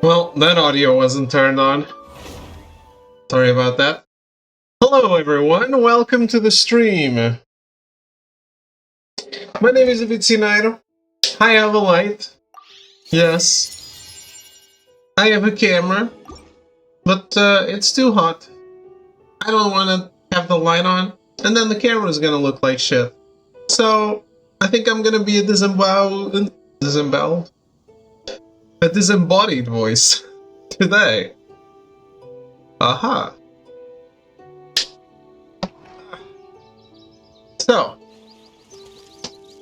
Well, that audio wasn't turned on. Sorry about that. Hello everyone, welcome to the stream. My name is Vicinairo. I have a light. Yes. I have a camera. But it's too hot. I don't want to have the light on. And then the camera's gonna look like shit. So, I think I'm gonna be a disembodied voice today. Aha. So,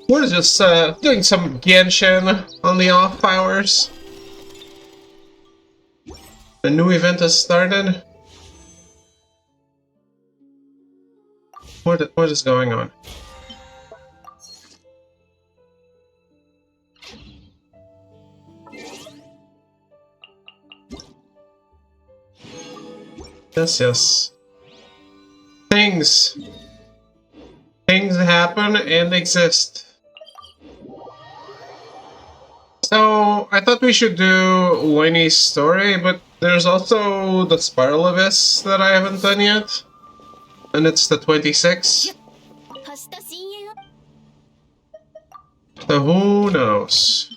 we're just doing some Genshin on the off hours. A new event has started. What is going on? Yes. Things happen and exist. So, I thought we should do Loiny's story, but there's also the Spiral Abyss that I haven't done yet. And it's the 26th. So who knows?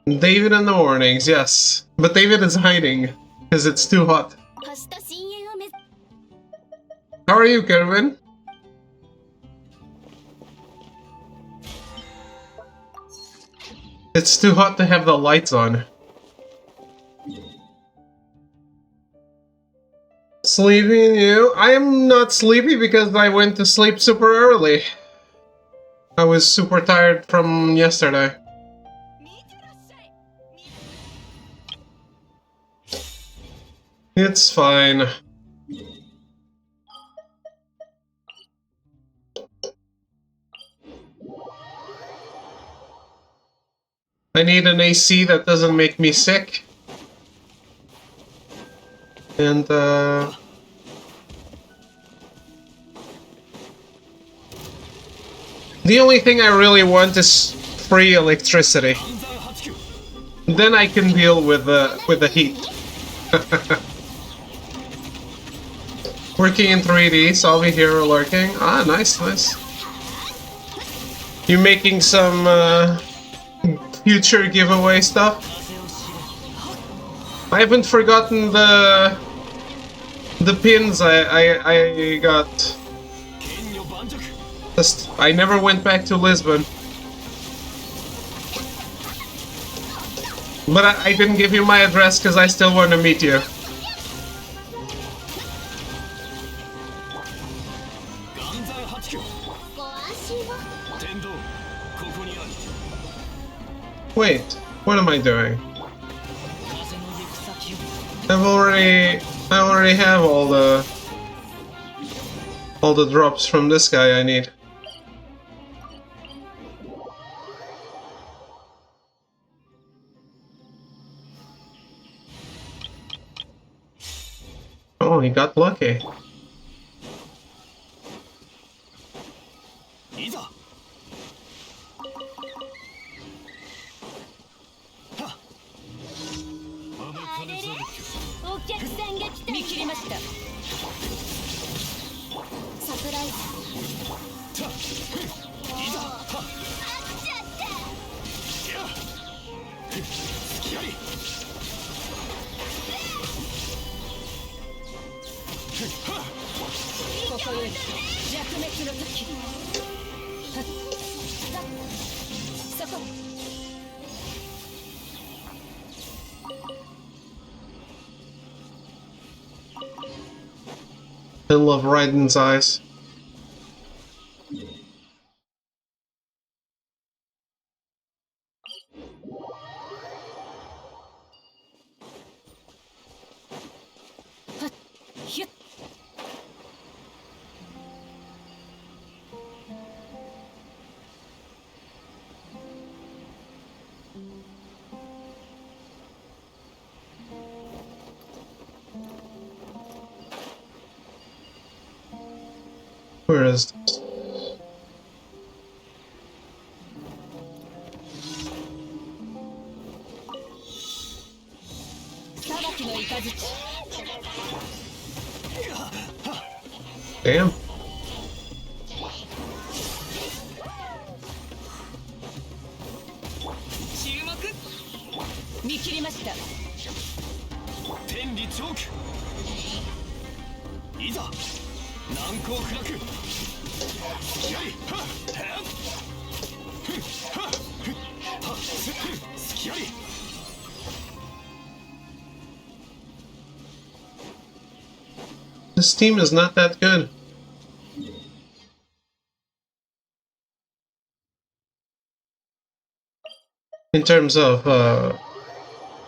David in the mornings, yes. But David is hiding, because it's too hot. How are you, Kervin? It's too hot to have the lights on. Sleepy you? I am not sleepy because I went to sleep super early. I was super tired from yesterday. It's fine. I need an AC that doesn't make me sick. And, the only thing I really want is free electricity. Then I can deal with the heat. Working in 3D, so I'll be here lurking. Ah, nice. You making some future giveaway stuff? I haven't forgotten the pins I got. Just, I never went back to Lisbon. But I didn't give you my address because I still want to meet you. Wait, what am I doing? I already have all the drops from this guy I need. Oh, he got lucky. I love Raiden's eyes. Where is this? Damn. This team is not that good. In terms of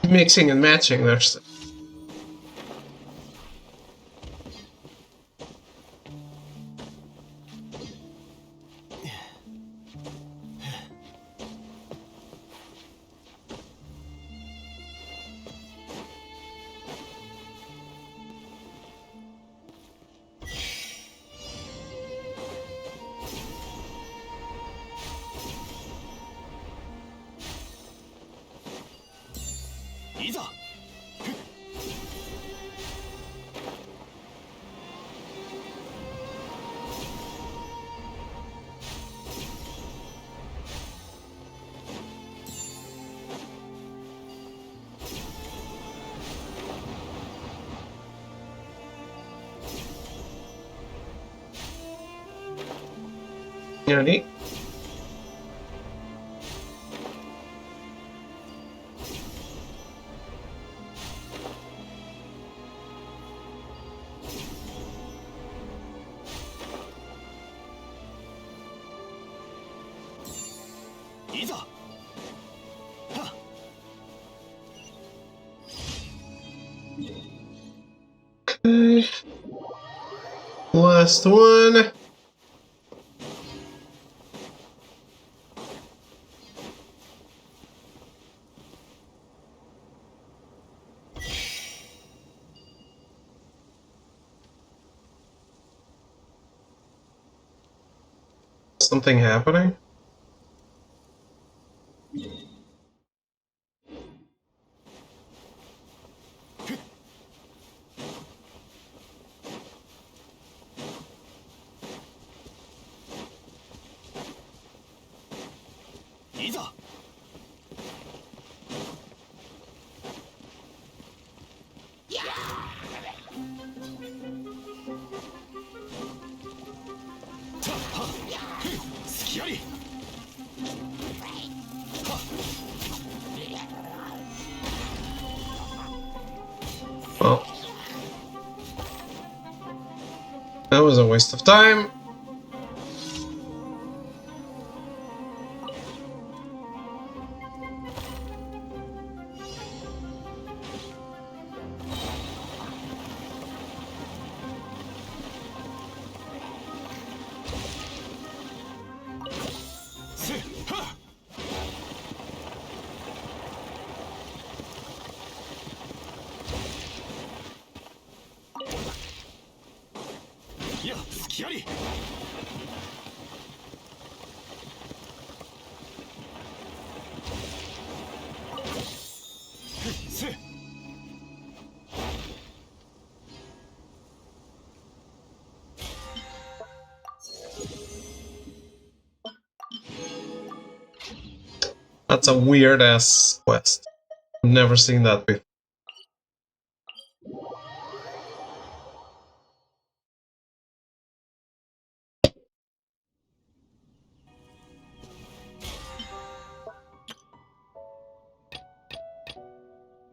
mixing and matching their stuff. Nearly. Okay. Last one. Something happening? Well, that was a waste of time. That's a weird ass quest. I've never seen that before.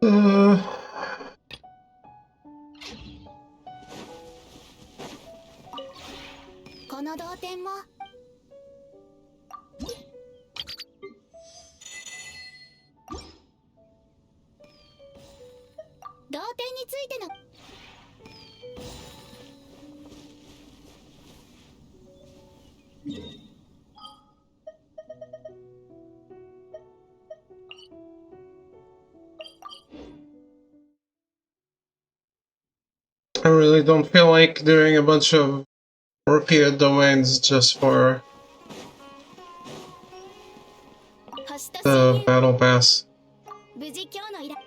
Uh, この同点も同点についての I really don't feel like doing a bunch of Working at domains just for 星と the 深淵 battle pass. 無事今日の依頼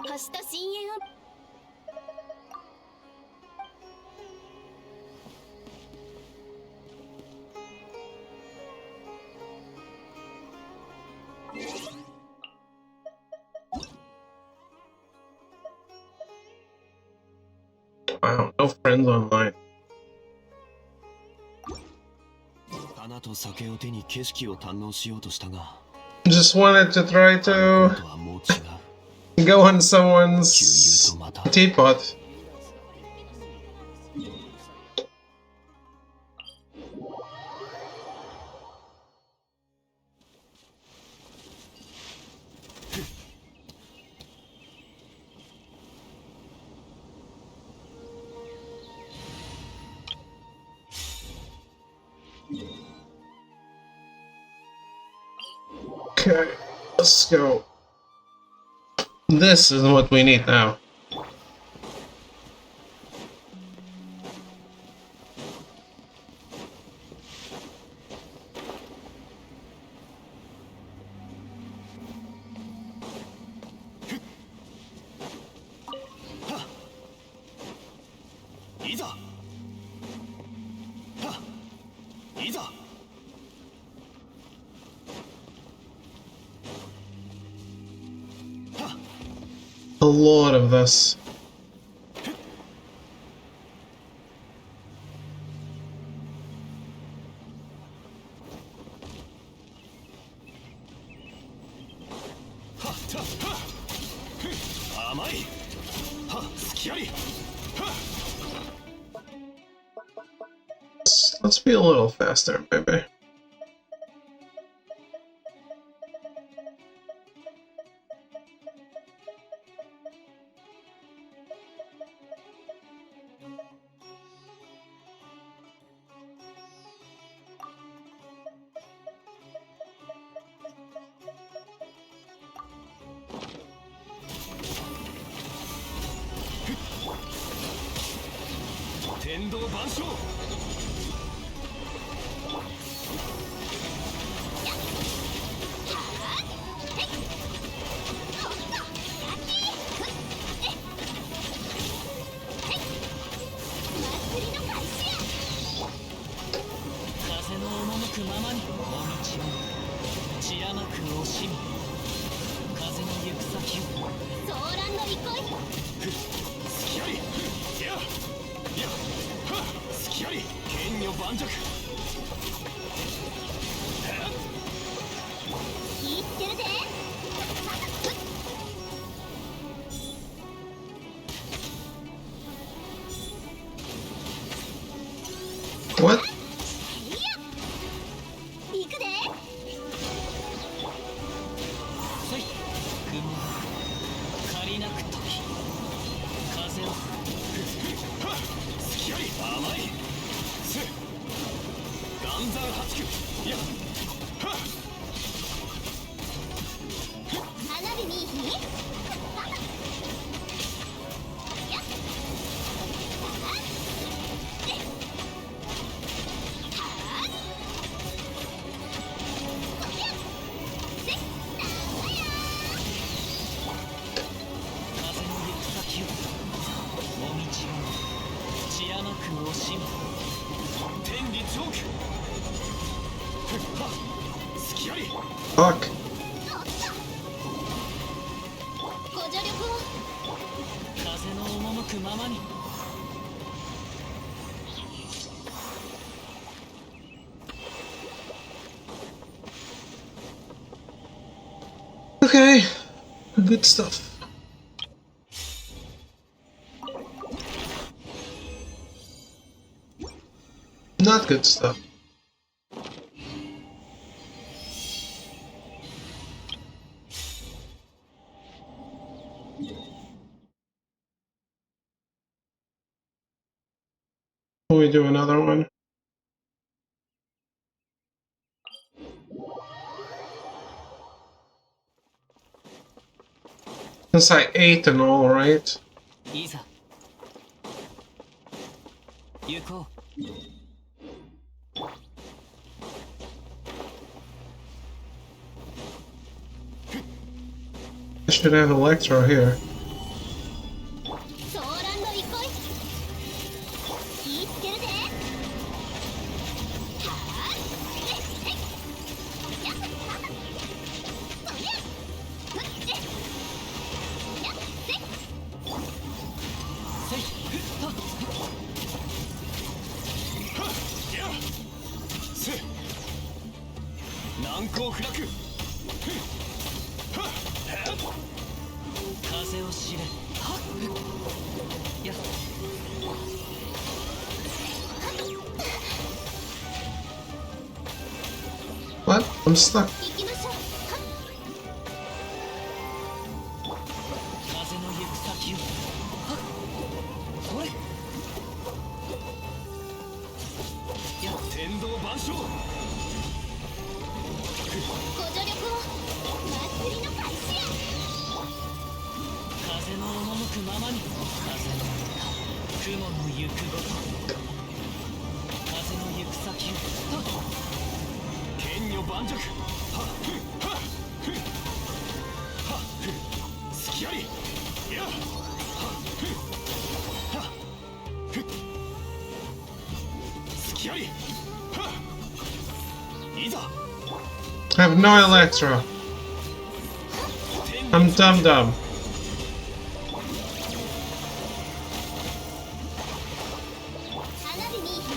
星と深淵を Wow, no friends online. 花と酒を手に景色を堪能しようとしたが、 Just wanted to try あの頃 to とはもう違う。 go on someone's teapot. 'Kay, let's go. This is what we need now. いざ。はっ。いざ。 A lot of this. はっはっはっ。甘い。はっ、すきあり。 Let's be a little faster, maybe. What? 行くで。借りなく時風をすきあり。甘い。せ。岩山八九。いや。はっ。 花火見いひ風の行く先をもみちを血甘く惜しむ天理チョーク。はっ。すきあり。 Fuck. ご助力を。風の赴くままに Okay. Good stuff. Not good stuff. Can we do another one? Since I ate and all, right? いざ行こう。 I should have Electro here. ソーランド行こい。気ぃつけるぜ。はあ、えい、やっ、そりゃ、ふっ、やっ、せい。せいふっはっはっやせ難攻不落。はっ風を知れ。はっやっ What? I'm stuck. 行きましょう。風の行く先を。はっそれやっ天道万象。ご助力を。祭りの開始や。風の赴くままに。風の雲の行くごと。風の行く先を。はっ 剣女盤石。はっふっはっふっはっふっ隙あり。やはっふっはっふっ隙あり。はっいざ I have no Electro. 天 I'm dumb dumb. 花火にいい日。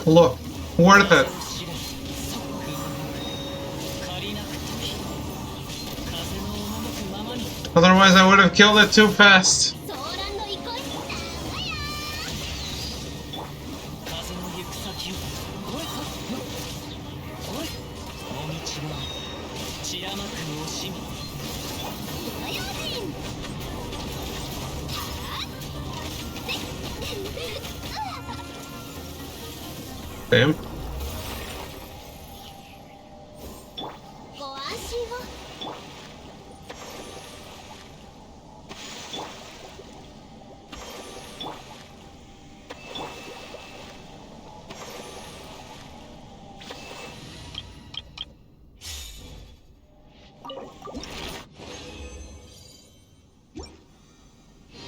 Look, worth it. 知れ借りなく時風の赴くままに Otherwise, I would have killed it too fast. ソーランド行こい。風の行く先をこれはこれもみちは血甘く惜しみ火曜人。はあ、せい。 Damn. ご安心を。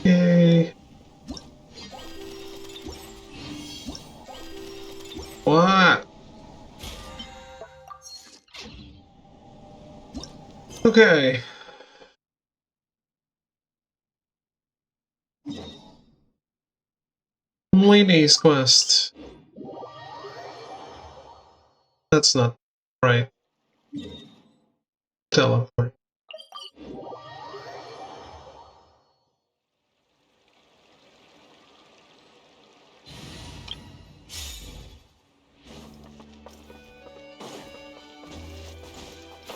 Yay. What? Okay. Lady's quest. That's not right. Teleport.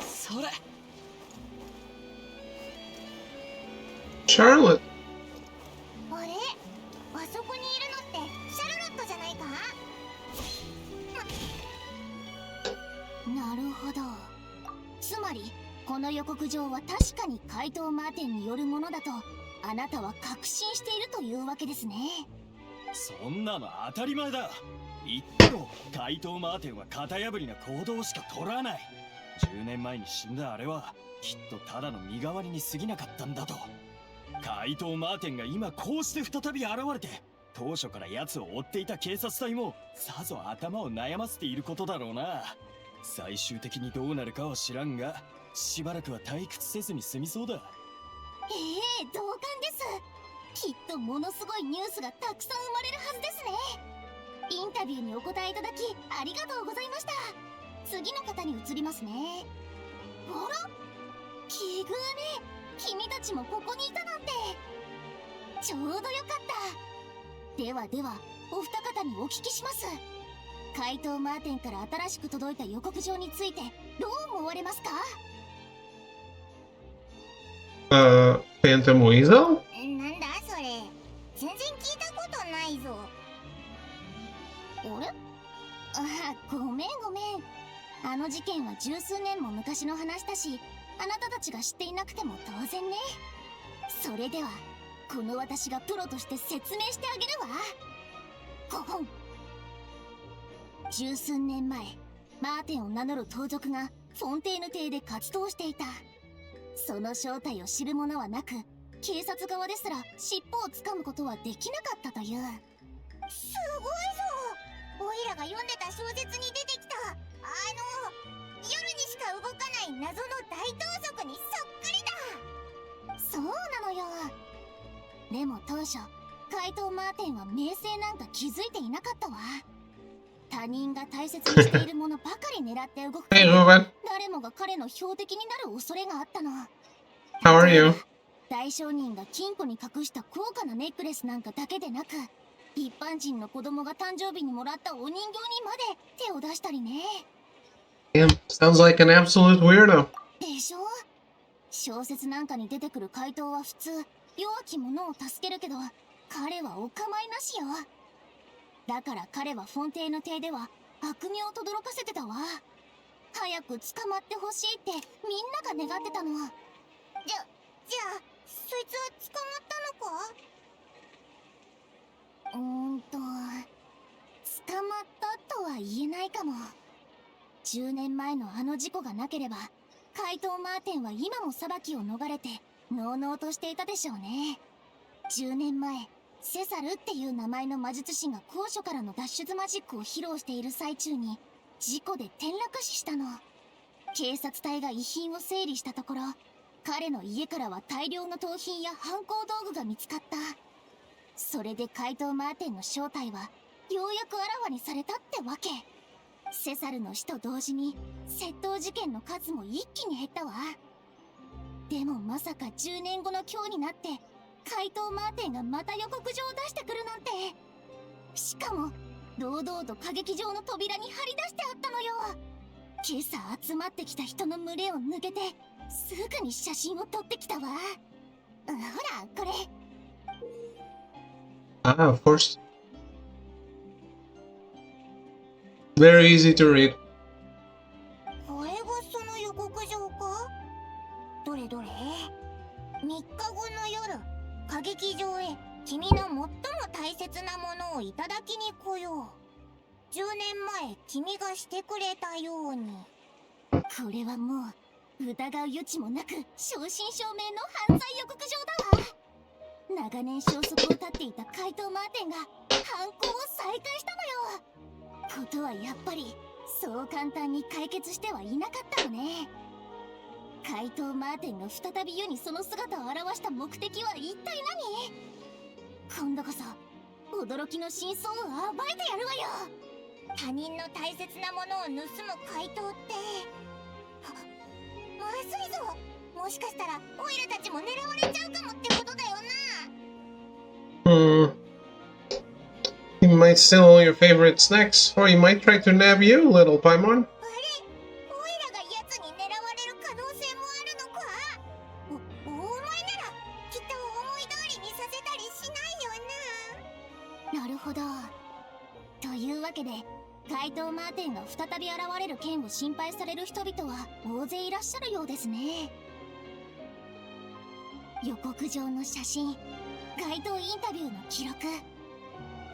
それ Charlotte. あれ、あそこにいるのってシャルロットじゃないか。なるほど。つまりこの予告状は確かに怪盗マーテンによるものだとあなたは確信しているというわけですね。そんなの当たり前だ。言ってろ、怪盗マーテンは型破りな行動しか取らない。10年前に死んだあれはきっとただの身代わりに過ぎなかったんだと。怪盗マーテンが今こうして再び現れて、当初から奴を追っていた警察隊もさぞ頭を悩ませていることだろうな。最終的にどうなるかは知らんが、しばらくは退屈せずに済みそうだ。ええ、同感です。きっとものすごいニュースがたくさん生まれるはずですね。インタビューにお答えいただきありがとうございました。次の方に移りますね。あら、奇遇ね。君たちもここにいたなんて。ちょうどよかった。ではでは、お二方にお聞きします。怪盗マーテンから新しく届いた予告状についてどう思われますか？ Phantom Weasel? なんだそれ、全然聞いたことないぞ。あれ？あ、ごめんごめん。あの事件は十数年も昔の話だし、あなたたちが知っていなくても当然ね。それではこの私がプロとして説明してあげるわ。5本。十数年前、マーテンを名乗る盗賊がフォンテーヌ邸で活動していた。その正体を知る者はなく、警察側ですら尻尾をつかむことはできなかったという。すごいぞ。オイラが読んでた小説に出てきた夜にしか動かない謎の大盗賊にそっくりだ。そうなのよ。でも当初怪盗マーテンは名声なんか気づいていなかったわ。他人が大切にしているものばかり狙って動くから Hey, Ruben. 誰もが彼の標的になる恐れがあったの。 How are you? 大商人が金庫に隠した高価なネックレスなんかだけでなく、一般人の子供が誕生日にもらったお人形にまで手を出したりね。 Damn, sounds like an absolute weirdo. でしょ。小説なんかに出てくる怪盗は普通弱き者を助けるけど、彼はお構いなしよ。だから彼はフォンテーヌ邸では悪名を轟かせてたわ。早く捕まってほしいってみんなが願ってたの。じゃあそいつは捕まったのか？捕まったとは言えないかも。10年前のあの事故がなければ怪盗マーテンは今も裁きを逃れてのうのうとしていたでしょうね。10年前、セサルっていう名前の魔術師が高所からの脱出マジックを披露している最中に事故で転落死したの。警察隊が遺品を整理したところ、彼の家からは大量の盗品や犯行道具が見つかった。それで怪盗マーテンの正体はようやくあらわにされたってわけ。セサルの死と同時に窃盗事件の数も一気に減ったわ。でもまさか10年後の今日になって怪盗マーテンがまた予告状を出してくるなんて。しかも堂々と歌劇場の扉に張り出してあったのよ。今朝集まってきた人の群れを抜けてすぐに写真を撮ってきたわ。ほらこれ。Ah, of course. Very easy to read. これがその予告状か？どれどれ。3日後の夜、歌劇場へ君の最も大切なものをいただきに来よう。10年前君がしてくれたように。これはもう疑う余地もなく正真正銘の犯罪予告状だわ。長年消息を絶っていた怪盗マーテンが犯行を再開したのよ。ことはやっぱりそう簡単に解決してはいなかったのね。怪盗マーテンが再び世にその姿を現した目的は一体何？今度こそ驚きの真相を暴いてやるわよ。他人の大切なものを盗む怪盗ってまずいぞ。もしかしたらオイラたちも狙われちゃうかもってことだよな。He might steal all your favorite snacks, or he might try to nab you, little Paimon. あれ、オイラが奴に狙われる可能性もあるのか？お前ならきっと思い通りにさせたりしないよな。なるほど。というわけで怪盗マーテンが再び現れる件を心配される人々は大勢いらっしゃるようですね。予告状の写真、怪盗インタビューの記録、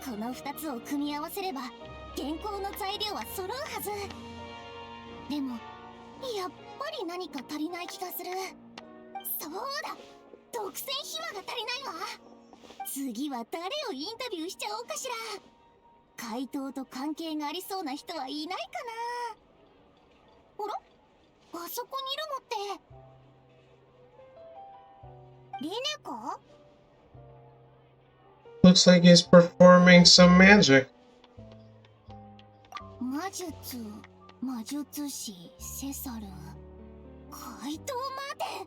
この2つを組み合わせれば原稿の材料は揃うはず。でもやっぱり何か足りない気がする。そうだ、独占秘話が足りないわ。次は誰をインタビューしちゃおうかしら。怪盗と関係がありそうな人はいないかな。あら、あそこにいるのってリネか？ Looks like he's performing some magic. 魔術師セサル、怪盗マーテン。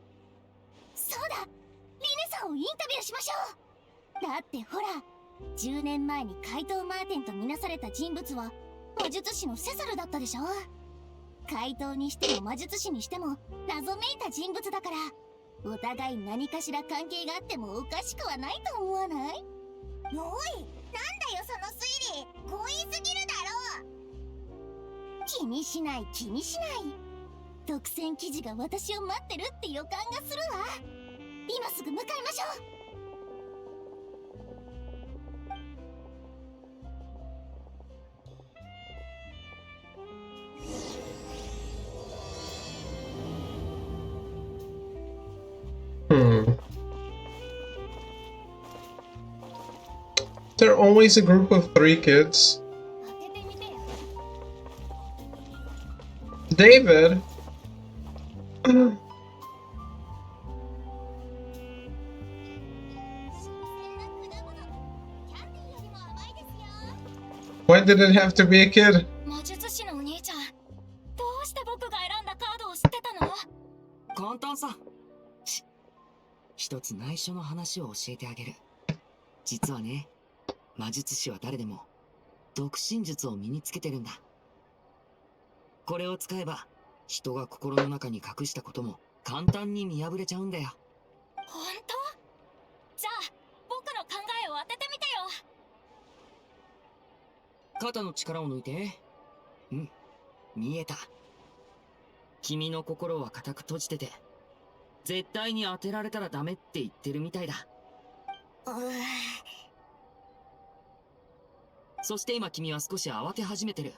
そうだ、リネさんをインタビューしましょう。だってほら、10年前に怪盗マーテンとみなされた人物は魔術師のセサルだったでしょ。怪盗にしても魔術師にしても謎めいた人物だから、お互い何かしら関係があってもおかしくはないと思わない？おい、なんだよその推理、強引すぎるだろ。気にしない気にしない。独占記事が私を待ってるって予感がするわ。今すぐ向かいましょう。Hmm. They're always a group of 3 kids. 当ててみてよ。 David? 新鮮な果物。キャンディーよりも甘いですよ。 Why did it have to be a kid? 魔術師のお兄ちゃん、どうして僕が選んだカードを知ってたの？簡単さ。一つ内緒の話を教えてあげる。実はね、魔術師は誰でも独身術を身につけてるんだ。これを使えば人が心の中に隠したことも簡単に見破れちゃうんだよ。本当？じゃあ僕の考えを当ててみてよ。肩の力を抜いて。うん、見えた。君の心は固く閉じてて、絶対に当てられたらダメって言ってるみたいだ。そして今君は少し慌て始めてる。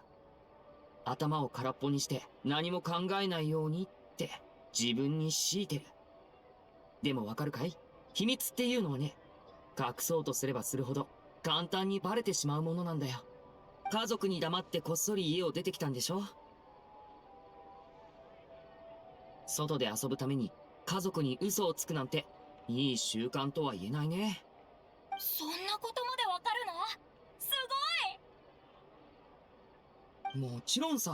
頭を空っぽにして何も考えないようにって自分に強いてる。でもわかるかい？秘密っていうのはね、隠そうとすればするほど簡単にバレてしまうものなんだよ。家族に黙ってこっそり家を出てきたんでしょ？外で遊ぶために家族に嘘をつくなんていい習慣とは言えないね。そんなことまでわかるの？すもちろんさ。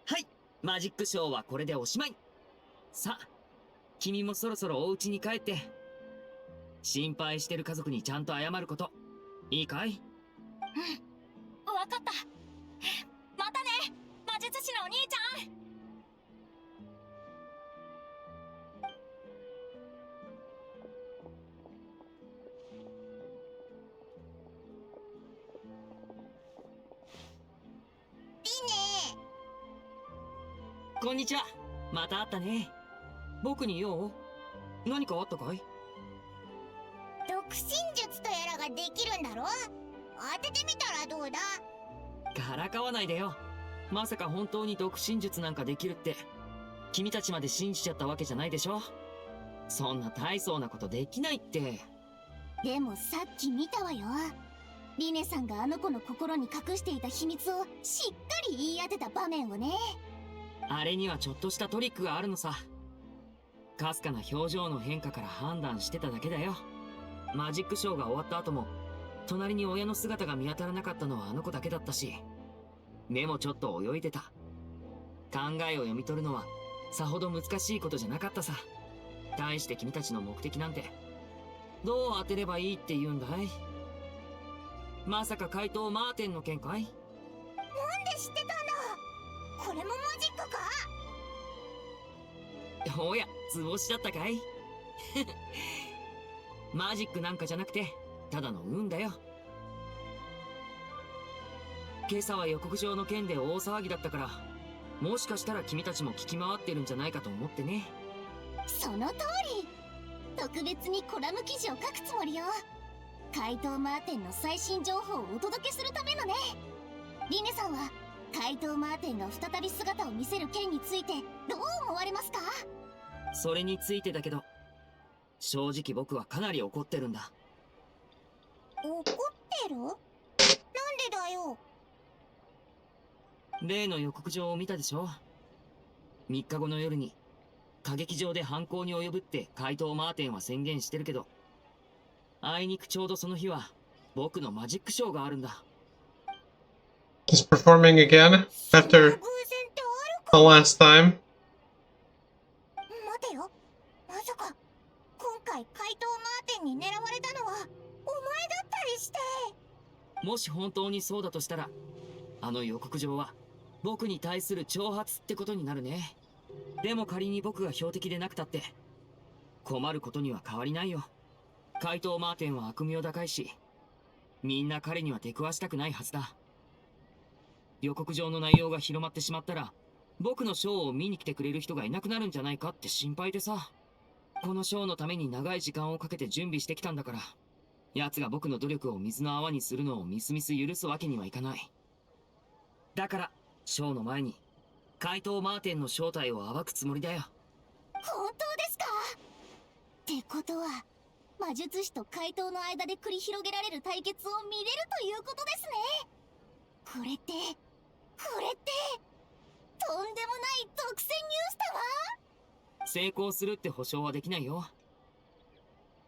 はい、マジックショーはこれでおしまい。さあ、君もそろそろお家に帰って心配してる家族にちゃんと謝ること、いいかい？ごい。わかった。またね、魔術師のお兄ちゃん。こんにちは。また会ったね。僕に用？何かあったかい？独身術とやらができるんだろ？当ててみたらどうだ？からかわないでよ。まさか本当に独身術なんかできるって君たちまで信じちゃったわけじゃないでしょ。そんな大層なことできないって。でもさっき見たわよ。リネさんがあの子の心に隠していた秘密をしっかり言い当てた場面をね。あれにはちょっとしたトリックがあるのさ。かすかな表情の変化から判断してただけだよ。マジックショーが終わった後も隣に親の姿が見当たらなかったのはあの子だけだったし、目もちょっと泳いでた。考えを読み取るのはさほど難しいことじゃなかったさ。対して君たちの目的なんてどう当てればいいって言うんだい？まさか怪盗マーテンの件かい？なんで知ってたんだ？これもマジックか？おや、図星だったかい？マジックなんかじゃなくてただの運だよ。今朝は予告状の件で大騒ぎだったから、もしかしたら君たちも聞き回ってるんじゃないかと思ってね。その通り。特別にコラム記事を書くつもりよ。怪盗マーテンの最新情報をお届けするためのね。リネさんは怪盗マーテンが再び姿を見せる件についてどう思われますか？それについてだけど、正直僕はかなり怒ってるんだ。怒ってる？なんでだよ。例の予告状を見たでしょ。3日後の夜に歌劇場で犯行に及ぶって怪盗マーテンは宣言してるけど、あいにくちょうどその日は僕のマジックショーがあるんだ。He's performing again そんな after 偶然ってあ the るか？ last time. 待てよ。まさか今回怪盗マーテンに狙われたのはお前だったりして。もし本当にそうだとしたら、あの予告状は僕に対する挑発ってことになるね。でも仮に僕が標的でなくたって困ることには変わりないよ。怪盗マーテンは悪名高いし、みんな彼には出くわしたくないはずだ。予告状の内容が広まってしまったら、僕のショーを見に来てくれる人がいなくなるんじゃないかって心配でさ。このショーのために長い時間をかけて準備してきたんだから、奴が僕の努力を水の泡にするのをみすみす許すわけにはいかない。だから、ショーの前に、怪盗マーテンの正体を暴くつもりだよ。本当ですか？ってことは魔術師と怪盗の間で繰り広げられる対決を見れるということですね。これってとんでもない独占ニュースだわ。成功するって保証はできないよ。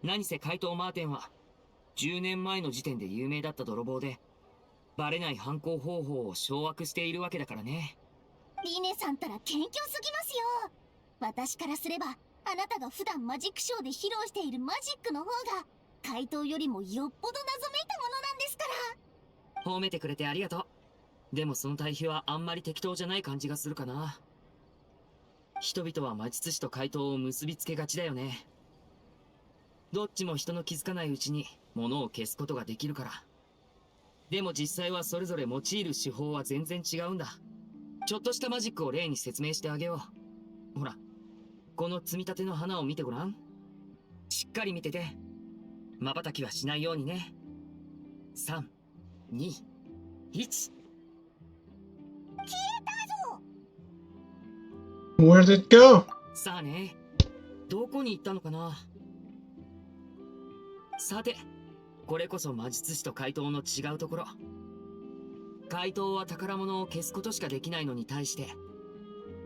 何せ怪盗マーテンは10年前の時点で有名だった泥棒で、バレない犯行方法を掌握しているわけだからね。リネさんたら謙虚すぎますよ。私からすればあなたが普段マジックショーで披露しているマジックの方が怪盗よりもよっぽど謎めいたものなんですから。褒めてくれてありがとう。でもその対比はあんまり適当じゃない感じがするかな。人々は魔術師と怪盗を結びつけがちだよね。どっちも人の気づかないうちに物を消すことができるから。でも実際はそれぞれ用いる手法は全然違うんだ。ちょっとしたマジックを例に説明してあげよう。ほら、この積み立ての花を見てごらん。しっかり見てて。瞬きはしないようにね。3、2、1。Where did it go? さあね、どこに行ったのかな。さて、これこそ魔術師と怪盗の違うところ。怪盗は宝物を消すことしかできないのに対して、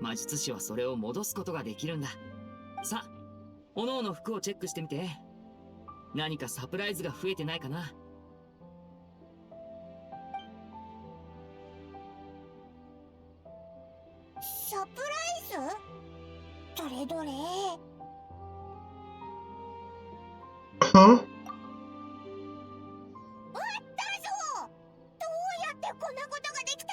魔術師はそれを戻すことができるんだ。さあ、おのおの服をチェックしてみて。何かサプライズが増えてないかな。サプライズ？どれどれ？ Huh? こんなことができたんだ。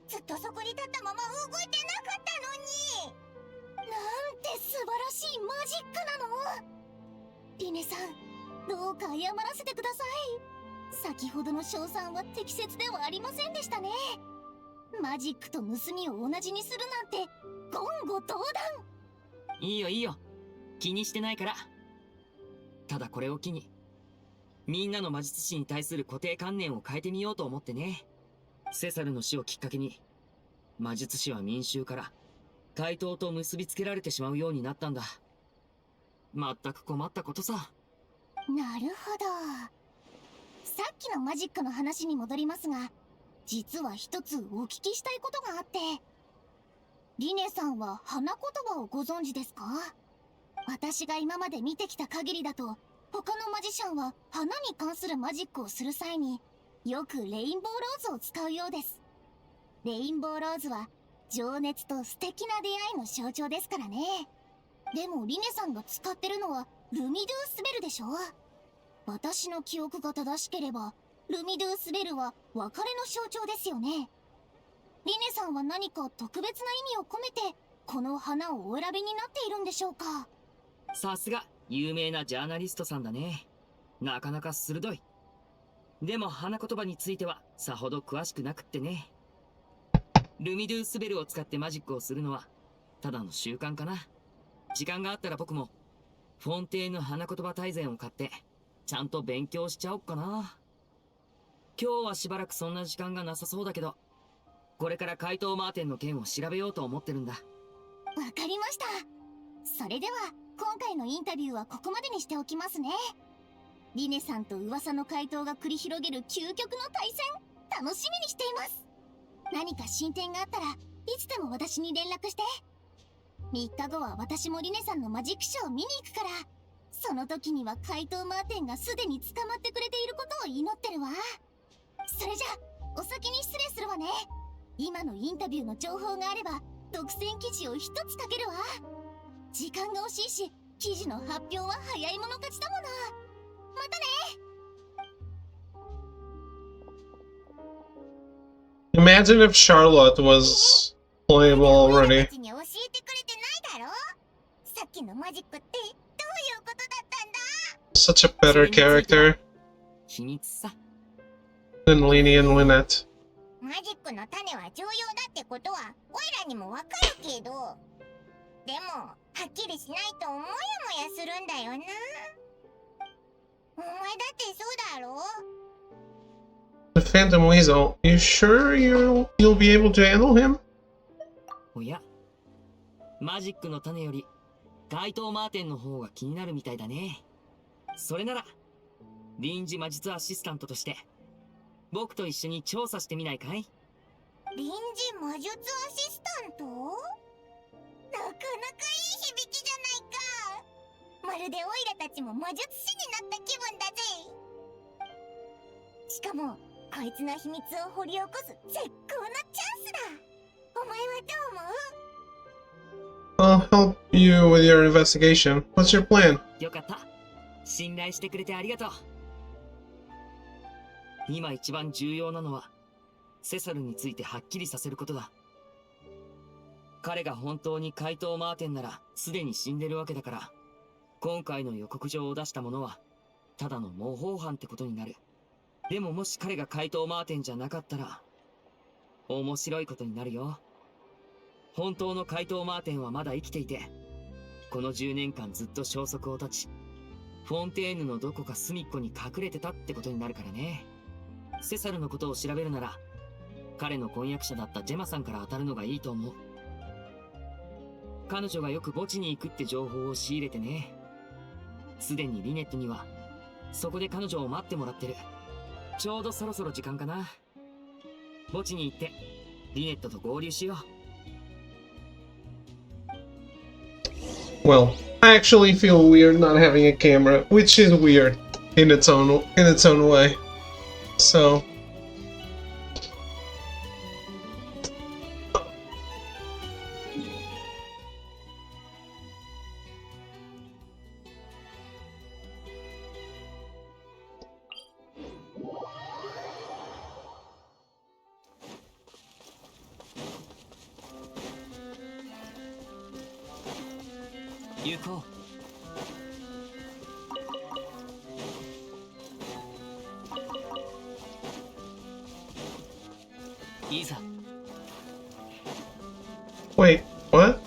ずっとそこに立ったまま動いてなかったのに。なんて素晴らしいマジックなの。リネさん、どうか謝らせてください。先ほどの称賛は適切ではありませんでしたね。マジックと盗みを同じにするなんて言語道断。いいよいいよ。気にしてないから。ただこれを機に、みんなの魔術師に対する固定観念を変えてみようと思ってね。セサルの死をきっかけに、魔術師は民衆から怪盗と結びつけられてしまうようになったんだ。まったく困ったことさ。なるほど。さっきのマジックの話に戻りますが、実は一つお聞きしたいことがあって。リネさんは花言葉をご存知ですか？私が今まで見てきた限りだと、他のマジシャンは花に関するマジックをする際によくレインボーローズを使うようです。レインボーローズは情熱と素敵な出会いの象徴ですからね。でもリネさんが使ってるのはルミドゥースベルでしょ。私の記憶が正しければルミドゥースベルは別れの象徴ですよね。リネさんは何か特別な意味を込めてこの花をお選びになっているんでしょうか？さすが有名なジャーナリストさんだね。なかなか鋭い。でも花言葉についてはさほど詳しくなくってね。ルミドゥースベルを使ってマジックをするのはただの習慣かな。時間があったら僕もフォンテーヌ花言葉大全を買ってちゃんと勉強しちゃおっかな。今日はしばらくそんな時間がなさそうだけど、これから怪盗マーテンの件を調べようと思ってるんだ。わかりました。それでは今回のインタビューはここまでにしておきますね。リネさんと噂の怪盗が繰り広げる究極の対戦、楽しみにしています。何か進展があったらいつでも私に連絡して。3日後は私もリネさんのマジックショーを見に行くから、その時には怪盗マーテンがすでに捕まってくれていることを祈ってるわ。それじゃあお先に失礼するわね。今のインタビューの情報があれば独占記事を一つ書けるわ。時間が惜しいし記事の発表は早い者勝ちだもの。またね。 Imagine if Charlotte was playable 俺 already. たちに教えてくれてないだろ。さっきのマジックってどういうことだったんだ。 Such a better character 秘密さ。 than Lenny and Lynette. うマジックの種は重要だってことはオイラにもわかるけど、でもはっきりしないとモヤモヤするんだよな。お前だってそうだろ？ The Phantom Weasel. You sure you'll be able to handle him? おや、マジックの種より怪盗マーテンの方が気になるみたいだね。それなら臨時魔術アシスタントとして僕と一緒に調査してみないかい？臨時魔術アシスタント？なかなかいい響きじゃないか。まるでオイラたちも魔術師になった気分だぜ。しかもこいつの秘密を掘り起こす絶好のチャンスだ。お前はどう思う？ I'll help you with your investigation. What's your plan? よかった。信頼してくれてありがとう。今一番重要なのはセサルについてはっきりさせることだ。彼が本当に怪盗マーテンならすでに死んでるわけだから、今回の予告状を出した者はただの模倣犯ってことになる。でももし彼が怪盗マーテンじゃなかったら面白いことになるよ。本当の怪盗マーテンはまだ生きていて、この10年間ずっと消息を絶ち、フォンテーヌのどこか隅っこに隠れてたってことになるからね。セサルのことを調べるなら彼の婚約者だったジェマさんから当たるのがいいと思う。彼女がよく墓地に行くって情報を仕入れてね。すでにリネットにはそこで彼女を待ってもらってる。ちょうどそろそろ時間かな。墓地に行ってリネットと合流しよう。Well, I actually feel weird not having a camera, which is weird in its own way. So,行こう。いざ。 wait, what?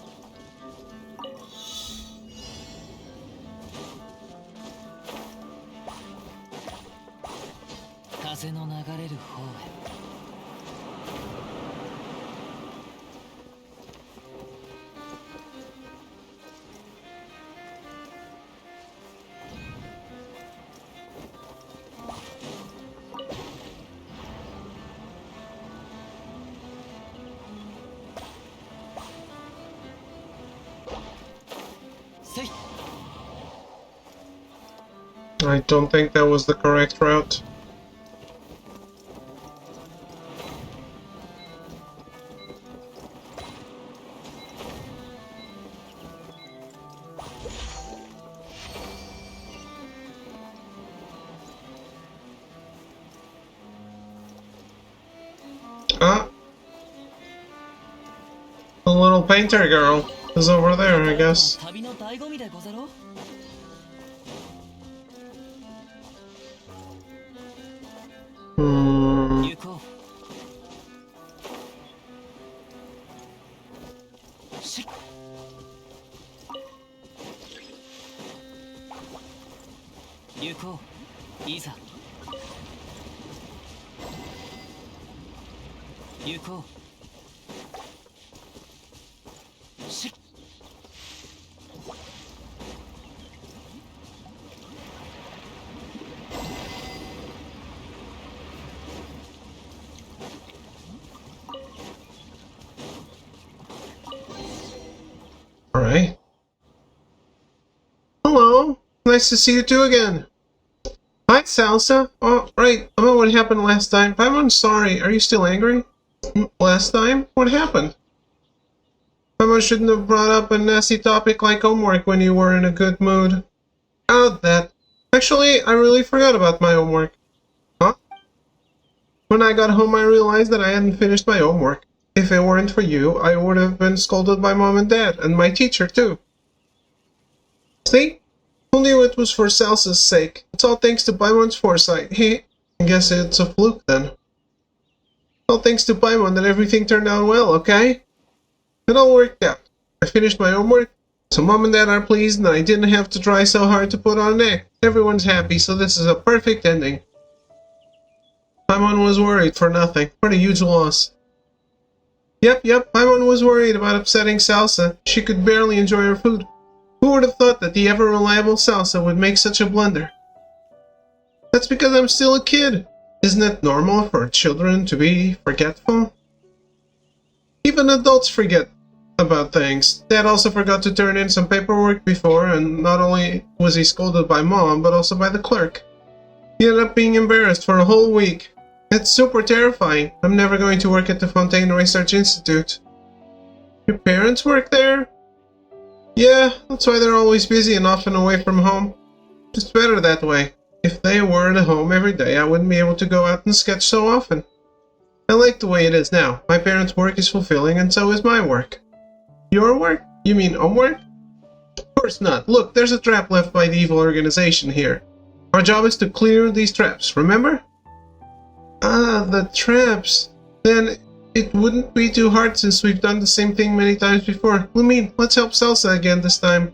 風の流れる方へ。I don't think that was the correct route. Ah, the little painter girl is over there, I guess. 旅の醍醐味でござろう。行こう。しっ。行こう。いざ。行こう。しっ。Alright. Hello. Nice to see you two again. Hi, Salsa. Oh, right. About what happened last time. I'm sorry. Are you still angry? Last time? What happened? I shouldn't have brought up a nasty topic like homework when you were in a good mood. Oh, that. Actually, I really forgot about my homework. Huh? When I got home, I realized that I hadn't finished my homework. If it weren't for you, I would have been scolded by Mom and Dad, and my teacher, too. See? Who knew it was for Salsa's sake? It's all thanks to Baimon's foresight. I guess it's a fluke, then. All thanks to Paimon that everything turned out well, okay? It all worked out. I finished my homework, so Mom and Dad are pleased and I didn't have to try so hard to put on an act. Everyone's happy, so this is a perfect ending. Paimon was worried for nothing. What a huge loss. Yep, Paimon was worried about upsetting Salsa. She could barely enjoy her food. Who would have thought that the ever-reliable Salsa would make such a blunder? That's because I'm still a kid. Isn't it normal for children to be forgetful? Even adults forget about things. Dad also forgot to turn in some paperwork before, and not only was he scolded by Mom, but also by the clerk. He ended up being embarrassed for a whole week. It's super terrifying. I'm never going to work at the Fontaine Research Institute. Your parents work there? Yeah, that's why they're always busy and often away from home. It's better that way. If they were at home every day, I wouldn't be able to go out and sketch so often. I like the way it is now. My parents' work is fulfilling, and so is my work. Your work? You mean homework? Of course not. Look, there's a trap left by the evil organization here. Our job is to clear these traps, remember? Ah, the traps. Then it wouldn't be too hard since we've done the same thing many times before. Lumine, let's help Salsa again this time.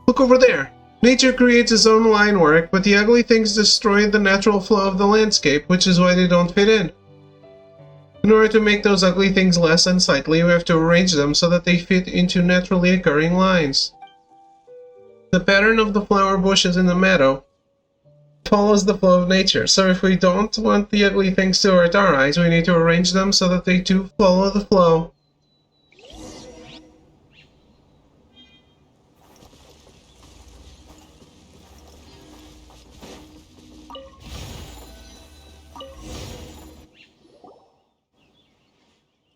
Look over there. Nature creates its own line work, but the ugly things destroy the natural flow of the landscape, which is why they don't fit in. In order to make those ugly things less unsightly, we have to arrange them so that they fit into naturally occurring lines. The pattern of the flower bushes in the meadow follows the flow of nature, so if we don't want the ugly things to hurt our eyes, we need to arrange them so that they too follow the flow.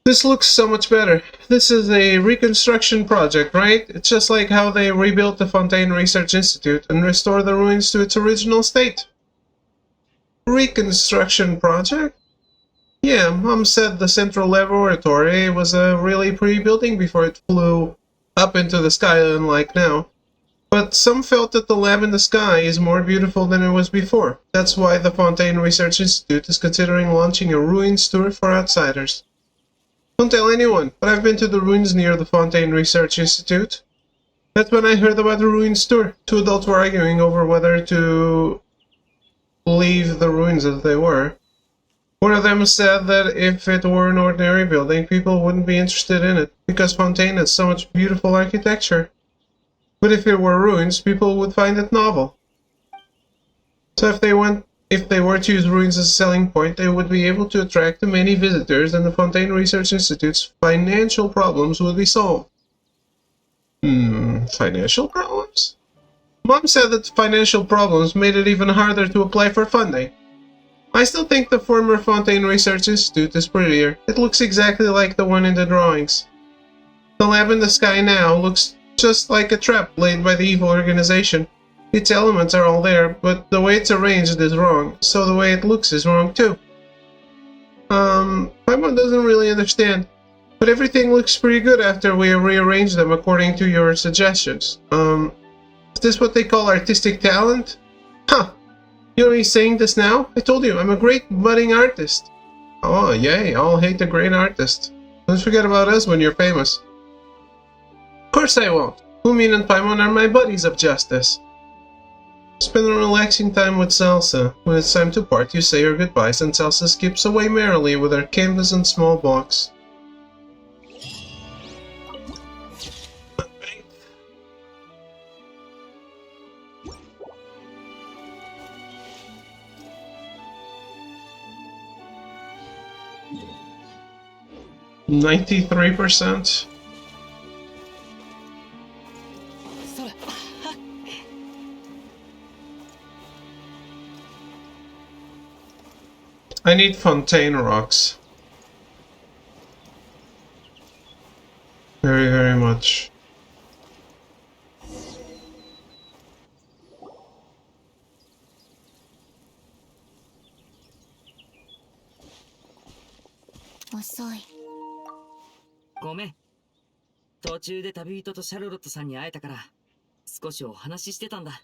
This looks so much better. This is a reconstruction project, right? It's just like how they rebuilt the Fontaine Research Institute and restored the ruins to its original state. Reconstruction project? Yeah, Mom said the central laboratory was a really pretty building before it flew up into the sky unlike now. But some felt that the lab in the sky is more beautiful than it was before. That's why the Fontaine Research Institute is considering launching a ruins tour for outsiders. Don't tell anyone, but I've been to the ruins near the Fontaine Research Institute. That's when I heard about the ruins tour. Two adults were arguing over whether to leave the ruins as they were. One of them said that if it were an ordinary building, people wouldn't be interested in it, because Fontaine has so much beautiful architecture. But if it were ruins, people would find it novel. So if they were to use ruins as a selling point, they would be able to attract many visitors and the Fontaine Research Institute's financial problems would be solved. Financial problems? Mom said that financial problems made it even harder to apply for funding. I still think the former Fontaine Research Institute is prettier. It looks exactly like the one in the drawings. The lab in the sky now looks just like a trap laid by the evil organization. Its elements are all there, but the way it's arranged is wrong, so the way it looks is wrong too. Paimon doesn't really understand, but everything looks pretty good after we rearrange them according to your suggestions. Is this what they call artistic talent? Huh! You know he's saying this now? I told you, I'm a great budding artist. Oh, yay, I'll hate a great artist. Don't forget about us when you're famous. Of course I won't. Lumine and Paimon are my buddies of justice. Spend a relaxing time with Salsa. When it's time to part, you say your goodbyes and Salsa skips away merrily with her canvas and small box. $93%. I need Fontaine rocks. Very, very much. Osoi. ごめん。途中で旅人とシャルロットさんに会えたから、少しお話ししてたんだ。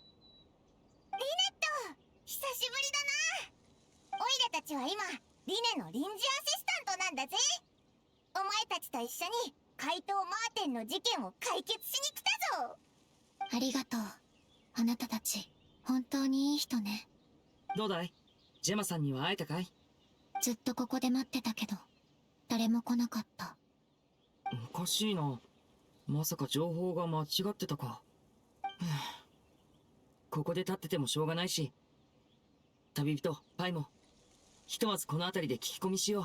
久しぶりだな。オイラたちちは今リネの臨時アシスタントなんだぜ。お前たちと一緒に怪盗マーテンの事件を解決しに来たぞ。ありがとう。あなたたち本当にいい人ね。どうだい？ジェマさんには会えたかい？ずっとここで待ってたけど誰も来なかった。おかしいな。まさか情報が間違ってたか。ここで立っててもしょうがないし、旅人パイもひとまずこの辺りで聞き込みしよう。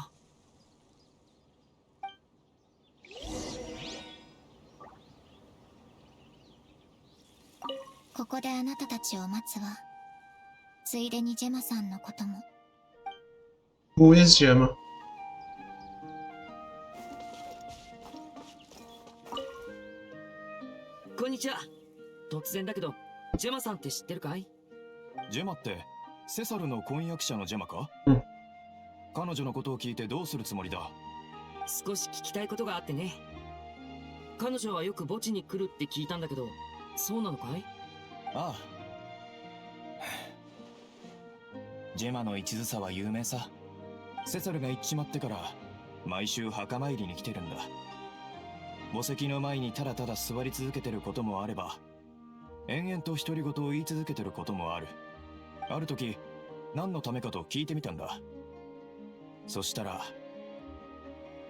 ここであなたたちを待つわ。ついでにジェマさんのことも。Who is Gemma? こんにちは。突然だけど、ジェマさんって知ってるかい？ジェマってセサルの婚約者のジェマか？うん。彼女のことを聞いてどうするつもりだ？少し聞きたいことがあってね。彼女はよく墓地に来るって聞いたんだけど、そうなのかい？ああ。ジェマの一途さは有名さ。セサルが行っちまってから毎週墓参りに来てるんだ。墓石の前にただただ座り続けてることもあれば、延々と独り言を言い続けてることもある。ある時何のためかと聞いてみたんだ。そしたら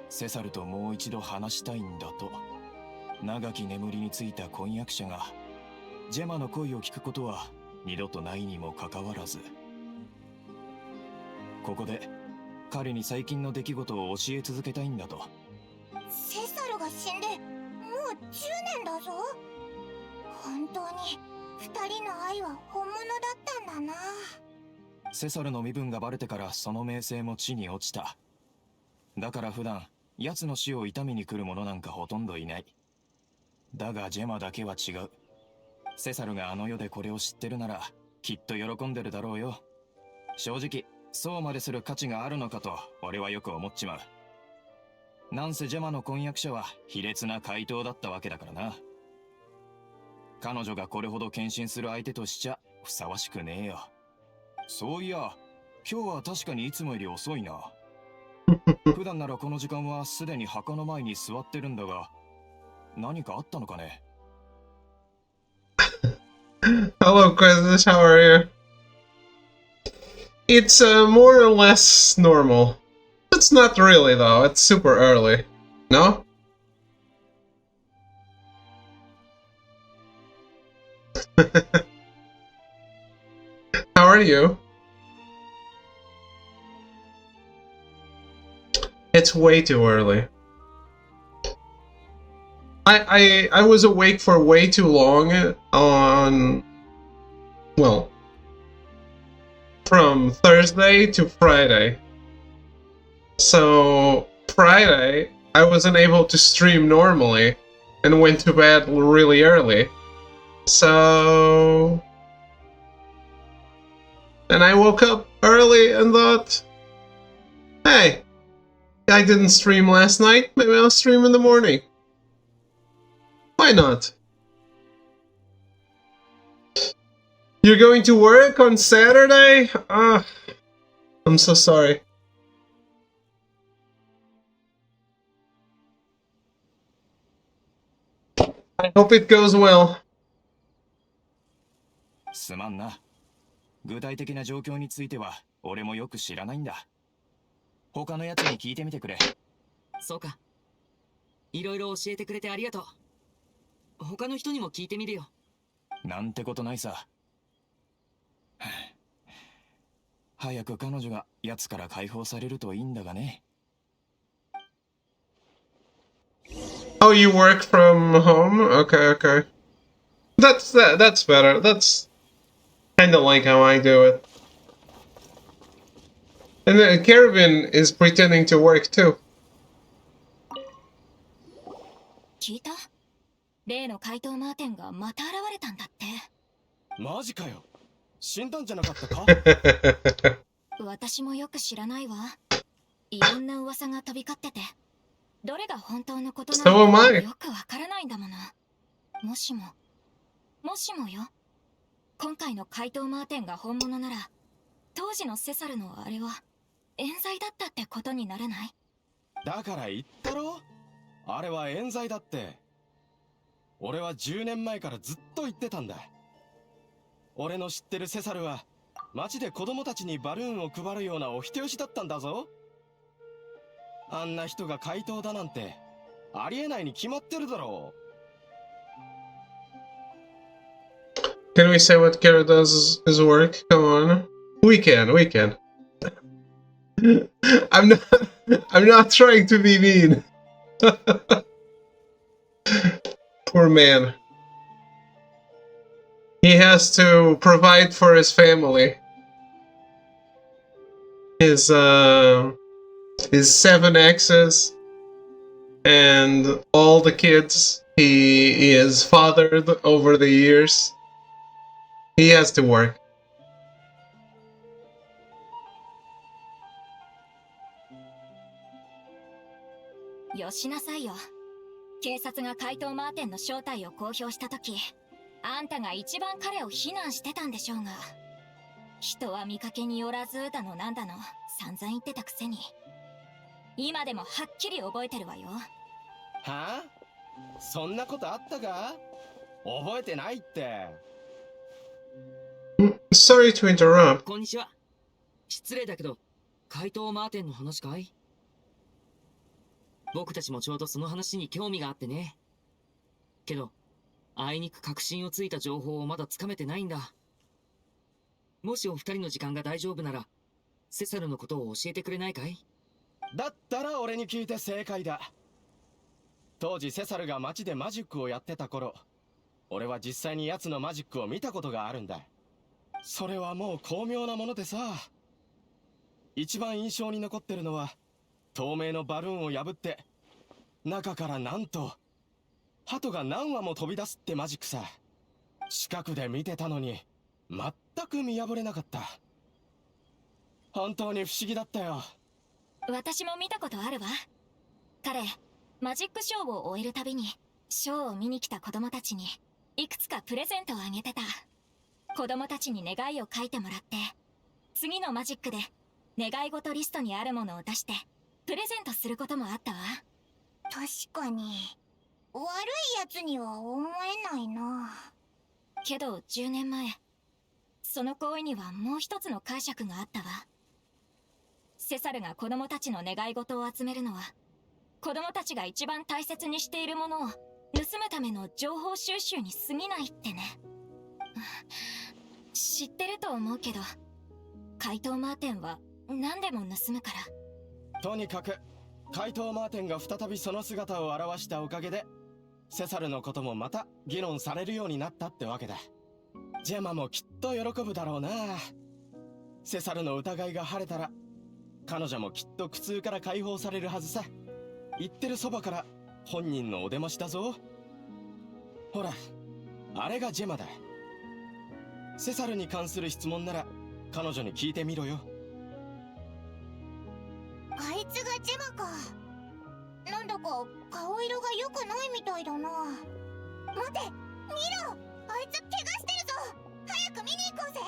セサルともう一度話したいんだと。長き眠りについた婚約者がジェマの声を聞くことは二度とないにもかかわらず、ここで彼に最近の出来事を教え続けたいんだと。セサルが死んでもう10年だぞ。本当に2人の愛は本物だったんだな。セサルの身分がバレてからその名声も地に落ちた。だから普段奴の死を悼みに来る者なんかほとんどいない。だがジェマだけは違う。セサルがあの世でこれを知ってるならきっと喜んでるだろうよ。正直そうまでする価値があるのかと俺はよく思っちまう。なんせジェマの婚約者は卑劣な怪盗だったわけだからな。彼女がこれほど献身する相手としちゃふさわしくねえよ。そういや、今日は確かにいつもより遅いな。普段ならこの時間はすでに墓の前に座ってるんだが、何かあったのかね。Hello, Quizzes. How are you? It's more or less normal. It's not really, though. It's super early. No? How are you? It's way too early. I was awake for way too long on, well, from Thursday to Friday. So Friday I wasn't able to stream normally and went to bed really early. So and I woke up early and thought, hey, I didn't stream last night, maybe I'll stream in the morning. Why not? You're going to work on Saturday? I'm so sorry. I hope it goes well. すまんな。具体的な状況については俺もよく知らないんだ。他のやつに聞いてみてくれ。そうか。いろいろ教えてくれてありがとう。他の人にも聞いてみるよ。なんてことないさ。早く彼女が奴から解放されるといいんだがね。Oh, you work from home? Okay, okay. That's better. That's kind of like how I do it. And the Caravan is pretending to work too. 聞いた？例の怪盗マーテンがまた現れたんだって。マジかよ。死んだんじゃなかったか？私もよく知らないわ。いろんな噂が飛び交ってて、どれが本当のことなのかよくわからないんだもの。もしもよ、今回の怪盗マーテンが本物なら、当時のセサルのあれは冤罪だったってことにならない？だから言ったろ、あれは冤罪だって。俺は10年前からずっと言ってたんだ。俺の知ってるセサルは街で子供たちにバルーンを配るようなお人よしだったんだぞ。あんな人が怪盗だなんてありえないに決まってるだろう。 Can we say what Kara does is work? Come on. We can. I'm not trying to be mean. Poor man. He has to provide for his family. His 7 exes and all the kids he has fathered over the years. He has to work. よしなさいよ。警察が怪盗マーテンの正体を公表したとき、あんたが一番彼を非難してたんでしょうが、人は見かけによらずだのなんだの散々言ってたくせに、今でもはっきり覚えてるわよ。はあ？そんなことあったか？覚えてないって。Sorry to interrupt. こんにちは。失礼だけど、怪盗マーテンの話かい？僕たちもちょうどその話に興味があってね。けど、あいにく確信をついた情報をまだつかめてないんだ。もしお二人の時間が大丈夫なら、セサルのことを教えてくれないかい？だったら俺に聞いて正解だ。当時セサルが街でマジックをやってた頃、俺は実際に奴のマジックを見たことがあるんだ。それはもう巧妙なものでさ、一番印象に残ってるのは透明のバルーンを破って中からなんと鳩が何羽も飛び出すってマジックさ。近くで見てたのに全く見破れなかった。本当に不思議だったよ。私も見たことあるわ。彼、マジックショーを終えるたびにショーを見に来た子供たちにいくつかプレゼントをあげてた。子供たちに願いを書いてもらって、次のマジックで願い事リストにあるものを出してプレゼントすることもあったわ。確かに悪いやつには思えないな。けど10年前、その行為にはもう一つの解釈があったわ。セサルが子供たちの願い事を集めるのは、子供たちが一番大切にしているものを盗むための情報収集に過ぎないってね。知ってると思うけど、怪盗マーテンは何でも盗むから。とにかく怪盗マーテンが再びその姿を現したおかげで、セサルのこともまた議論されるようになったってわけだ。ジェマもきっと喜ぶだろうな。セサルの疑いが晴れたら、彼女もきっと苦痛から解放されるはずさ。言ってるそばから本人のお出ましだぞ。ほら、あれがジェマだ。セサルに関する質問なら彼女に聞いてみろよ。あいつがジェマか。なんだか顔色が良くないみたいだな。待て、見ろ、あいつ怪我してるぞ。早く見に行こうぜ。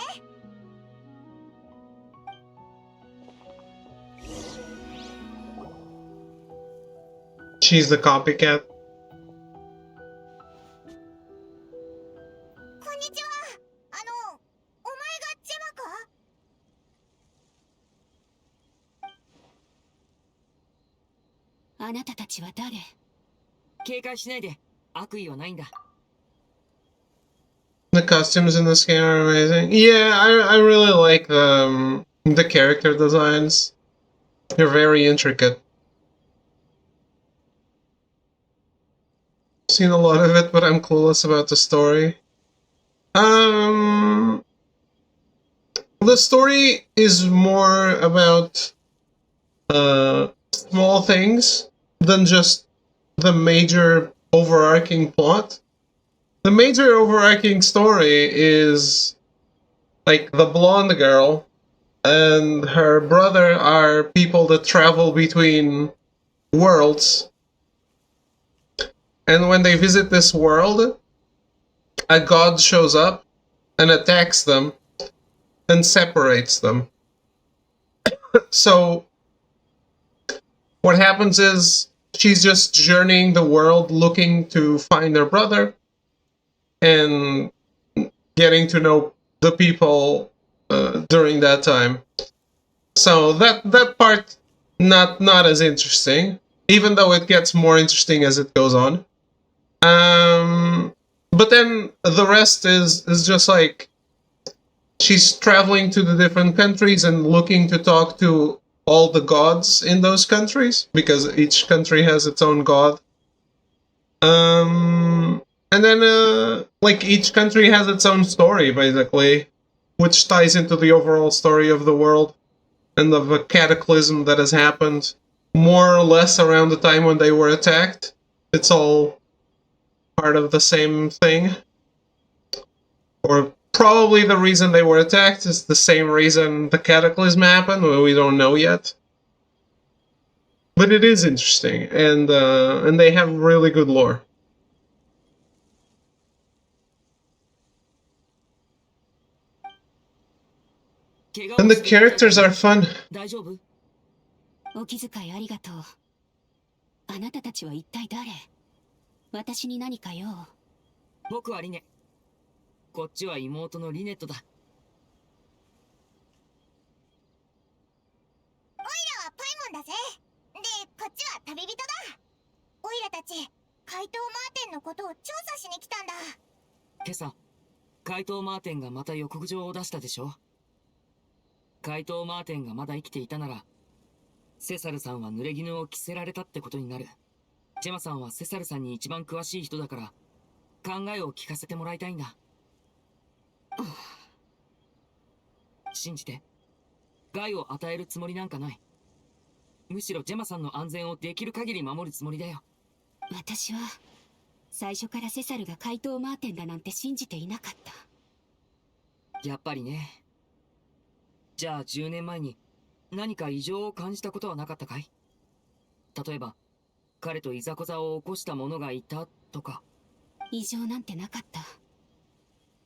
She's the copycat. こんにちは。お前がジェマか？あなたたちは誰？警戒しないで。悪意はないんだ。The costumes in this game are amazing. Yeah, I really like the character designs. They're very intricate. Seen a lot of it, but I'm clueless about the story. The story is more about small things than just the major overarching plot. The major overarching story is like the blonde girl and her brother are people that travel between worlds. And when they visit this world, a god shows up and attacks them and separates them. So what happens is she's just journeying the world looking to find her brother and getting to know the people during that time. So that part not as interesting, even though it gets more interesting as it goes on. But then the rest is just like she's traveling to the different countries and looking to talk to all the gods in those countries because each country has its own god. And then like each country has its own story basically, which ties into the overall story of the world and of a cataclysm that has happened more or less around the time when they were attacked. It's all part of the same thing. Or probably the reason they were attacked is the same reason the cataclysm happened, we don't know yet. But it is interesting, and they have really good lore. And the characters are fun. 大丈夫？お気遣いありがとう。あなたたちは一体誰？私に何か用？僕はリネ。こっちは妹のリネットだ。オイラはパイモンだぜ。で、こっちは旅人だ。オイラたち、怪盗マーテンのことを調査しに来たんだ。今朝、怪盗マーテンがまた予告状を出したでしょ。怪盗マーテンがまだ生きていたなら、セサルさんは濡れ衣を着せられたってことになる。ジェマさんはセサルさんに一番詳しい人だから、考えを聞かせてもらいたいんだ。信じて、害を与えるつもりなんかない。むしろジェマさんの安全をできる限り守るつもりだよ。私は最初からセサルが怪盗マーテンだなんて信じていなかった。やっぱりね。じゃあ10年前に何か異常を感じたことはなかったかい？例えば、彼といざこざを起こした者がいたとか。異常なんてなかった。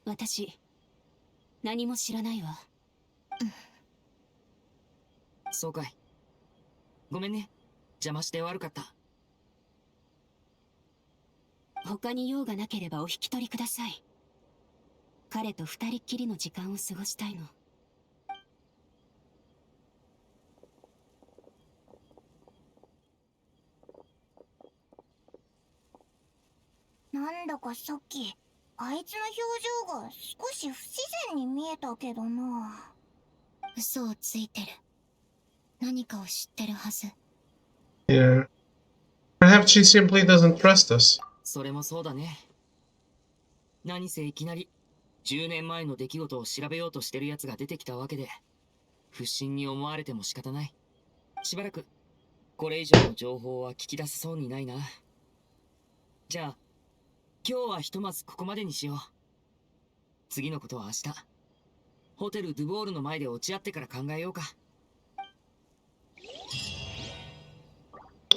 私、何も知らないわ。そうかい。ごめんね。邪魔して悪かった。他に用がなければお引き取りください。彼と二人っきりの時間を過ごしたいの。なんだかさっき、あいつの表情が少し不自然に見えたけどな。嘘をついてる。何かを知ってるはず。Yeah. Perhaps she simply doesn't trust us. それもそうだね。何せいきなり10年前の出来事を調べようとしてる奴が出てきたわけで、不審に思われても仕方ない。しばらくこれ以上の情報は聞き出せそうにないな。じゃあ今日はひとまずここまでにしよう。次のことは明日。ホテルドゥボールの前で落ち合ってから考えようか。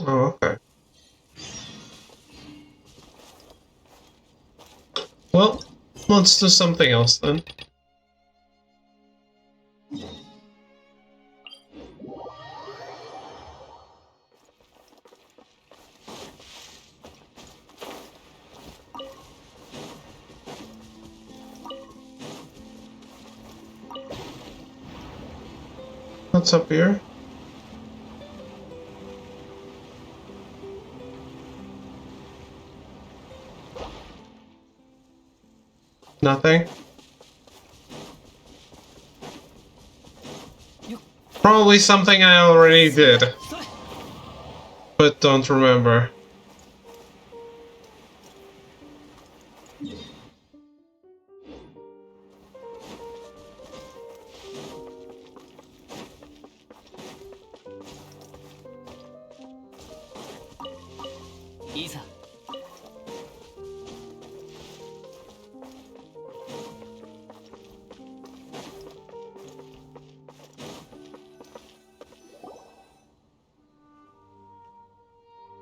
Oh, okay. Well, let's do something else then. What's up here? Nothing? Probably something I already did, but don't remember. Isa.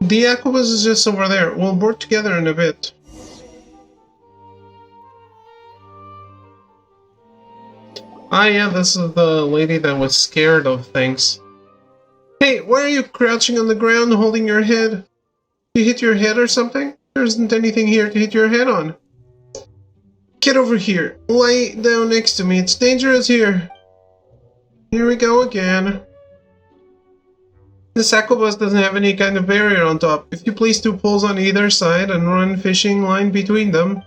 The Aquabus is just over there. We'll board together in a bit. Ah, yeah, this is the lady that was scared of things. Hey, why are you crouching on the ground holding your head? You hit your head or something? There isn't anything here to hit your head on. Get over here. Lie down next to me. It's dangerous here. Here we go again. This aquabus doesn't have any kind of barrier on top. If you place 2 poles on either side and run fishing line between them,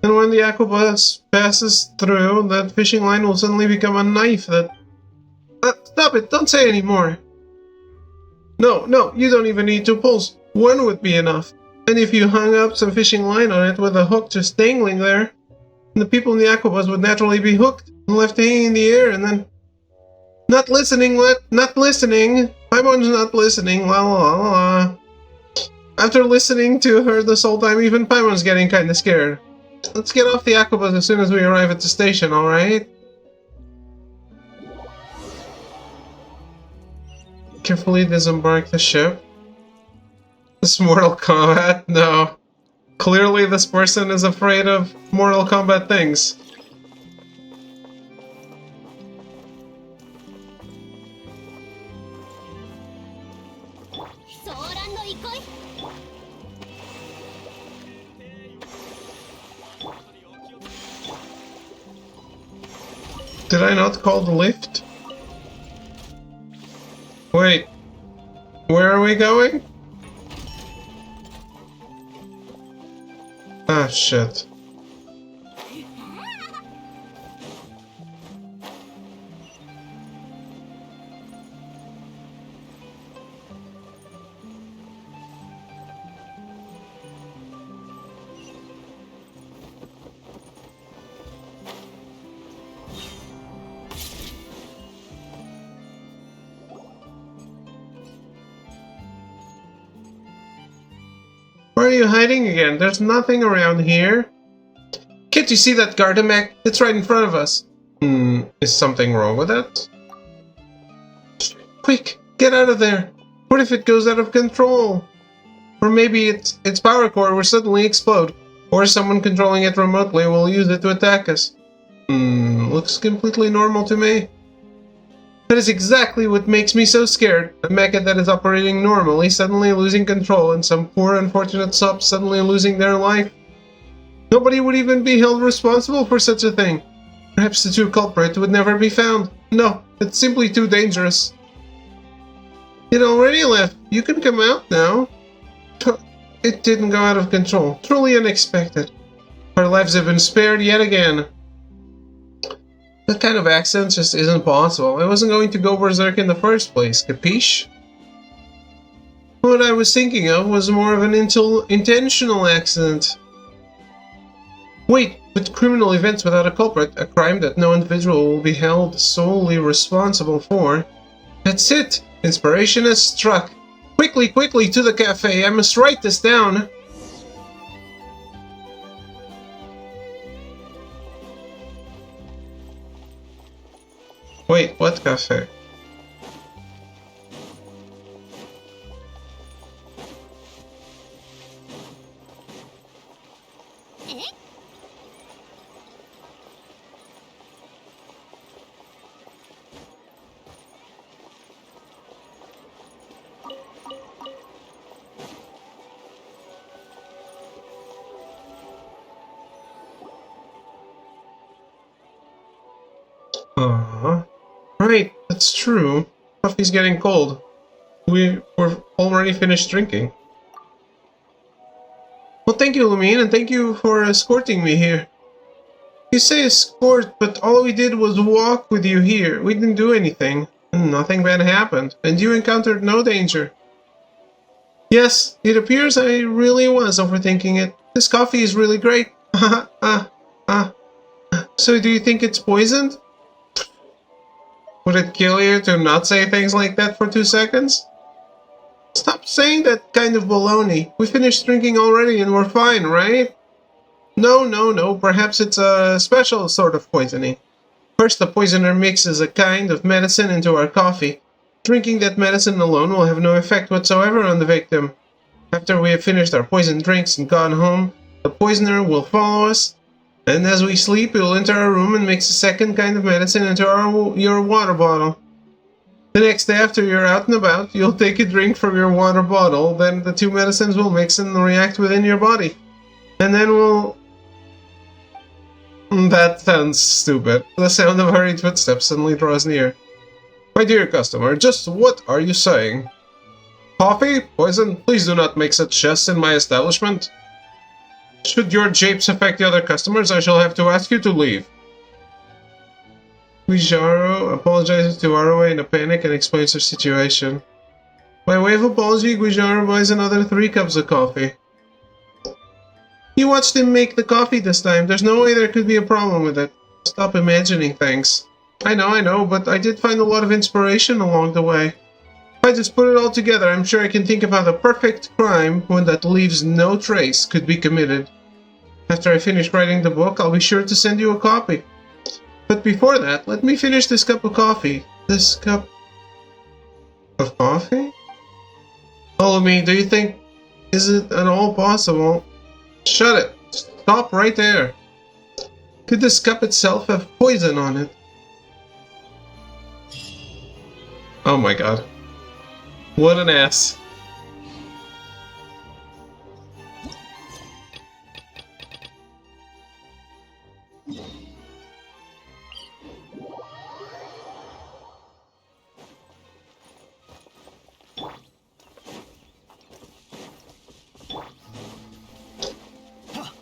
and when the aquabus passes through, that fishing line will suddenly become a knife that... stop it! Don't say any more! No, you don't even need 2 poles. 1 would be enough. And if you hung up some fishing line on it with a hook just dangling there, the people in the aquabus would naturally be hooked and left hanging in the air and then... Not listening! Paimon's not listening, la la la la. After listening to her this whole time, even Paimon's getting kinda scared. Let's get off the aquabus as soon as we arrive at the station, alright? Carefully disembark the ship. This Mortal Kombat? No. Clearly this person is afraid of Mortal Kombat things. Did I not call the lift? Wait. Where are we going? Ah, shit. Where are you hiding again? There's nothing around here. Can't you see that garden mech? It's right in front of us. Is something wrong with it? Quick, get out of there. What if it goes out of control? Or maybe its power core will suddenly explode. Or someone controlling it remotely will use it to attack us. Looks completely normal to me. That is exactly what makes me so scared. A mecha that is operating normally suddenly losing control and some poor unfortunate sub suddenly losing their life. Nobody would even be held responsible for such a thing. Perhaps the true culprit would never be found. No, it's simply too dangerous. It already left. You can come out now. It didn't go out of control. Truly unexpected. Our lives have been spared yet again. That kind of accent just isn't possible. I wasn't going to go berserk in the first place, capiche? What I was thinking of was more of an intentional accident. Wait, but criminal events without a culprit, a crime that no individual will be held solely responsible for. That's it! Inspiration has struck. Quickly to the cafe, I must write this down. Wait, what cafe? Right, that's true. Coffee's getting cold. We're already finished drinking. Well, thank you, Lumine, and thank you for escorting me here. You say escort, but all we did was walk with you here. We didn't do anything. Nothing bad happened, and you encountered no danger. Yes, it appears I really was overthinking it. This coffee is really great. So do you think it's poisoned? Would it kill you to not say things like that for 2 seconds? Stop saying that kind of baloney. We finished drinking already and we're fine, right? No. Perhaps it's a special sort of poisoning. First, the poisoner mixes a kind of medicine into our coffee. Drinking that medicine alone will have no effect whatsoever on the victim. After we have finished our poisoned drinks and gone home, the poisoner will follow us And as we sleep, it will enter our room and mix a second kind of medicine into your water bottle. The next day after you're out and about, you'll take a drink from your water bottle, then the two medicines will mix and react within your body. And then we'll... That sounds stupid. The sound of hurried footsteps suddenly draws near. My dear customer, just what are you saying? Coffee? Poison? Please do not make such jests in my establishment. Should your japes affect the other customers, I shall have to ask you to leave. Guijaro apologizes to Arue in a panic and explains her situation. By way of apology, Guijaro buys another 3 cups of coffee. You watched him make the coffee this time. There's no way there could be a problem with it. Stop imagining things. I know, but I did find a lot of inspiration along the way. If I just put it all together, I'm sure I can think of how the perfect crime, one that leaves no trace, could be committed. After I finish writing the book, I'll be sure to send you a copy. But before that, let me finish this cup of coffee. This cup of coffee? Follow me, do you think... Is it at all possible? Shut it! Stop right there! Could this cup itself have poison on it? Oh my god. What an ass.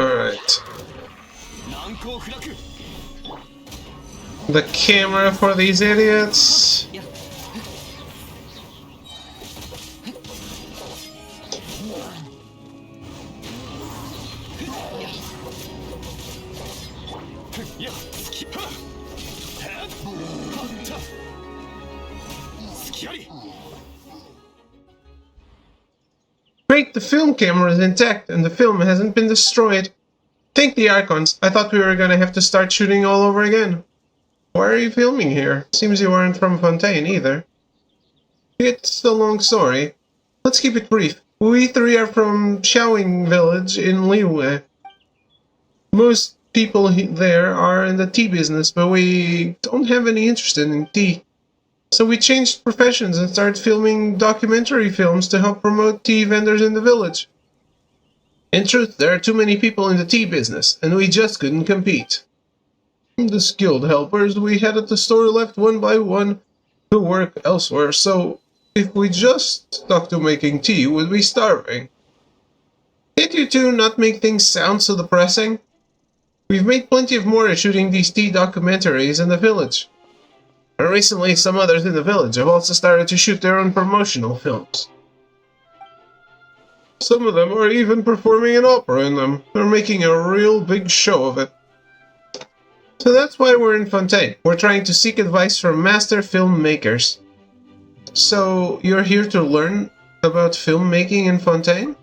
Alright. The camera for these idiots. Great, the film camera is intact and the film hasn't been destroyed. Thank the Archons. I thought we were gonna have to start shooting all over again. Why are you filming here? Seems you aren't from Fontaine either. It's a long story. Let's keep it brief. We 3 are from Xiaoying village in Liyue. Most people there are in the tea business, but we don't have any interest in tea. So we changed professions and started filming documentary films to help promote tea vendors in the village. In truth, there are too many people in the tea business, and we just couldn't compete. The skilled helpers we had at the store left one by one to work elsewhere, so if we just stuck to making tea, we'd be starving. Can't you two not make things sound so depressing? We've made plenty of more shooting these tea documentaries in the village. And recently, some others in the village have also started to shoot their own promotional films. Some of them are even performing an opera in them. They're making a real big show of it. So that's why we're in Fontaine. We're trying to seek advice from master filmmakers. So, you're here to learn about filmmaking in Fontaine?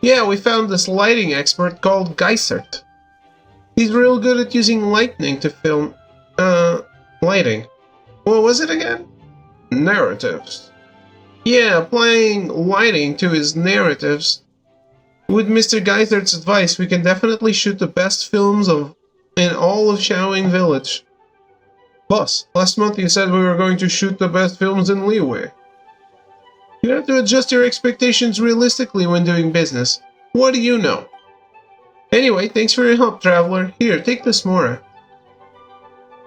Yeah, we found this lighting expert called Geisert. He's real good at using lightning to film, lighting. What was it again? Narratives. Yeah, applying lighting to his narratives. With Mr. Geisert's advice, we can definitely shoot the best films in all of Xiaoying Village. Boss, last month you said we were going to shoot the best films in Liyue. You have to adjust your expectations realistically when doing business. What do you know? Anyway, thanks for your help, traveler. Here, take this Mora.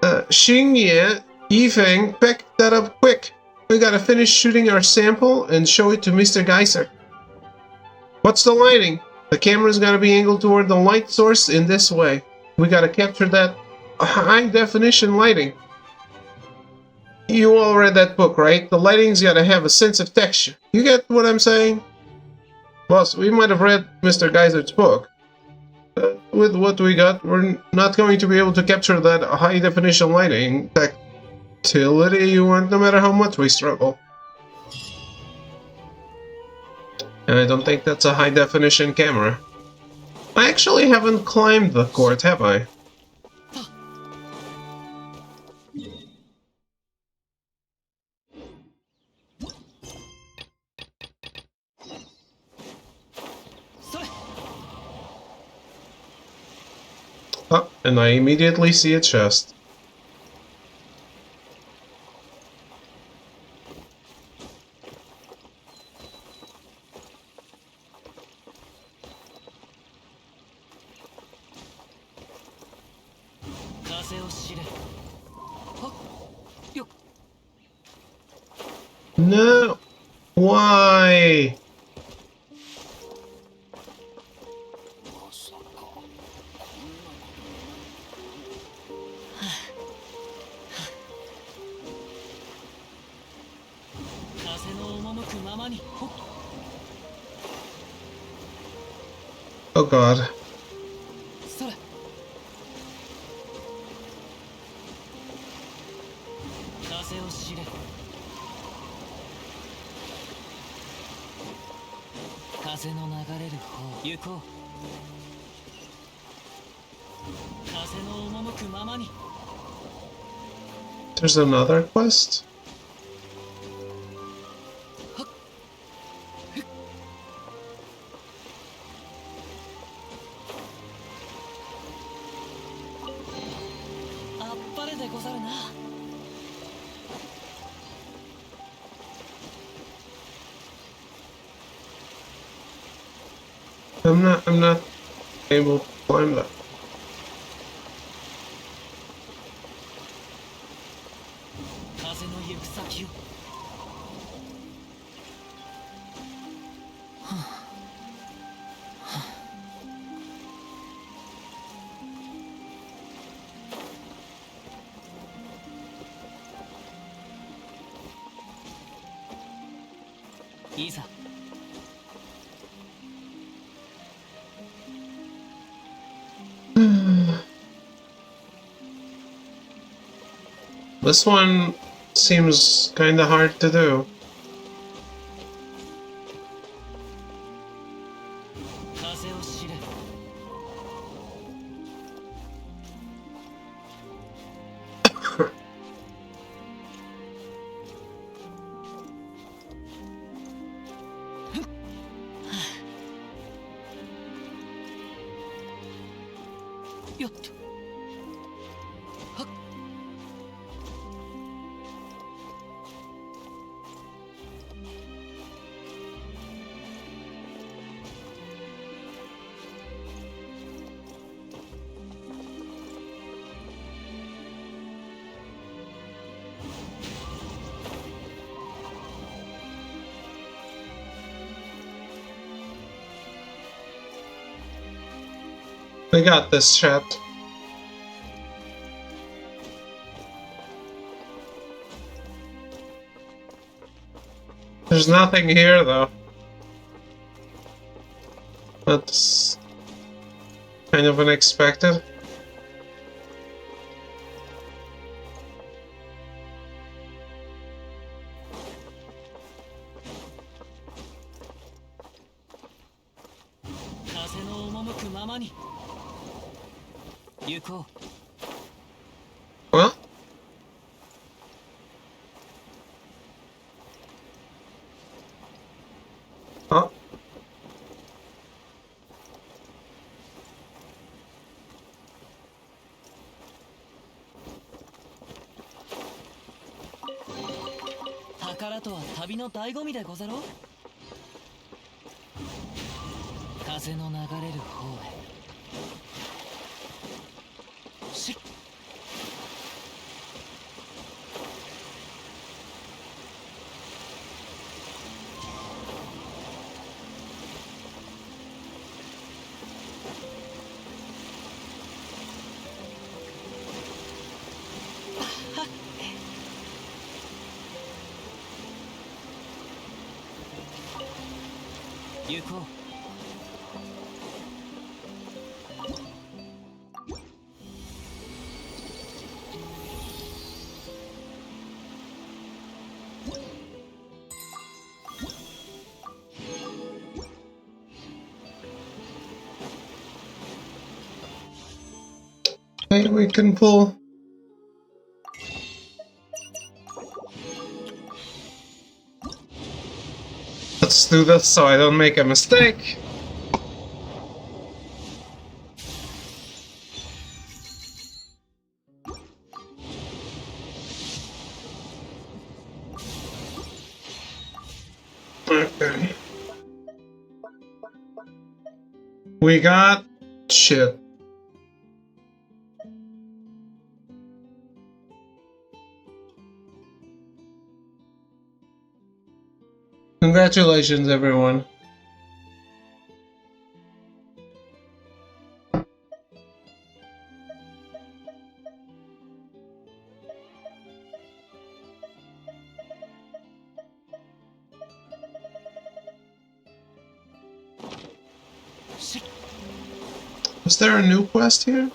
Xingye, Yifeng, pick that up quick. We gotta finish shooting our sample and show it to Mr. Geiser. What's the lighting? The camera's gotta be angled toward the light source in this way. We gotta capture that high-definition lighting. You all read that book, right? The lighting's gotta have a sense of texture. You get what I'm saying? Boss, we might have read Mr. Geisert's book. With what we got, we're not going to be able to capture that high-definition lighting tactility you want, no matter how much we struggle. And I don't think that's a high-definition camera. I actually haven't climbed the court, have I? Oh, and I immediately see a chest. No! Why? Oh god. There's another quest? I'm not able to climb that. This one seems kinda hard to do. I got this, chat. There's nothing here, though. That's kind of unexpected. Well, oh, 宝とは旅の醍醐味でござろう。風の流れる方へ。しっ。行こう。hey, we can pull. Let's do this so I don't make a mistake. We got shit. Congratulations, everyone. Was there a new quest here?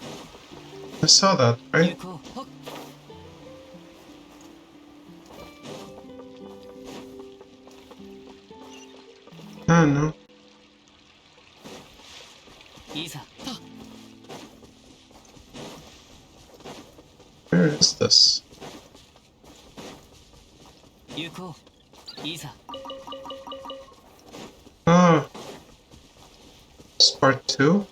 I saw that, right? 行こう。はっ I don't know. いいさ。 Where is this? 行こう。いいさ。 Ah. It's part 2?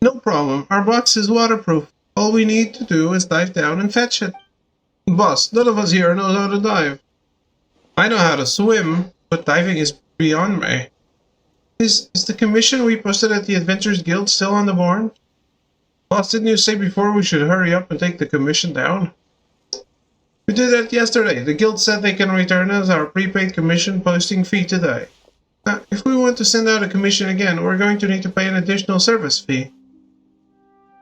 No problem. Our box is waterproof. All we need to do is dive down and fetch it. Boss, none of us here knows how to dive. I know how to swim, but diving is beyond me. Is the commission we posted at the Adventurers Guild still on the board? Boss, didn't you say before we should hurry up and take the commission down? We did that yesterday. The guild said they can return us our prepaid commission posting fee today. If we want to send out a commission again, we're going to need to pay an additional service fee.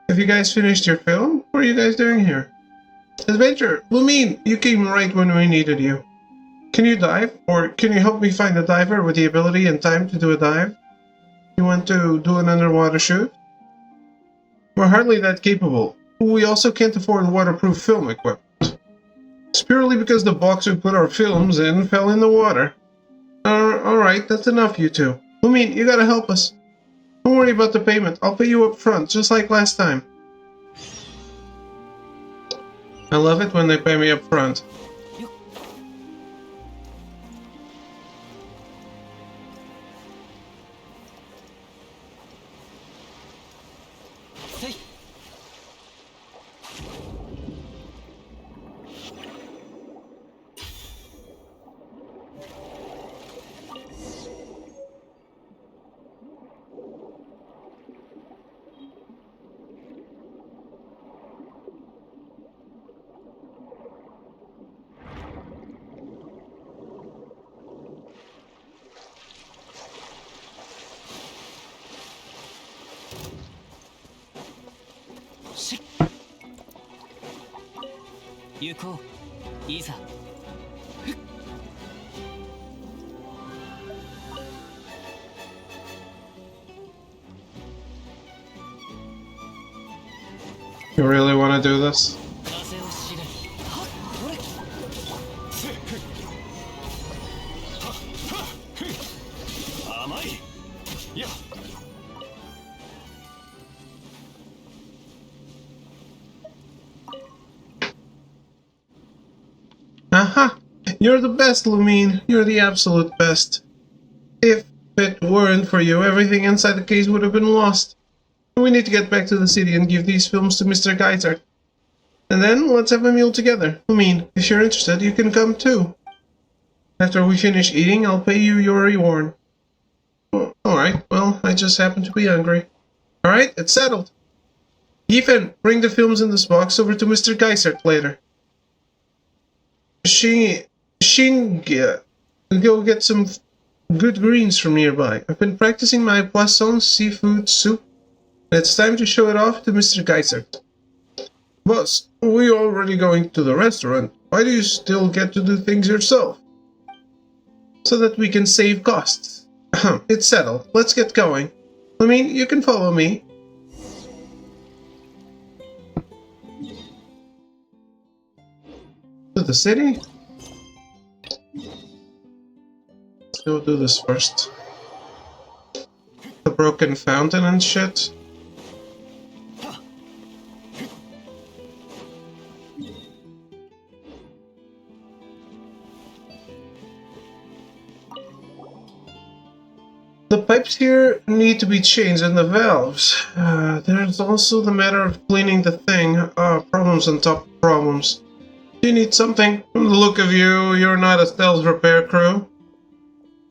Have you guys finished your film? What are you guys doing here? Adventure, Lumine, you came right when we needed you. Can you dive? Or can you help me find a diver with the ability and time to do a dive? You want to do an underwater shoot? We're hardly that capable. We also can't afford waterproof film equipment. It's purely because the box we put our films in fell in the water. Alright, that's enough, you two. Lumine, you gotta help us. Don't worry about the payment. I'll pay you up front, just like last time. I love it when they pay me up front. You go. いいさ。 You really want to do this? 風を知れ。はっ、これ。 甘い。いや。 Aha! You're the best, Lumine. You're the absolute best. If it weren't for you, everything inside the case would have been lost. We need to get back to the city and give these films to Mr. Geyser. And then let's have a meal together. Lumine, if you're interested, you can come too. After we finish eating, I'll pay you your reward. Alright, well, I just happen to be hungry. Alright, it's settled. Ethan, bring the films in this box over to Mr. Geyser later. Go get some good greens from nearby. I've been practicing my poisson seafood soup. It's time to show it off to Mr. Geyser. Boss, we're already going to the restaurant. Why do you still get to do things yourself? So that we can save costs. It's settled. Let's get going. I mean, you can follow me. To the city? Let's go do this first. The broken fountain and shit. The pipes here need to be changed and the valves. There's also the matter of cleaning the thing. Problems on top of problems. Do you need something? From the look of you, you're not a stealth repair crew.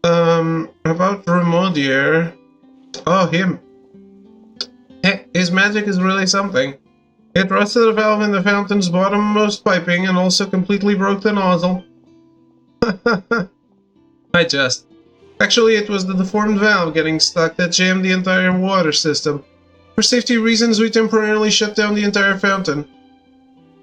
About Remodier. Oh, him. His magic is really something. It rusted a valve in the fountain's bottommost piping and also completely broke the nozzle. I just. Actually, it was the deformed valve getting stuck that jammed the entire water system. For safety reasons, we temporarily shut down the entire fountain.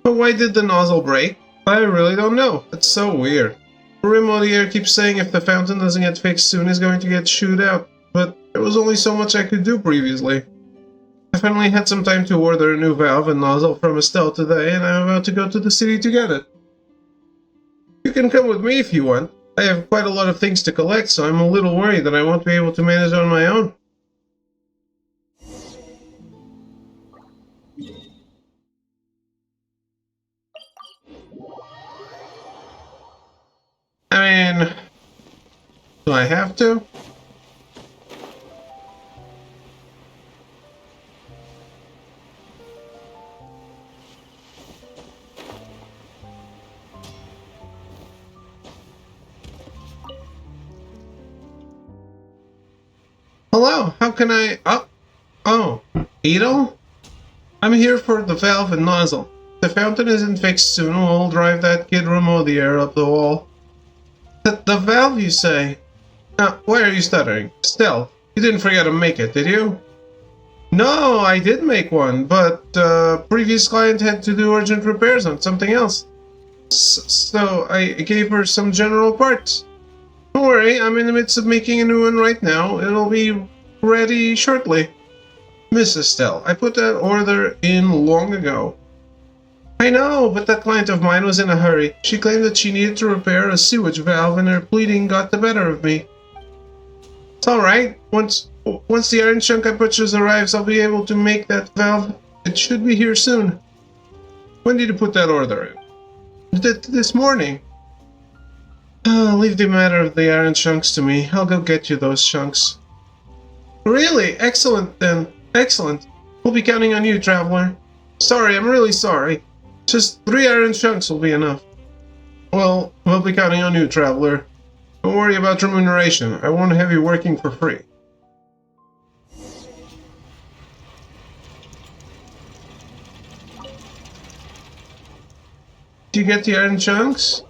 But why did the nozzle break? I really don't know. It's so weird. Remodier keeps saying if the fountain doesn't get fixed soon, he's going to get chewed out. But there was only so much I could do previously. I finally had some time to order a new valve and nozzle from Estelle today, and I'm about to go to the city to get it. You can come with me if you want. I have quite a lot of things to collect, so I'm a little worried that I won't be able to manage on my own. I mean, do I have to? Hello, how can I... Oh, Beetle? I'm here for the valve and nozzle. If the fountain isn't fixed soon, we'll drive that kid Remodier up the wall. The valve, you say? Why are you stuttering? Still, you didn't forget to make it, did you? No, I did make one, but previous client had to do urgent repairs on something else. So I gave her some general parts. Don't worry, I'm in the midst of making a new one right now. It'll be ready shortly. Miss Estelle, I put that order in long ago. I know, but that client of mine was in a hurry. She claimed that she needed to repair a sewage valve and her pleading got the better of me. It's alright. Once the iron chunk I purchased arrives, I'll be able to make that valve. It should be here soon. When did you put that order in? This morning. Leave the matter of the iron chunks to me. I'll go get you those chunks. Really? Excellent then. Excellent. We'll be counting on you, traveler. Sorry, I'm really sorry. Just 3 iron chunks will be enough. Well, we'll be counting on you, traveler. Don't worry about remuneration. I won't have you working for free. Do you get the iron chunks?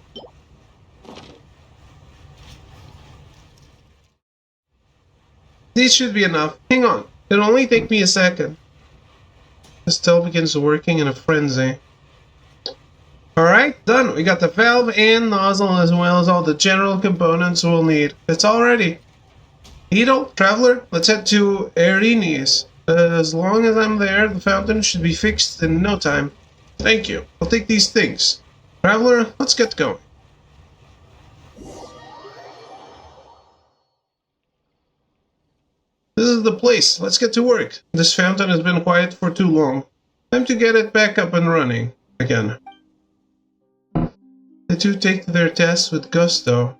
These should be enough. Hang on. It'll only take me a second. Estelle begins working in a frenzy. Alright, done. We got the valve and nozzle as well as all the general components we'll need. It's all ready. Beetle, traveler, let's head to Erini's. As long as I'm there, the fountain should be fixed in no time. Thank you. I'll take these things. Traveler, let's get going. This is the place. Let's get to work. This fountain has been quiet for too long. Time to get it back up and running again. The two take their tests with gusto.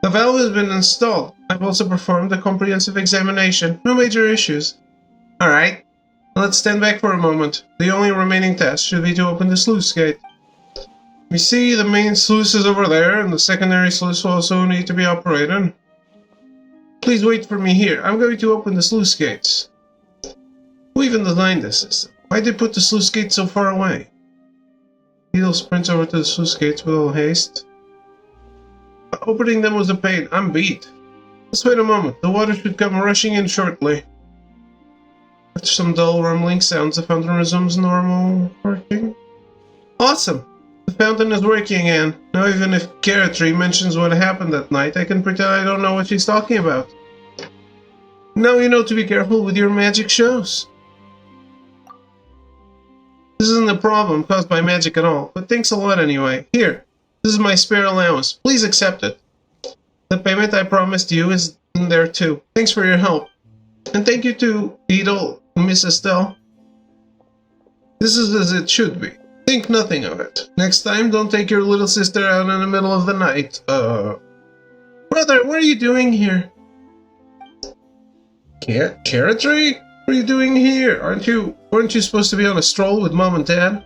The valve has been installed. I've also performed a comprehensive examination. No major issues. Alright. Let's stand back for a moment. The only remaining task should be to open the sluice gate. We see the main sluice is over there, and the secondary sluice will also need to be operated. Please wait for me here. I'm going to open the sluice gates. Who even designed this system? Why'd they put the sluice gates so far away? Beetle sprints over to the sluice gates with all haste. Opening them was a pain. I'm beat. Just wait a moment. The water should come rushing in shortly. After some dull rumbling sounds, the fountain resumes normal working. Awesome! The fountain is working again. Now even if Carrot Tree mentions what happened that night, I can pretend I don't know what she's talking about. Now you know to be careful with your magic shows. This isn't a problem caused by magic at all, but thanks a lot anyway. Here, this is my spare allowance. Please accept it. The payment I promised you is in there too. Thanks for your help. And thank you to Beetle, Miss Estelle. This is as it should be. Think nothing of it. Next time, don't take your little sister out in the middle of the night. Brother, what are you doing here? Carrot Tree? What are you doing here? Weren't you supposed to be on a stroll with Mom and Dad?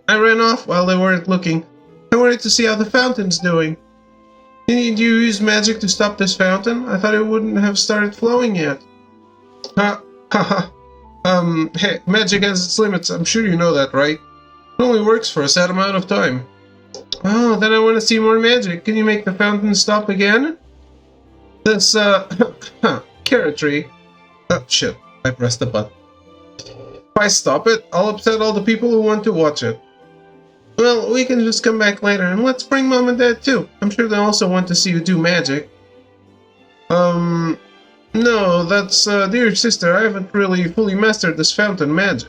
I ran off while they weren't looking. I wanted to see how the fountain's doing. Did you use magic to stop this fountain? I thought it wouldn't have started flowing yet. Ha ha ha. Hey, magic has its limits. I'm sure you know that, right? It only works for a set amount of time. Oh, then I want to see more magic. Can you make the fountain stop again? This, carrot tree. Oh, shit. I pressed the button. If I stop it, I'll upset all the people who want to watch it. Well, we can just come back later, and let's bring Mom and Dad too. I'm sure they also want to see you do magic. No, that's, dear sister, I haven't really fully mastered this fountain magic.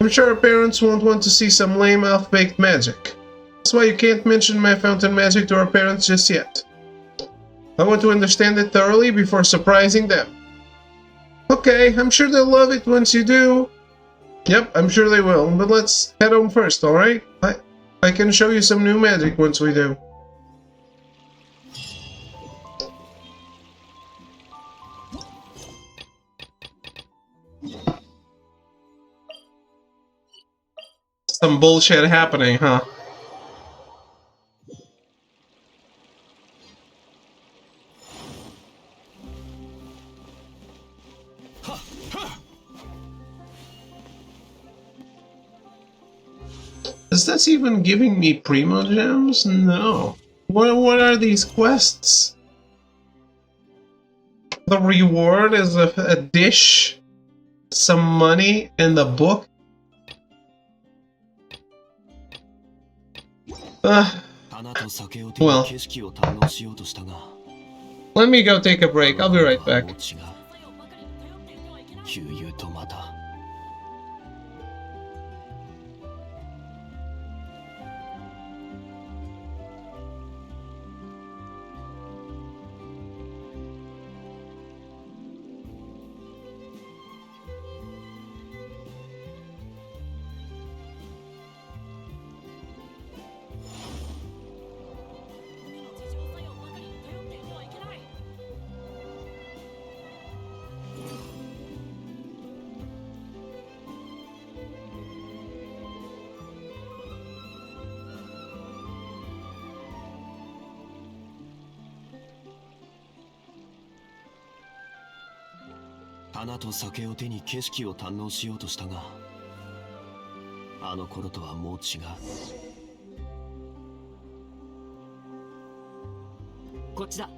I'm sure our parents won't want to see some lame, half-baked magic. That's why you can't mention my fountain magic to our parents just yet. I want to understand it thoroughly before surprising them. Okay, I'm sure they'll love it once you do. Yep, I'm sure they will, but let's head home first, alright? I can show you some new magic once we do. Some bullshit happening, huh? Is this even giving me Primo Gems? No. What are these quests? The reward is a dish, some money, and the book? Well, let me go take a break. I'll be right back. 悠々とまた 花と酒を手に景色を堪能しようとしたが、あの頃とはもう違う。こっちだ。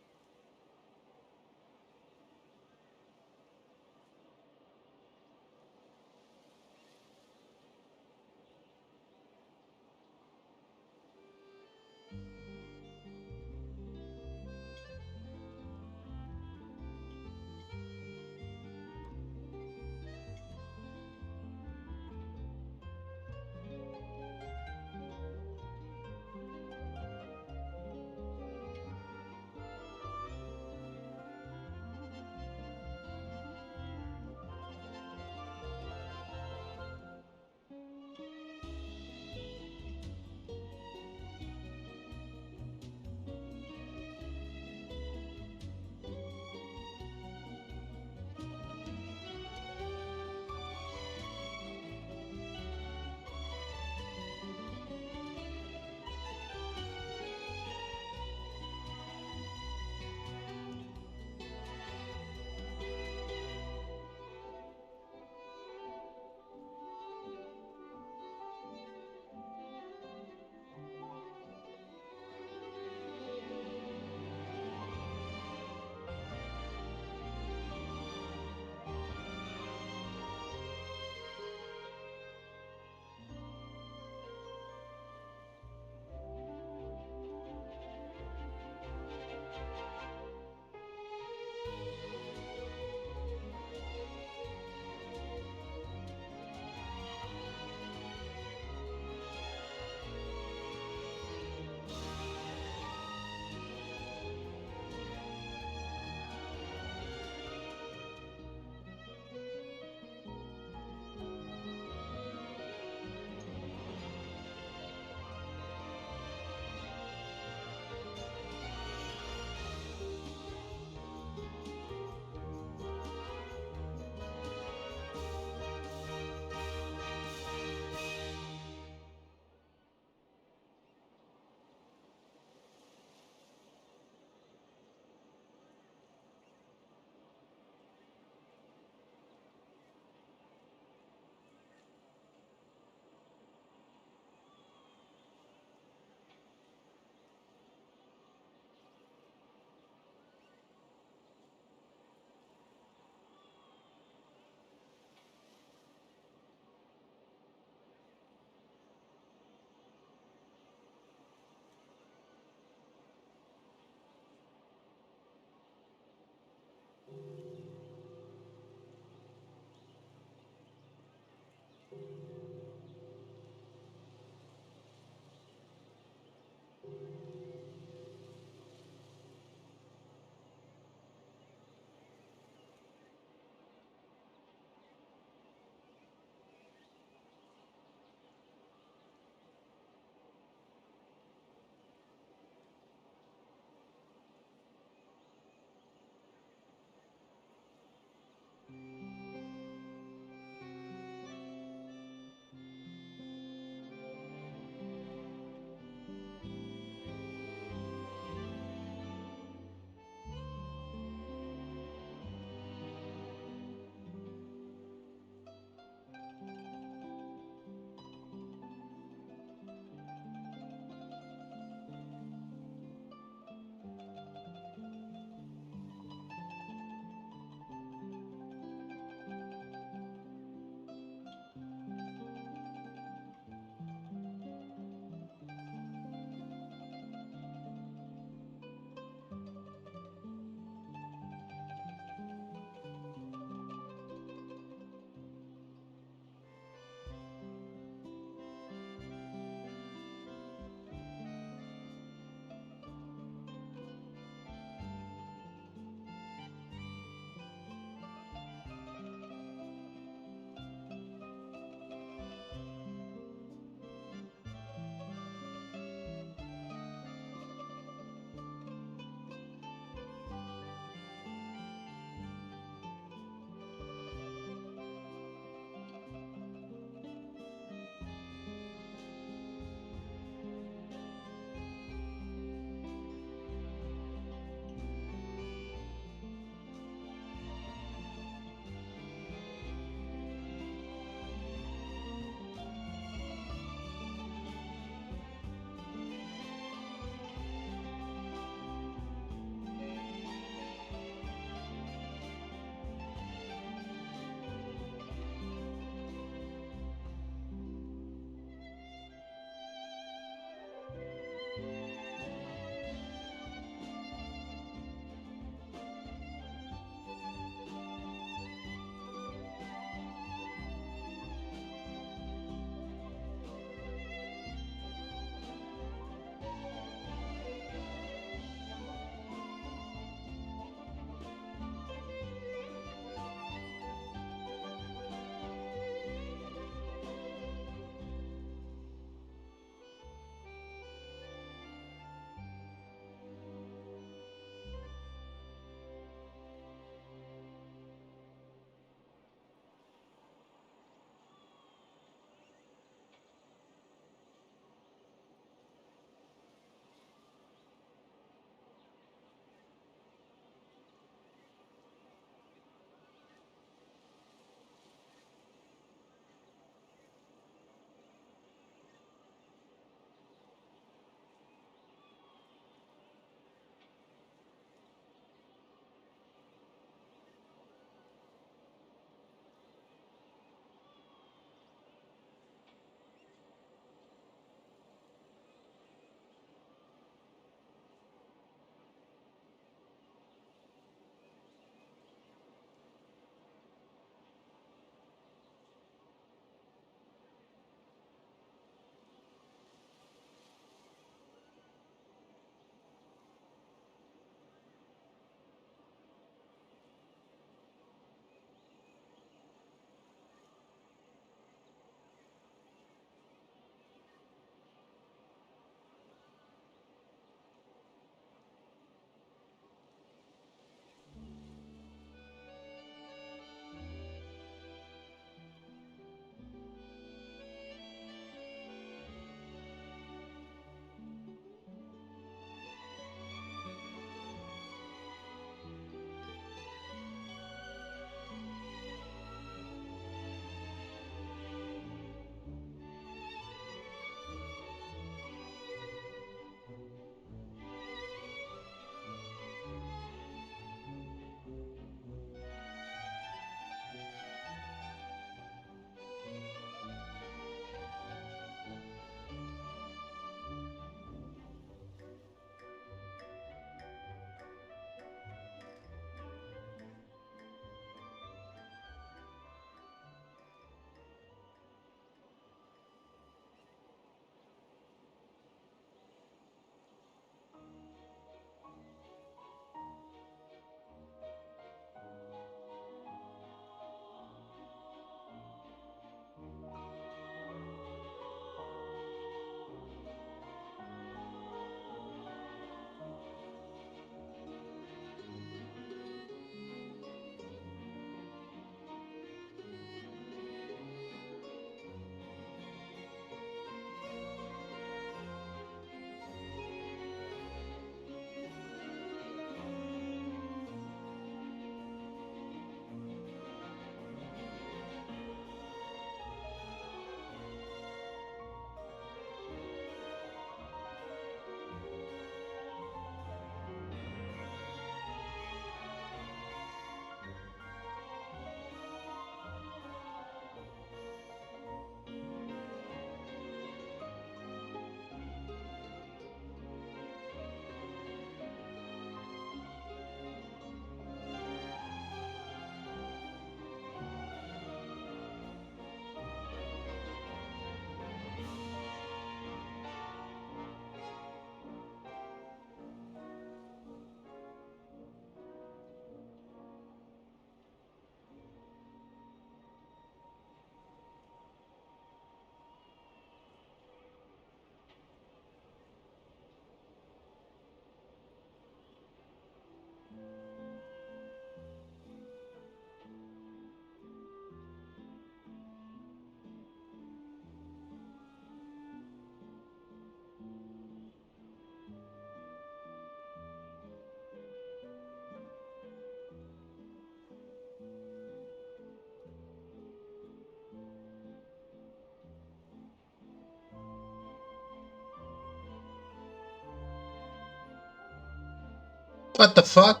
What the fuck?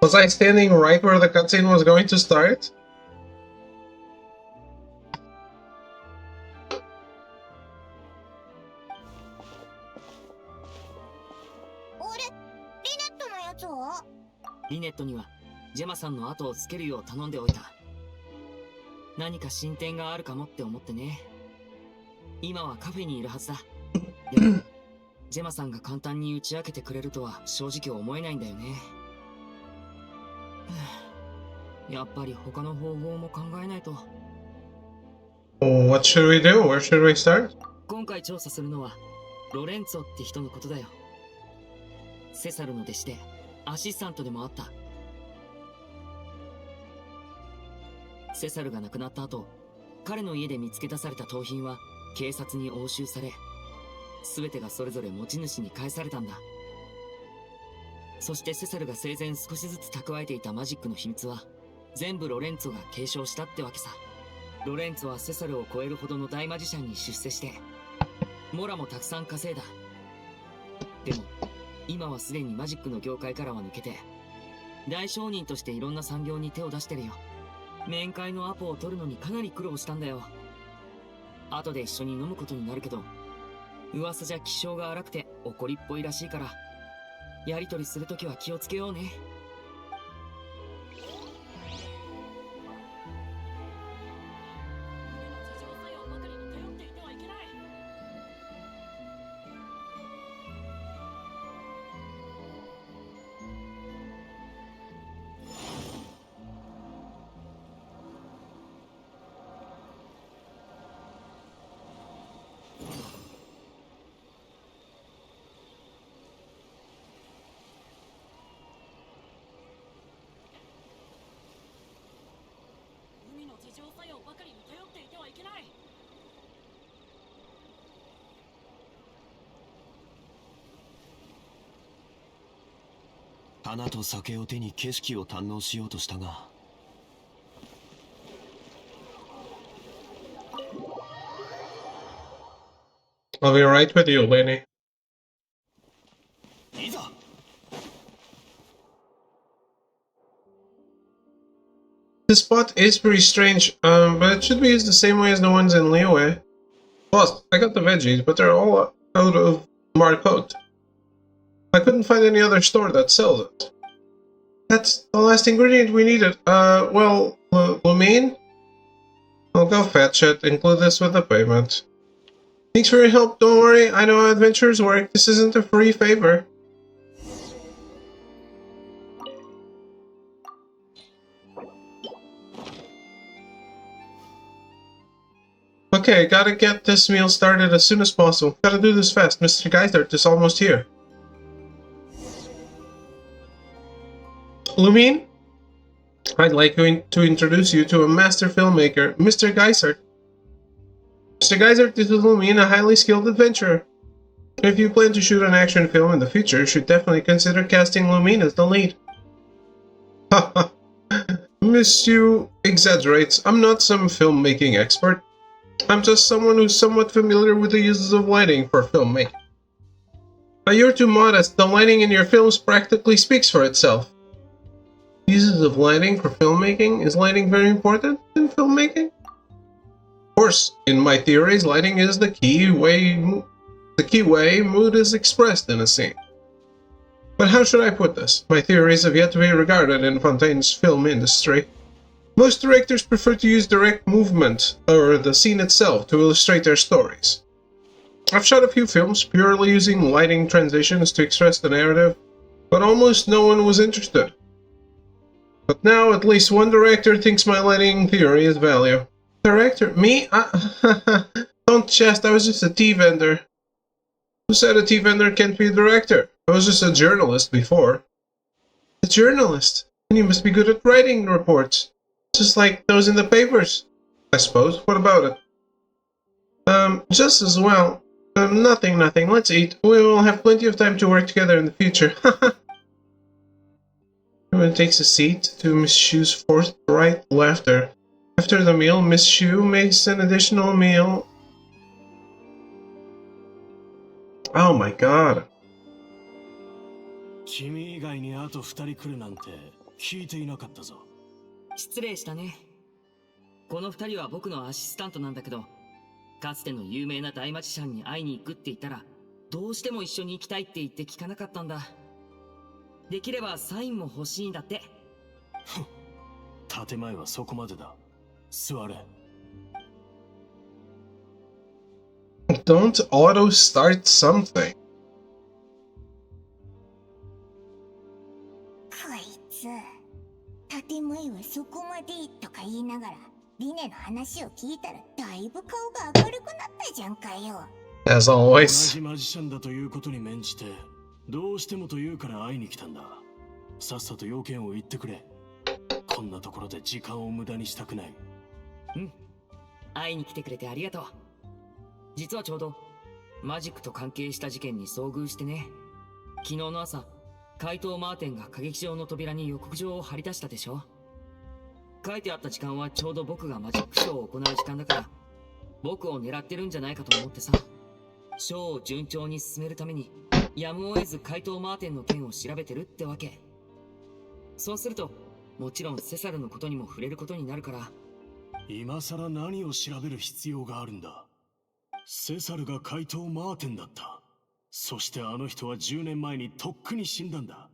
Was I standing right where the cutscene was going to start? リネットにはジェマさんの後をつけるよう頼んでおいた。何か進展があるかもって思ってね。今はカフェにいるはずだ。でもジェマさんが簡単に打ち明けてくれるとは正直思えないんだよね。やっぱり他の方法も考えないと。What should we do? Where should we start? 今回調査するのはロレンツォって人のことだよ。セサルの弟子でアシスタントでもあった。セサルが亡くなった後、彼の家で見つけ出された盗品は警察に押収され、全てがそれぞれ持ち主に返されたんだ。そしてセサルが生前少しずつ蓄えていたマジックの秘密は全部ロレンツォが継承したってわけさ。ロレンツォはセサルを超えるほどの大マジシャンに出世してモラもたくさん稼いだ。でも今はすでにマジックの業界からは抜けて大商人としていろんな産業に手を出してるよ。面会のアポを取るのにかなり苦労したんだよ。後で一緒に飲むことになるけど、噂じゃ気性が荒くて怒りっぽいらしいから、やりとりするときは気をつけようね。花と酒を手に景色を堪能しようとしたが、I'll be right with you, Lenny. いざ This spot is pretty strange, but it should be used the same way as the ones in Liyue. Plus, I got the veggies, but they're all out of Marcotte. I couldn't find any other store that sells it. That's the last ingredient we needed. Well, Lumine? I'll go fetch it. Include this with the payment. Thanks for your help. Don't worry, I know how adventures work. This isn't a free favor. Okay, gotta get this meal started as soon as possible. Gotta do this fast. Mr. Geithert is almost here. Lumine? I'd like to introduce you to a master filmmaker, Mr. Geithert. Mr. Geithert is with Lumine, a highly skilled adventurer. If you plan to shoot an action film in the future, you should definitely consider casting Lumine as the lead. Haha. Monsieur exaggerates. I'm not some filmmaking expert. I'm just someone who's somewhat familiar with the uses of lighting for filmmaking. But you're too modest. The lighting in your films practically speaks for itself. Uses of lighting for filmmaking? Is lighting very important in filmmaking? Of course, in my theories, lighting is the key way mood is expressed in a scene. But how should I put this? My theories have yet to be regarded in Fontaine's film industry. Most directors prefer to use direct movement, or the scene itself, to illustrate their stories. I've shot a few films purely using lighting transitions to express the narrative, but almost no one was interested. But now at least one director thinks my lighting theory is value. Director? Me? Don't jest, I was just a tea vendor. Who said a tea vendor can't be a director? I was just a journalist before. A journalist? And you must be good at writing reports. Just like those in the papers, I suppose. What about it? Just as well. Nothing. Let's eat. We will have plenty of time to work together in the future. Everyone takes a seat to Miss Shu's forthright laughter. After the meal, Miss Shu makes an additional meal. Oh my god. 君以外にあと2人来るなんて聞いていなかったぞ。失礼したね。この2人は僕のアシスタントなんだけど、かつての有名な大マジシャンに会いに行くって言ったら、どうしても一緒に行きたいって言って聞かなかったんだ。できればサインも欲しいんだって。建前はそこまでだ。座れ。Don't auto start something. こいつ建前はそこまでとか言いながらリネの話を聞いたらだいぶ顔が明るくなったじゃんかよ。 As 同 always. じマジシャンだということに免じて、どうしてもと言うから会いに来たんだ。さっさと要件を言ってくれ。こんなところで時間を無駄にしたくない。うん。会いに来てくれてありがとう。実はちょうど、マジックと関係した事件に遭遇してね。昨日の朝、怪盗マーテンが歌劇場の扉に予告状を貼り出したでしょ。書いてあった時間はちょうど僕がマジックショーを行う時間だから、僕を狙ってるんじゃないかと思ってさ。ショーを順調に進めるために、やむを得ず怪盗マーテンの件を調べてるってわけ。そうすると、もちろんセサルのことにも触れることになるから。今さら何を調べる必要があるんだ。セサルが怪盗マーテンだった。そしてあの人は10年前にとっくに死んだんだ。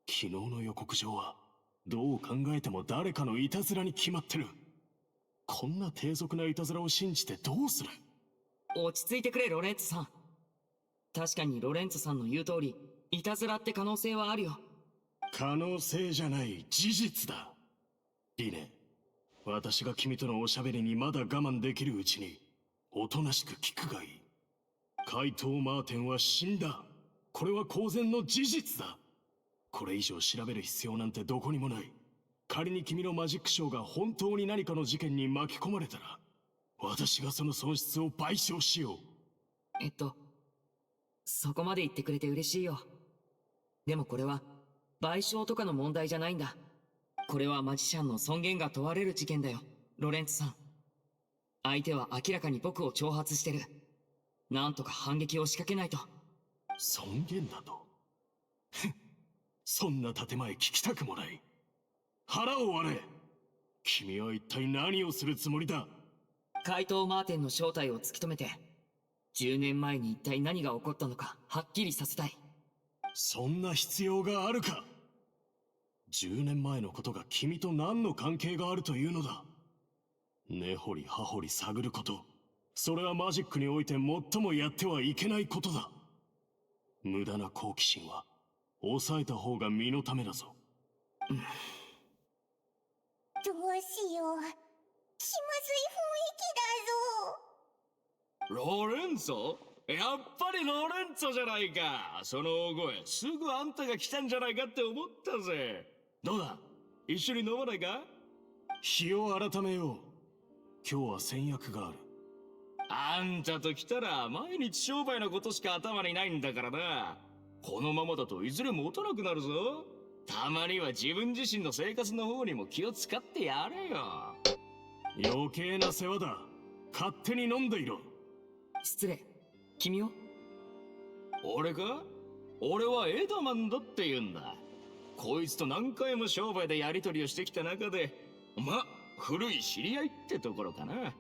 昨日の予告状はどう考えても誰かのいたずらに決まってる。こんな低俗ないたずらを信じてどうする。落ち着いてくれ、ロレンツさん。確かにロレンツさんの言う通り、いたずらって可能性はあるよ。可能性じゃない事実だ。リネ、私が君とのおしゃべりにまだ我慢できるうちにおとなしく聞くがいい。怪盗マーテンは死んだ。これは公然の事実だ。これ以上調べる必要なんてどこにもない。仮に君のマジックショーが本当に何かの事件に巻き込まれたら、私がその損失を賠償しよう。そこまで言ってくれて嬉しいよ。でもこれは賠償とかの問題じゃないんだ。これはマジシャンの尊厳が問われる事件だよ、ロレンツさん。相手は明らかに僕を挑発してる。なんとか反撃を仕掛けないと。尊厳だとそんな建前聞きたくもない。腹を割れ。君は一体何をするつもりだ。怪盗マーテンの正体を突き止めて、10年前に一体何が起こったのかはっきりさせたい。そんな必要があるか。10年前のことが君と何の関係があるというのだ。根掘り葉掘り探ること、それはマジックにおいて最もやってはいけないことだ。無駄な好奇心は抑えた方が身のためだぞ。どうしよう、気まずい雰囲気だぞ。ロレンツォ？やっぱりロレンツォじゃないか。その大声、すぐあんたが来たんじゃないかって思ったぜ。どうだ、一緒に飲まないか？日を改めよう。今日は先約がある。あんたと来たら毎日商売のことしか頭にないんだからな。このままだといずれ持たなくなるぞ。たまには自分自身の生活の方にも気を使ってやれよ。余計な世話だ。勝手に飲んでいろ。失礼。君を？俺か？俺はエドマンドって言うんだ。こいつと何回も商売でやり取りをしてきた中で、古い知り合いってところかな。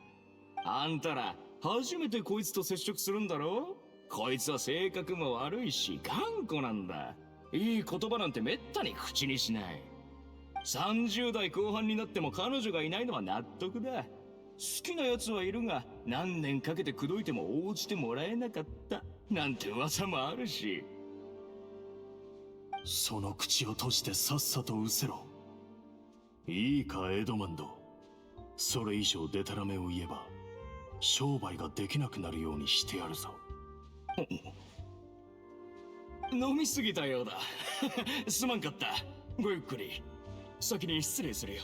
あんたら初めてこいつと接触するんだろ？こいつは性格も悪いし頑固なんだ。いい言葉なんてめったに口にしない。30代後半になっても彼女がいないのは納得だ。好きな奴はいるが何年かけて口説いても応じてもらえなかったなんて噂もあるし。その口を閉じてさっさと失せろ。いいかエドマンド、それ以上デタラメを言えば商売ができなくなるようにしてやるぞ。飲みすぎたようだすまんかった。ごゆっくり。先に失礼するよ。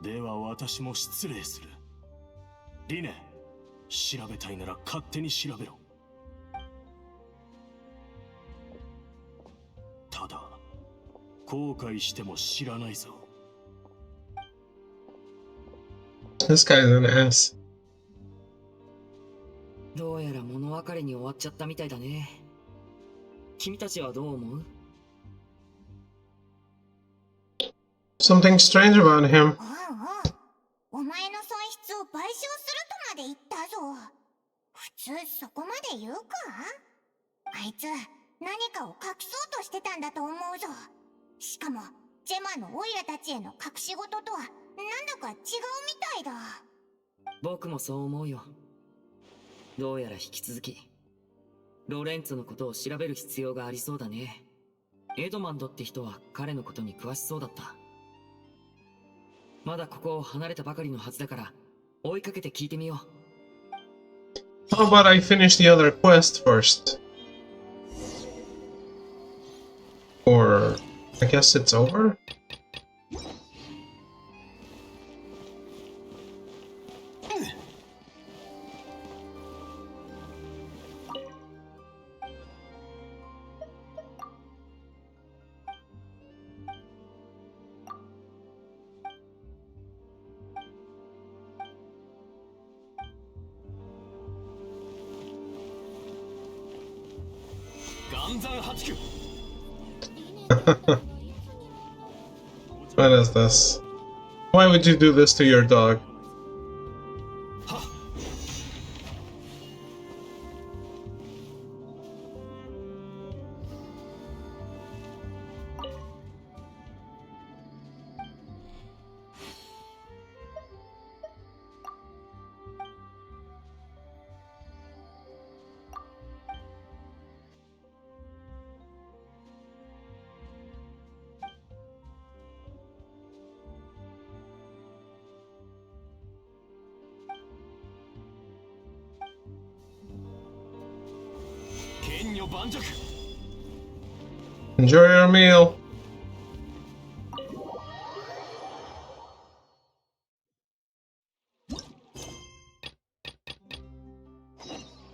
では私も失礼する。リネ、調べたいなら勝手に調べろ。ただ後悔しても知らないぞ。This guy's an ass. どうやら物別れに終わっちゃったみたいだね。君たちはどう思う？ Something strange about him. お前の損失を賠償するとまで言ったぞ。普通そこまで言うか？あいつ何かを隠そうとしてたんだと思うぞ。しかもジェマのオイラたちへの隠し事とはなんだか違うみたいだ。僕もそう思うよ。どうやら引き続きロレンツォのことを調べる必要がありそうだね。エドマンドって人は彼のことに詳しそうだった。まだここを離れたばかりのはずだから追いかけて聞いてみよう。 How about I finish the other quest first? Or I guess it's over? What is this? Why would you do this to your dog? Enjoy your meal.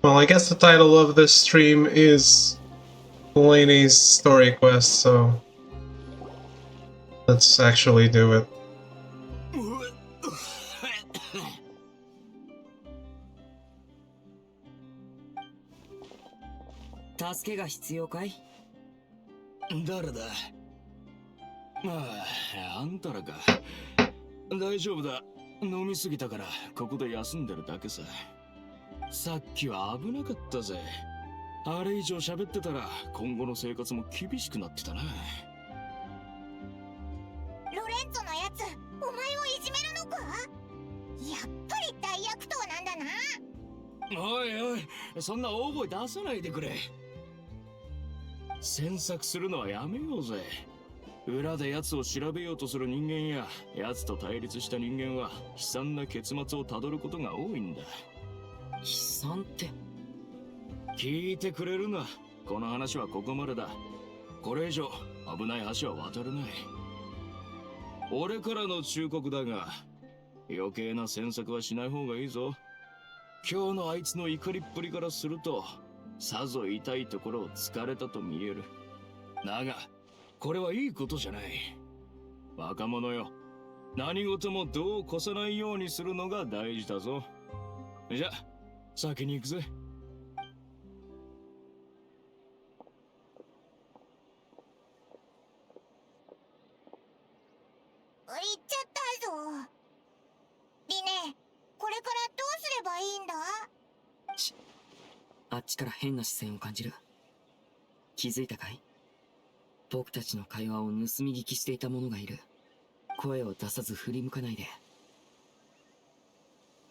Well, I guess the title of this stream is Lainey's story quest, so let's actually do it. 助けが必要かい？誰だ？あんたらか。大丈夫だ。飲みすぎたからここで休んでるだけさ。さっきは危なかったぜ。あれ以上喋ってたら今後の生活も厳しくなってたな。ロレンツォのやつ、お前をいじめるのか？やっぱり大悪党なんだな。おいおい、そんな大声出さないでくれ。詮索するのはやめようぜ。裏で奴を調べようとする人間や奴と対立した人間は悲惨な結末をたどることが多いんだ。悲惨って？聞いてくれるな。この話はここまでだ。これ以上危ない橋は渡れない。俺からの忠告だが、余計な詮索はしない方がいいぞ。今日のあいつの怒りっぷりからすると、さぞ痛いところを突かれたと見える。だが、これはいいことじゃない。若者よ、何事も度を越さないようにするのが大事だぞ。じゃ、先に行くぜ。行っちゃったぞ。リネ、これからどうすればいいんだ？あっちから変な視線を感じる。気づいたかい？僕たちの会話を盗み聞きしていた者がいる。声を出さず振り向かないで。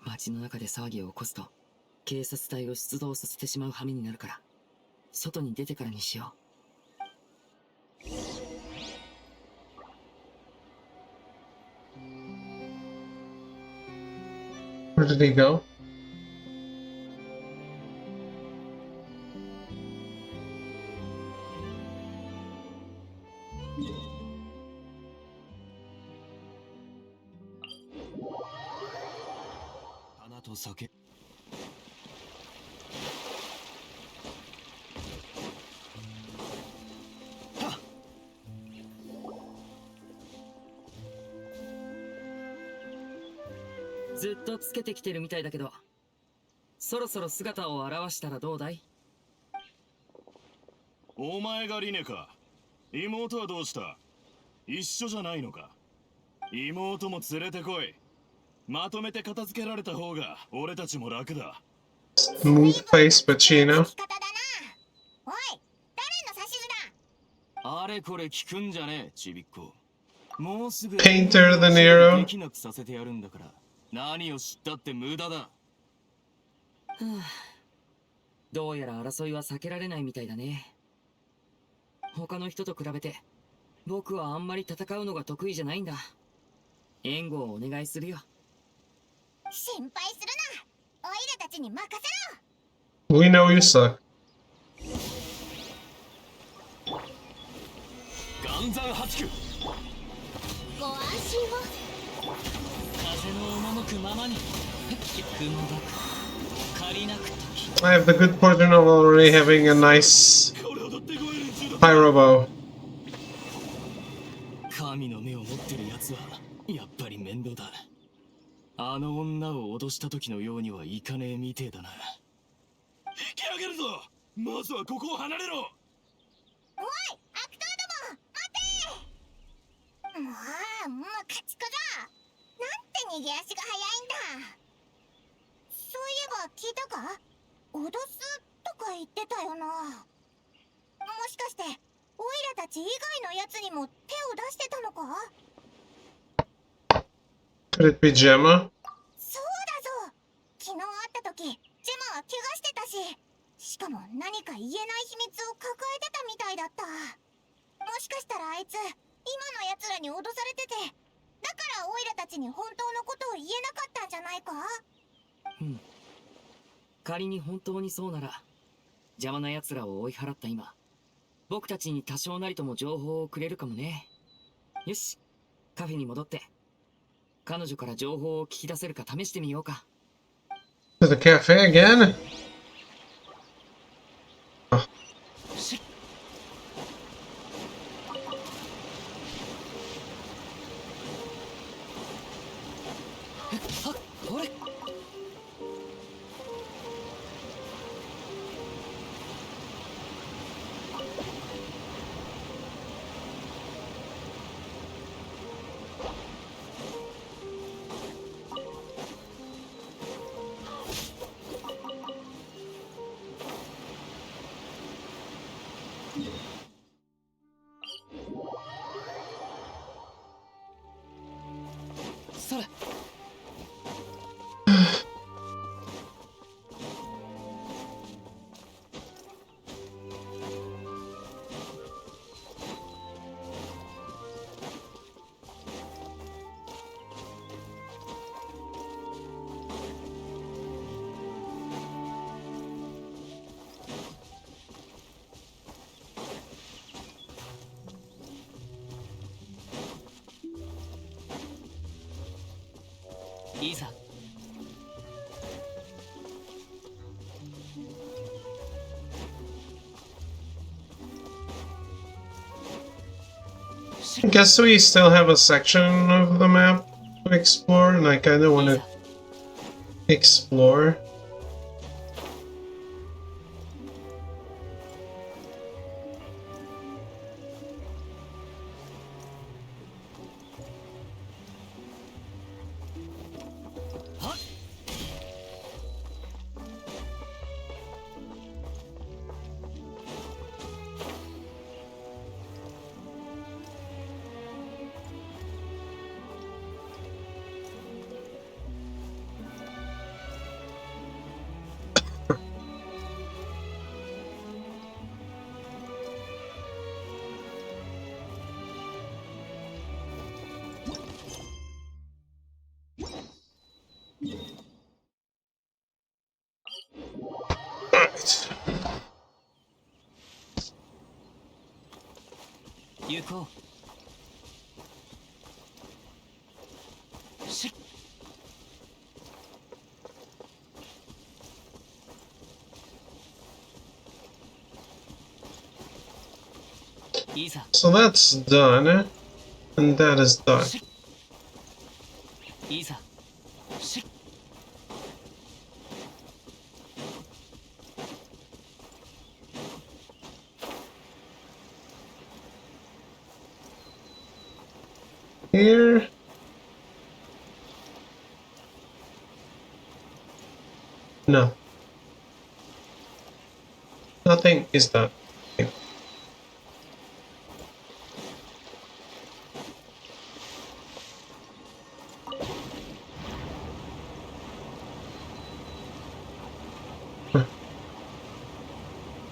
街の中で騒ぎを起こすと警察隊を出動させてしまう羽目になるから、外に出てからにしよう。Where did he go? Sake. ずっとつけてきてるみたいだけど、そろそろ姿を現したらどうだい？お前がリネか。妹はどうした？一緒じゃないのか。妹も連れてこい。まとめて片付けられた方が俺たちも楽だ。 Smooth face Pacino. 仕方だな。おい、誰の指図だ。あれこれ聞くんじゃねえ、ちびっこ。もうすぐ Painter the Nero. できなくさせてやるんだから、何を知ったって無駄だ。どうやら争いは避けられないみたいだね。他の人と比べて僕はあんまり戦うのが得意じゃないんだ。援護をお願いするよ。心配するな。オイラたちに任せろ。 We know you suck. 岩山八九。ご安心を。風の赴くままに雲が借りなく時 I have the good fortune of already having a nice これ踊ってこい連中だ。 pyro bow. 神の目を持ってるやつはやっぱり面倒だ。あの女を脅した時のようにはいかねえみてえだな。引き上げるぞ。まずはここを離れろ。おい、悪党ども、待て。もう勝ち子だ。なんて逃げ足が速いんだ。そういえば聞いたか？脅すとか言ってたよな。もしかしてオイラたち以外のやつにも手を出してたのか？ Could it be Gemma? そうだぞ。昨日会った時ジェマは怪我してたし、しかも何か言えない秘密を抱えてたみたいだった。もしかしたらあいつ今のやつらに脅されてて、だからオイラたちに本当のことを言えなかったんじゃないか？仮に本当にそうなら、邪魔な奴らを追い払った今、僕たちに多少なりとも情報をくれるかもね。よし、カフェに戻って彼女から情報を聞き出せるか試してみようか。 To the cafe again? はっほれそれ いざ I guess we still have a section of the map to explore, and I kinda wanna explore. Alright. 行こうしいざ So that's done, and that is done. いざし Here. No. Nothing is done.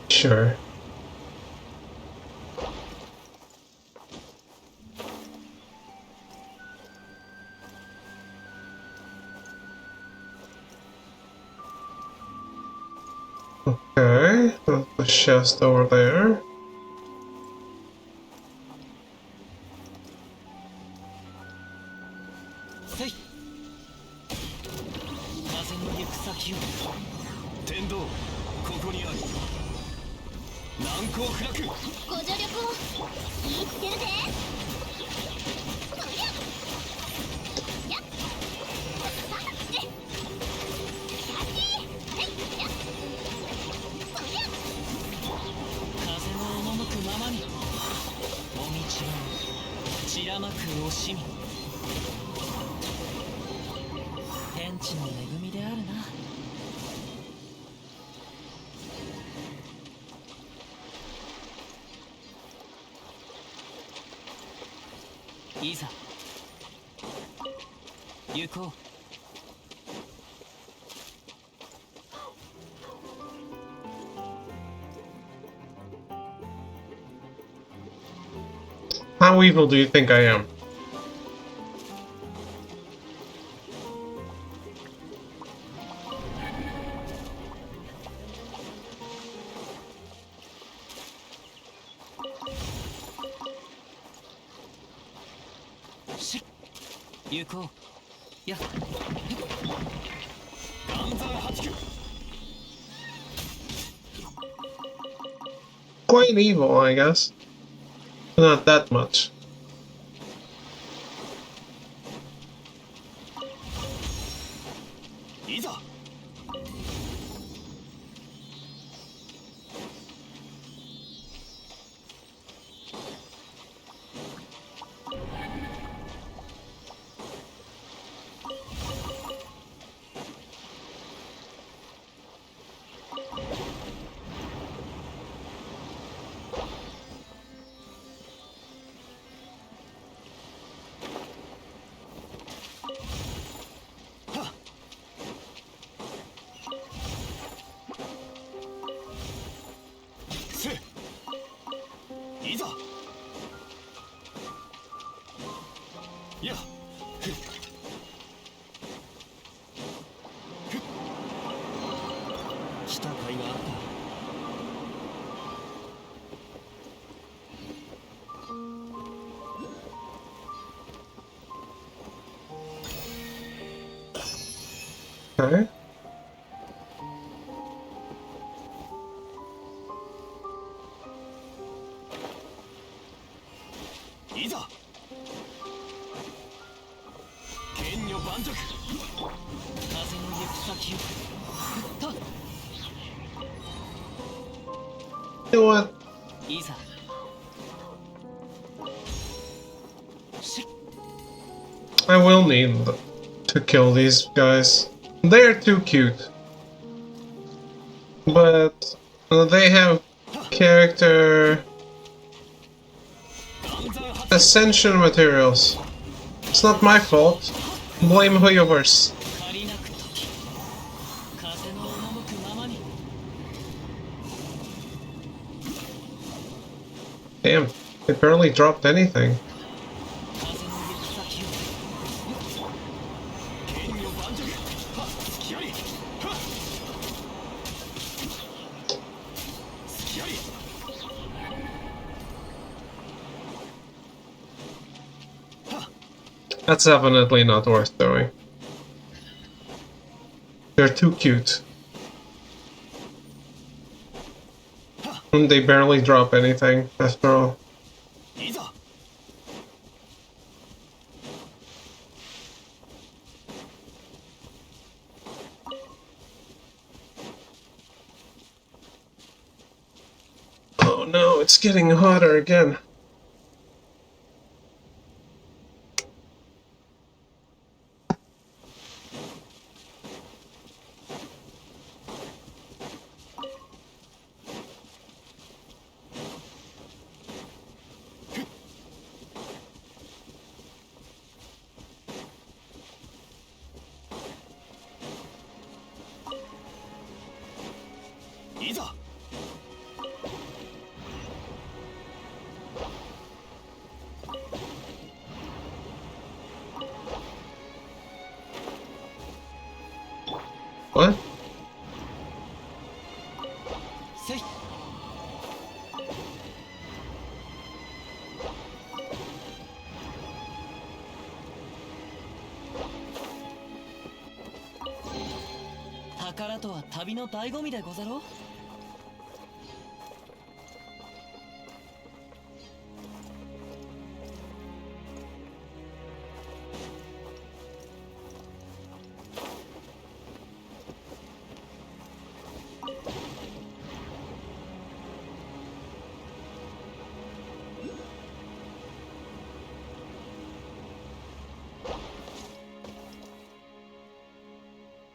Sure. Okay, that's the chest over there.せい風の行く先を天道ここにある難攻不落ご助力を言ってるぜ。そりゃやっはっでキャッチーはいやっそりゃ風の赴くままにお道は散らまく惜しみ天地の恵みであるな。いざ行こう。How evil do you think I am?し行こう。やっ岩山八九 Quite evil, I guess. Not that much. いざせいざやっふっふっ来た甲斐があった Okay.いざ剣女盤石風の行く先をふっ You know what? といざし I will need to kill these guys. They're too cute. But they have character 岩山八 ascension materials. It's not my fault. Blame Hoyoverse. 借りなく時風の赴くままに Damn, they barely dropped anything. 風の行く先を剣女盤石はっ隙ありはっ隙あり That's definitely not worth doing. They're too cute. And they barely drop anything, after all. いざ Oh no, it's getting hotter again. What? せい。宝とは旅の醍醐味でござろう。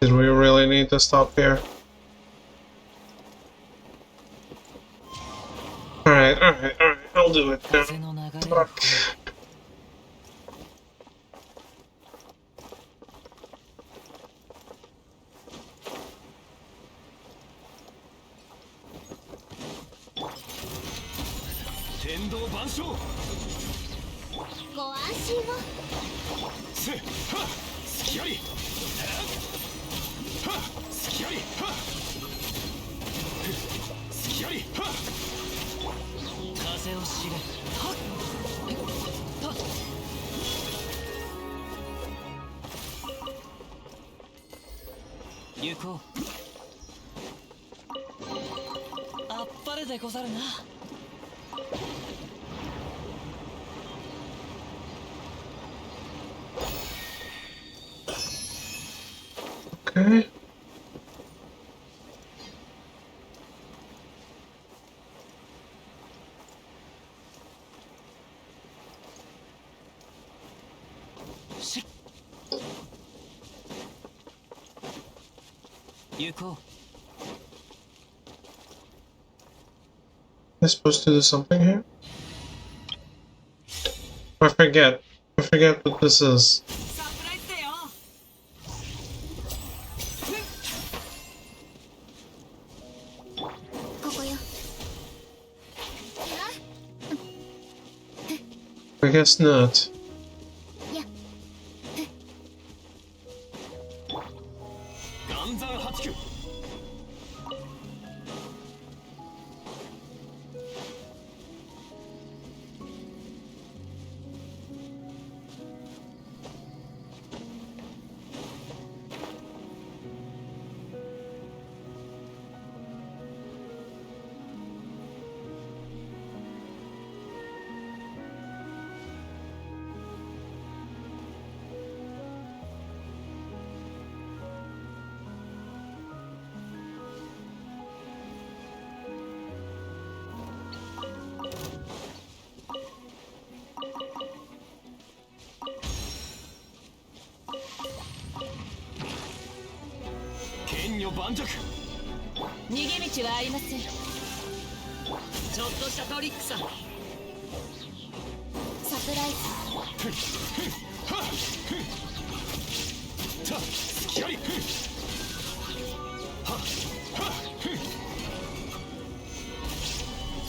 Did we really need to stop here? Alright, I'll do it now. 風の流れる Fuck. 天道万象。ご安心を。せっはっ隙あり。はっ隙あり。はっ隙あり。はっ風を知れ。はっはっ。行こう。あっぱれでござるな。Okay. Shit. 行こ Am I supposed to do something here? I forget. I forget what this is. サプライズだよ。ここよ。 I guess not. や、岩山八九。剣女盤石。逃げ道はありません。ちょっとしたトリックさ。サプライズ。た隙あり。はっはっ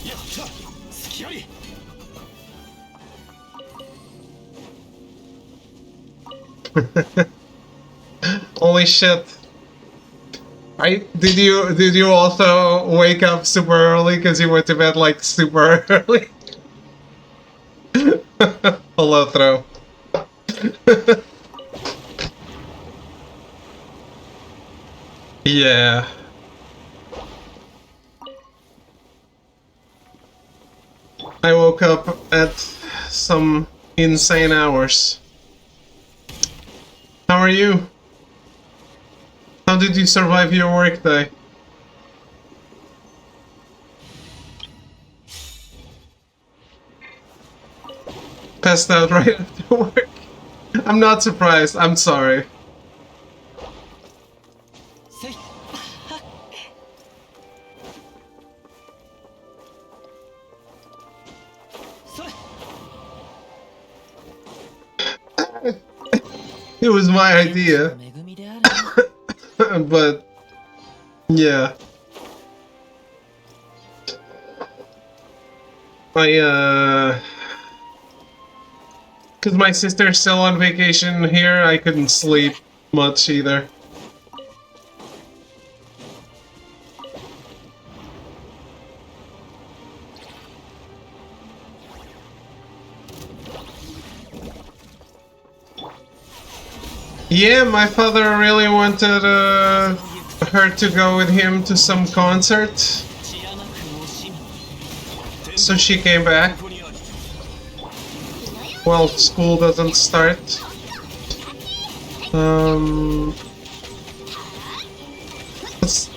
やった隙あり。 Holy shit. Did you also wake up super early because you went to bed like super early? Hello throw. Yeah. I woke up at some insane hours. How are you? How did you survive your workday? Passed out right after work. I'm not surprised. I'm sorry. せい。それ。 It was my idea, 恵みであるな。 but yeah. Because my sister's still on vacation here, I couldn't sleep much either. Yeah, my father really wanted her to go with him to some concert, 散らまく惜しみ so she came back. ここにあり Well, school doesn't start. It's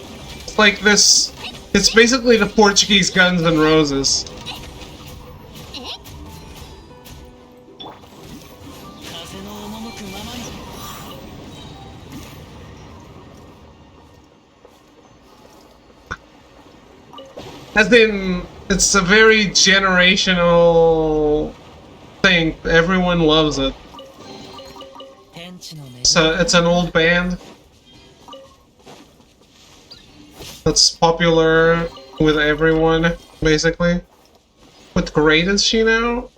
like this. It's basically the Portuguese Guns N' Roses. 風の赴くままに As in, it's a very generational thing. Everyone loves it. 天地の恵 So it's an old band that's popular with everyone, basically. What grade is she now?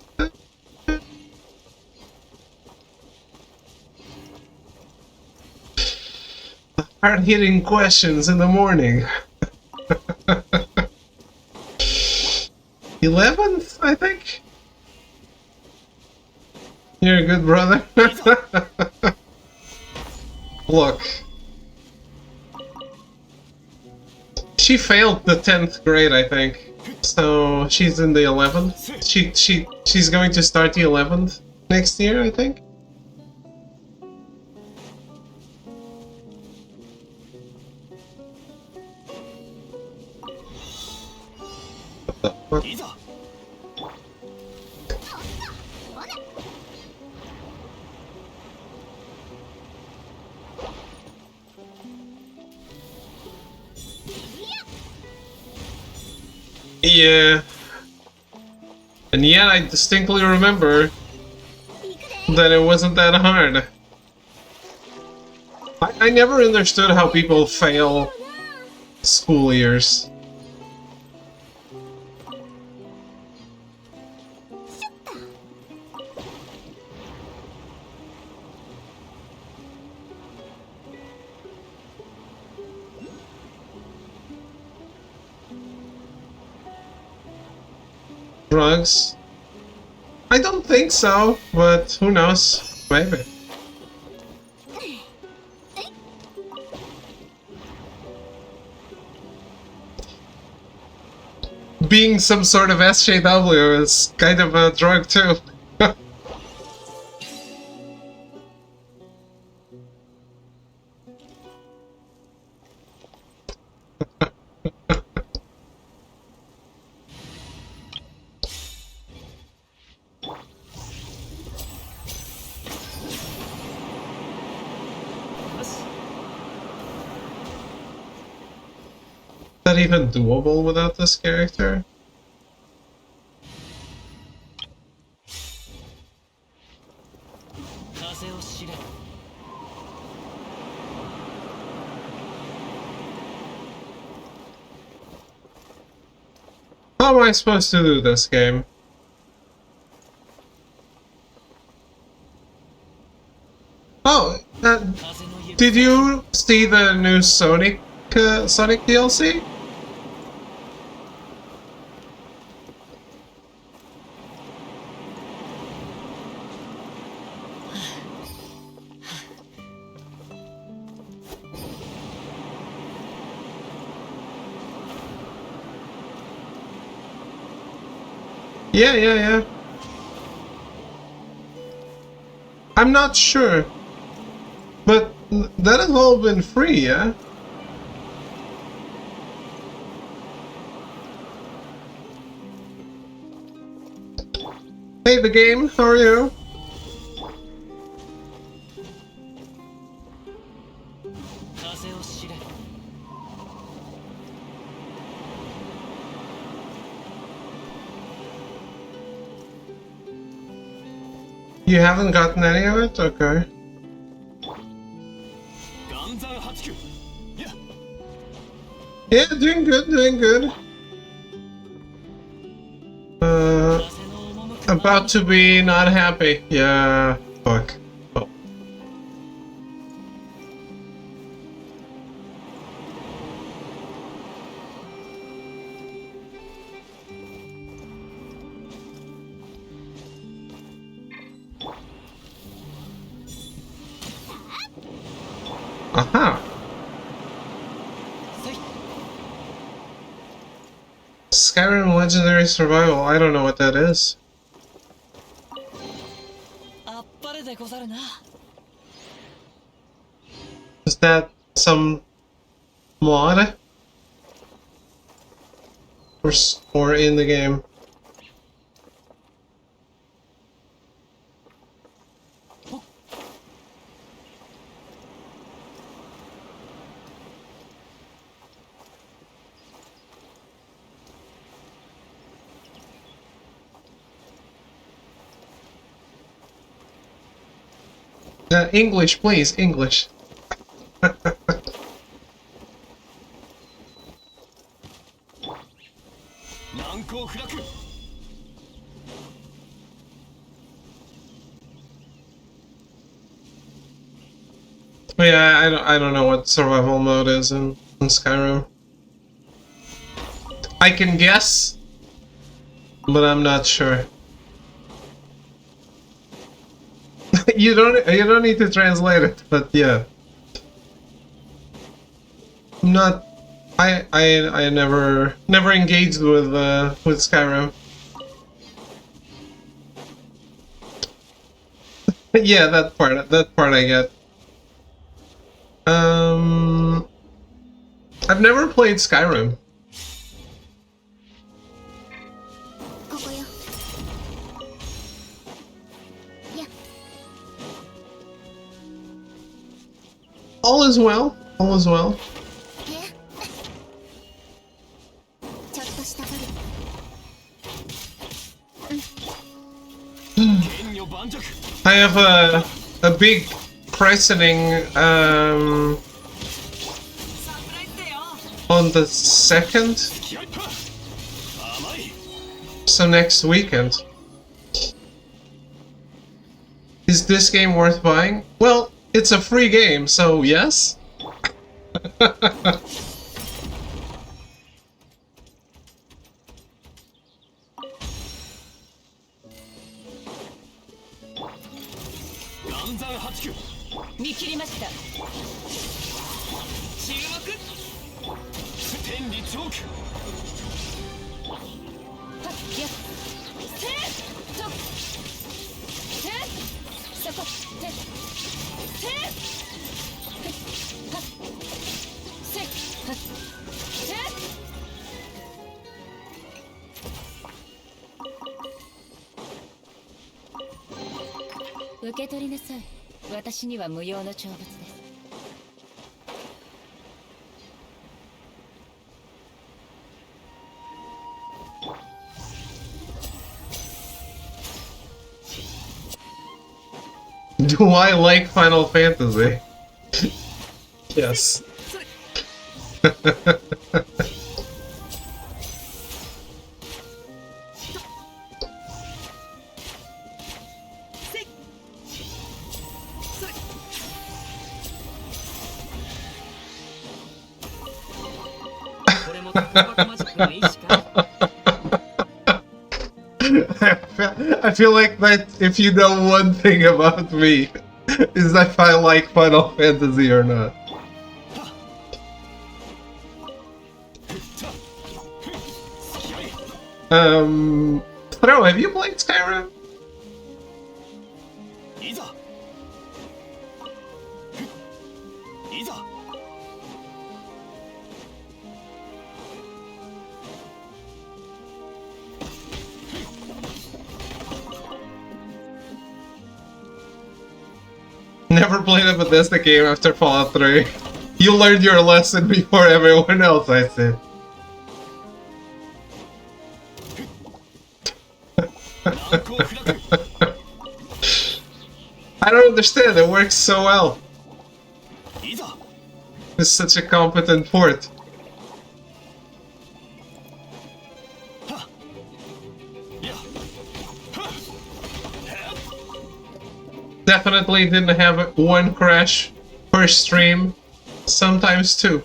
Hard-hitting questions in the morning. 11th, I think? You're a good brother. Look. She failed the 10th grade, I think. So she's in the 11th. She's going to start the 11th next year, I think. What the fuck? いざ Yeah. And yet I distinctly remember that it wasn't that hard. I never understood how people fail school years. Drugs? I don't think so, but who knows? Maybe. Being some sort of SJW is kind of a drug too. Is that even doable without this character? How am I supposed to do this game? Oh, did you see the new Sonic DLC? Yeah. I'm not sure. But that has all been free, yeah? Hey, the game, how are you? You haven't gotten any of it? Okay. 岩山八九いや Yeah, doing good. About to be not happy. Yeah, fuck. Oh. Aha! Skyrim Legendary Survival. I don't know what that is. あっぱれでござるな。 Is that some mod? Or in the game? English, please, English. 難攻不落。 Yeah, I don't know what survival mode is in Skyrim. I can guess, but I'm not sure. you don't need to translate it, but yeah. I'm not. I never engaged with Skyrim. Yeah, that part I get. I've never played Skyrim. ここよ。や、 All is well. All is well. え。ちょっとしたトリ。 剣女盤石。 I have a big christening on the 2nd, 気合いっぱ甘い。 so next weekend. Is this game worth buying? Well, it's a free game, so yes. 暗算八九。 見切りました。注目。 天理チョーク。 はっやっせーとせーそこせせーはっせはっせ受け取りなさい。私には無用の長物です。 Do I like Final Fantasy? Yes. I feel like that if you know one thing about me, is if I like Final Fantasy or not. Pro, have you played Skyrim? いざ。いざ。 Never played a Bethesda game after Fallout 3. You learned your lesson before everyone else, I said. I don't understand, it works so well. いざ。 It's such a competent port. Definitely didn't have one crash per stream, sometimes two.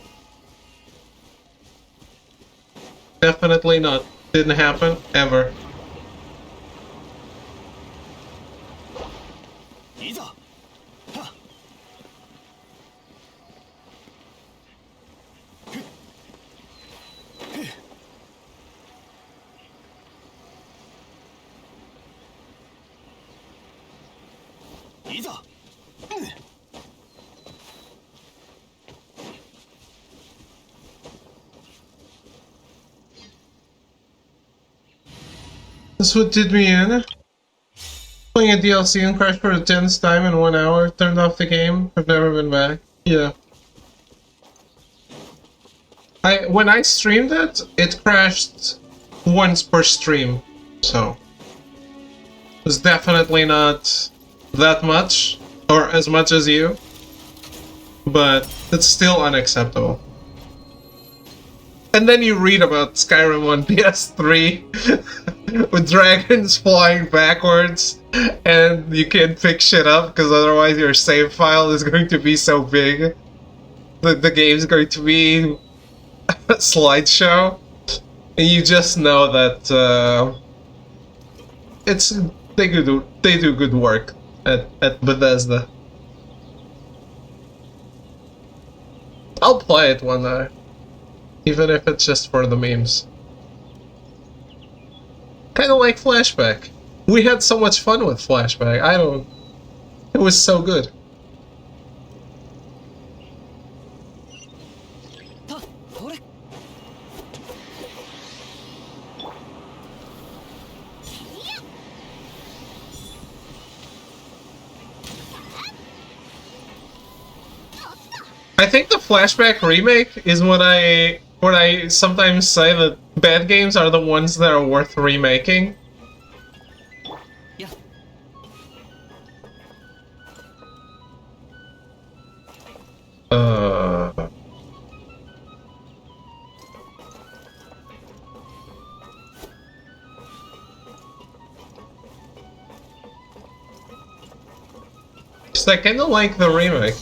Definitely not. Didn't happen ever. いざ。That's what did me in. Playing a DLC and crashed for the 10th time in 1 hour. Turned off the game. I've never been back. Yeah. When I streamed it, it crashed once per stream. So it was definitely not that much, or as much as you, but it's still unacceptable. And then you read about Skyrim on PS3 with dragons flying backwards, and you can't pick shit up because otherwise your save file is going to be so big. The game's going to be a slideshow, and you just know that they do good work at Bethesda. I'll play it one day. Even if it's just for the memes. Kinda like Flashback. We had so much fun with Flashback. It was so good. I think the Flashback remake is what I sometimes say that bad games are the ones that are worth remaking. Yeah. Cause I kinda like the remake.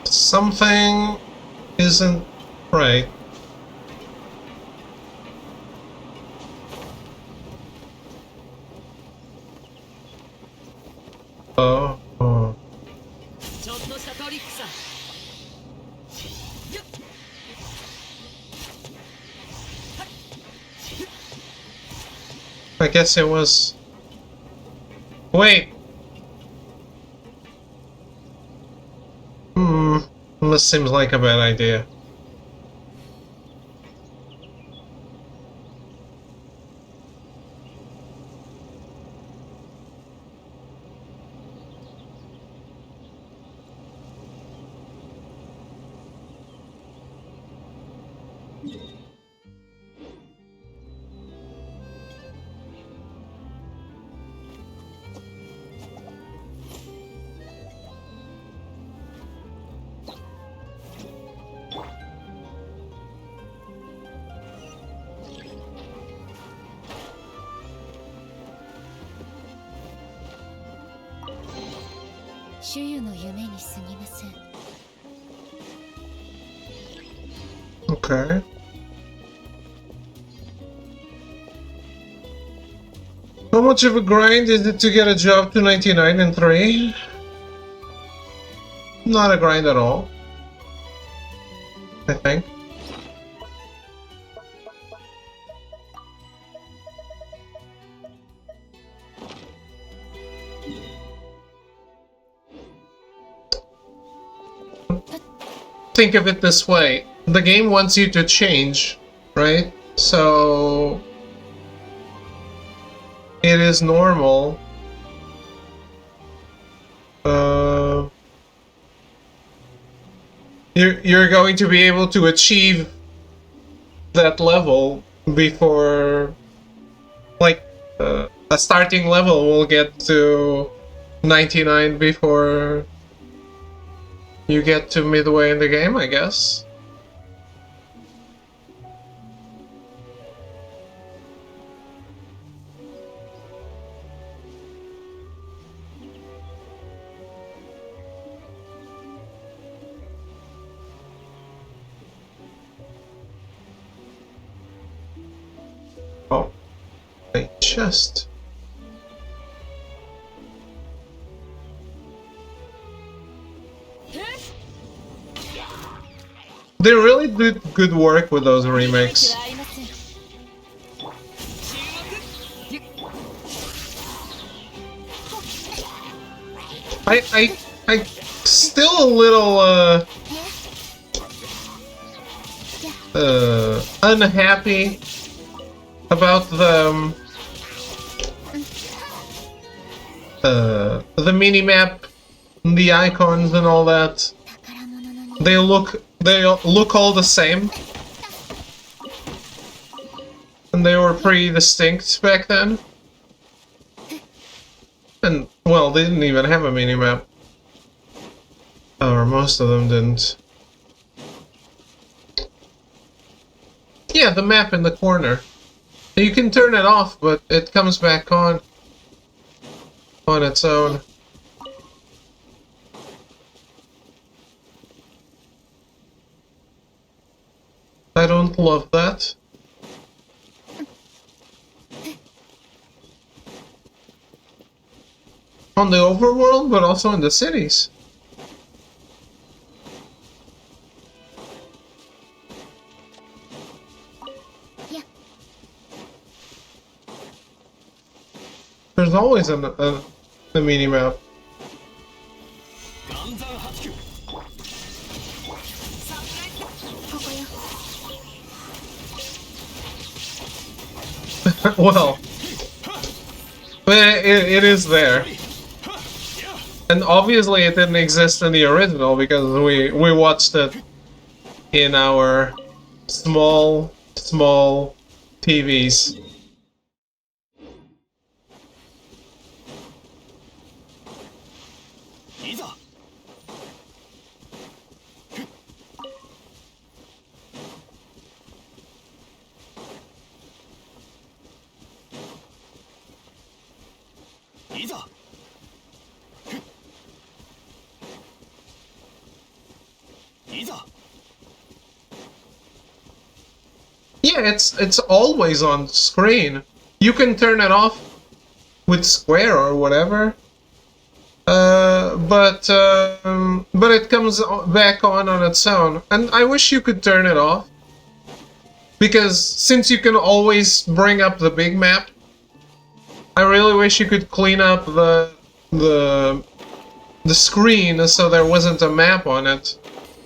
Something isn't right. Oh. ちょっとしたトリックさ。 I guess it was... Wait! This seems like a bad idea. Okay. How much of a grind is it to get a job to 99 and 3? Not a grind at all, I think. Think of it this way. The game wants you to change, right? So it is normal. You're going to be able to achieve that level before, like, a starting level will get to 99 before you get to midway in the game, I guess. chest. They really did good work with those remakes. I still a little unhappy about the mini-map, the icons and all that. They look all the same. And they were pretty distinct back then. And, well, they didn't even have a mini-map. Or most of them didn't. Yeah, the map in the corner. You can turn it off, but it comes back on its own. I don't love that. On the overworld, but also in the cities. There's always a mini-map. Well, it is there. And obviously it didn't exist in the original because we watched it in our small TVs. Yeah, it's always on screen. You can turn it off with square or whatever. But it comes back on its own. And I wish you could turn it off. Because since you can always bring up the big map, I really wish you could clean up the screen so there wasn't a map on it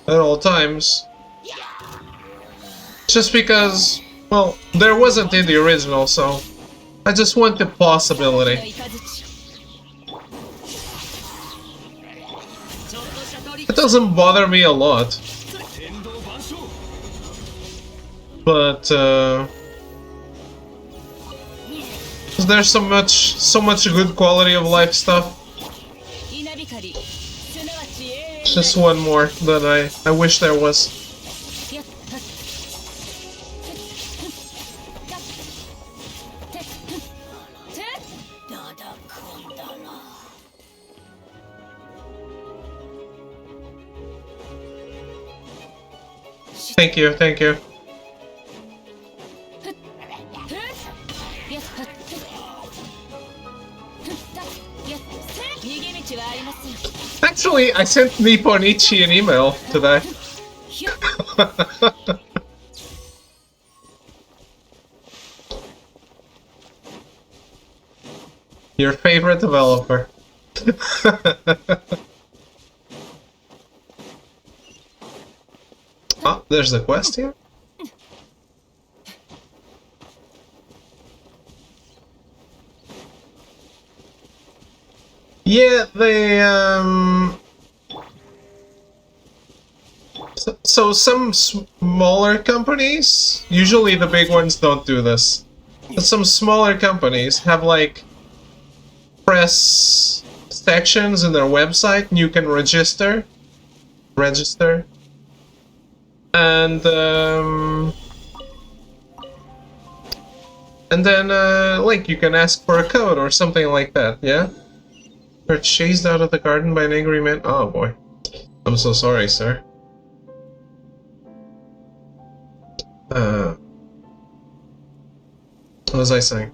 at all times. Just because, well, there wasn't in the original, so I just want the possibility. It doesn't bother me a lot. But there's so much good quality of life stuff. Just one more that I wish there was. Thank you, thank you. Actually, I sent Nipponichi an email today. Your favorite developer. Oh, there's a quest here? Yeah, they, So some smaller companies, usually the big ones don't do this, but some smaller companies have, like, press sections in their website, and you can register. And then, like, you can ask for a code or something like that, yeah? You're chased out of the garden by an angry man? Oh boy. I'm so sorry, sir. What was I saying?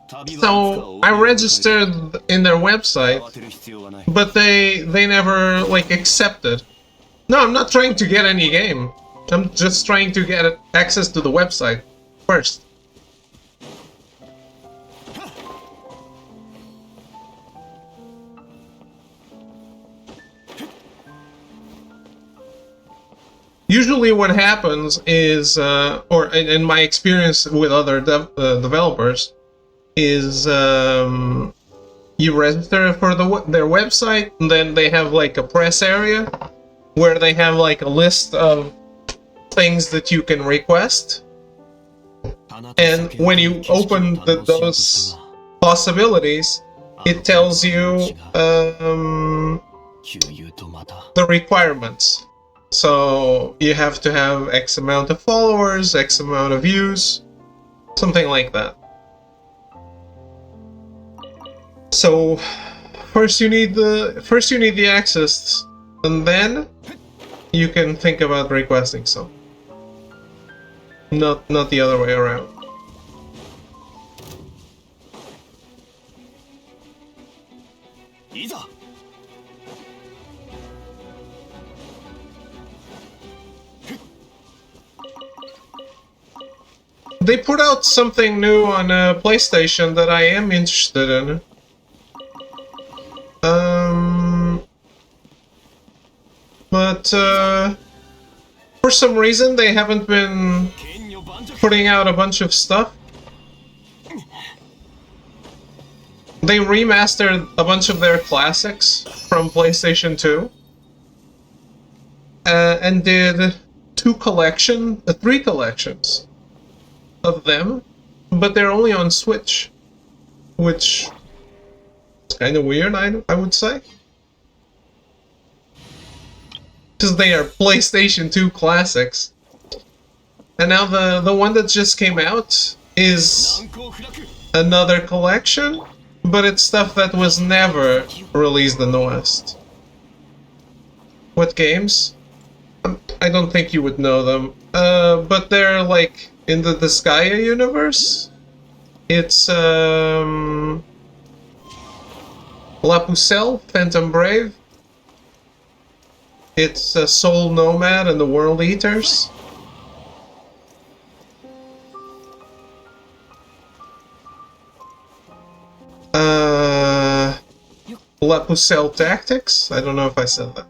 So I registered in their website, but they never like accepted. No, I'm not trying to get any game. I'm just trying to get access to the website first. Usually what happens is, or in my experience with other developers, is you register for their website, and then they have like a press area where they have like a list of things that you can request. And when you open those possibilities, it tells you the requirements. So you have to have X amount of followers, X amount of views, something like that. So first you need the access, and then you can think about requesting some. Not the other way around. They put out something new on PlayStation that I am interested in. But for some reason they haven't been putting out a bunch of stuff. They remastered a bunch of their classics from PlayStation 2 and did three collections of them, but they're only on Switch, which is kind of weird, I would say. Because they are PlayStation 2 classics. And now the one that just came out is another collection, but it's stuff that was never released in the West. What games? I don't think you would know them. But they're like in the Disgaea universe. It's La Pucelle, Phantom Brave. It's Soul Nomad and the World Eaters. La Pucelle Tactics? I don't know if I said that.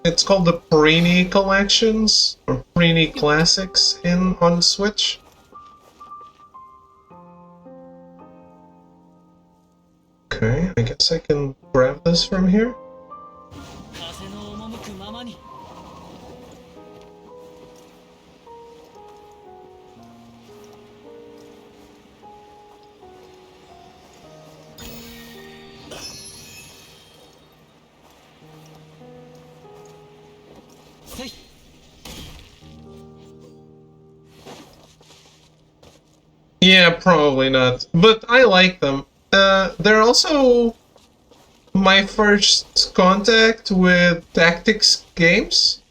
It's called the Preenie Collections or Preenie Classics on Switch. Okay, I guess I can grab this from here. Yeah, probably not. But I like them. They're also my first contact with tactics games.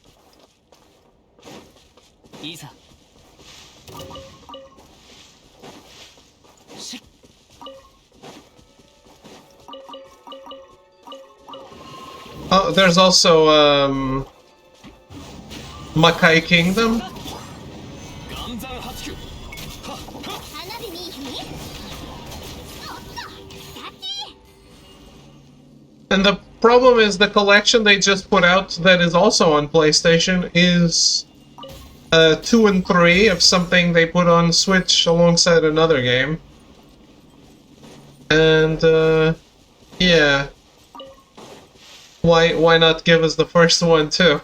Oh, there's also Makai Kingdom. And the problem is the collection they just put out that is also on PlayStation is 2 and 3 of something they put on Switch alongside another game. And yeah. Why not give us the first one too?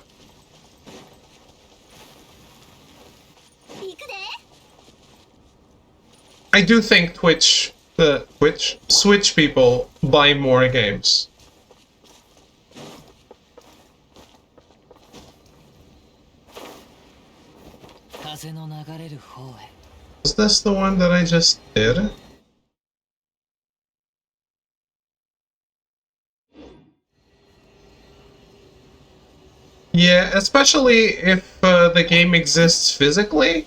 I do think Switch people buy more games. 風の流れる方へ。 Is this the one that I just did? Yeah, especially if the game exists physically.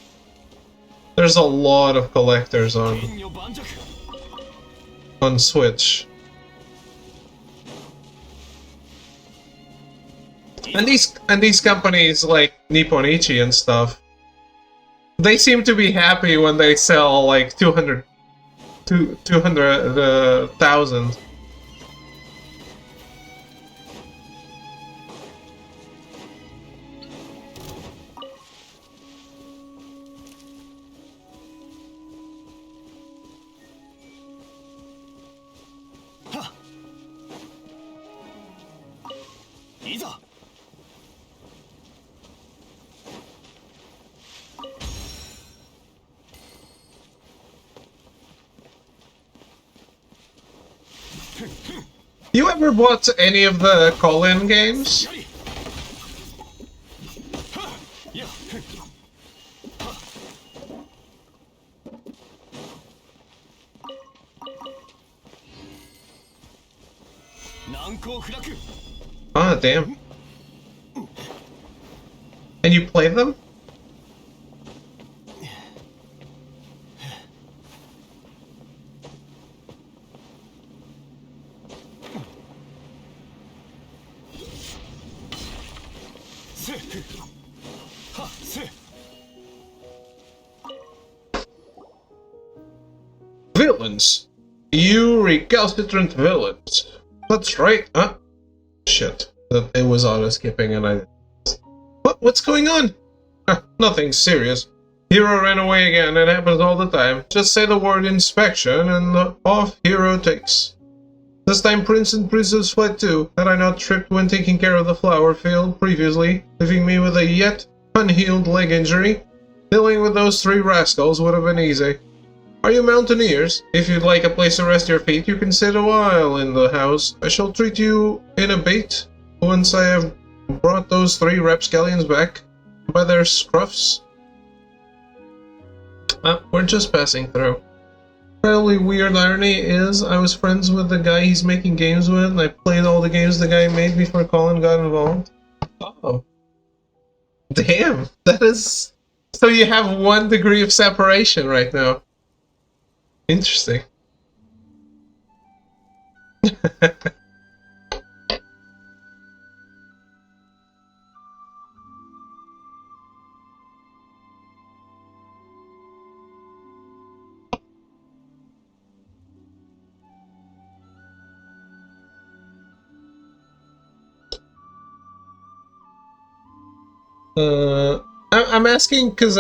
There's a lot of collectors on Switch. And these companies like Nipponichi and stuff, they seem to be happy when they sell like 200,000. You ever bought any of the call-in games? Ah, damn. And you play them? Villains. You recalcitrant villains. That's right, huh? Shit. It was auto-skipping and I... What's going on? Nothing serious. Hero ran away again, it happens all the time. Just say the word inspection and off Hero takes. This time Prince and Princess fled too. Had I not tripped when taking care of the flower field previously, leaving me with a yet unhealed leg injury? Dealing with those three rascals would have been easy. Are you mountaineers? If you'd like a place to rest your feet, you can sit a while in the house. I shall treat you in a bait once I have brought those three rapscallions back by their scruffs. We're just passing through. Probably weird irony is I was friends with the guy he's making games with, and I played all the games the guy made before Colin got involved. Oh. Damn, that is... So you have 1 degree of separation right now. Interesting. I'm asking because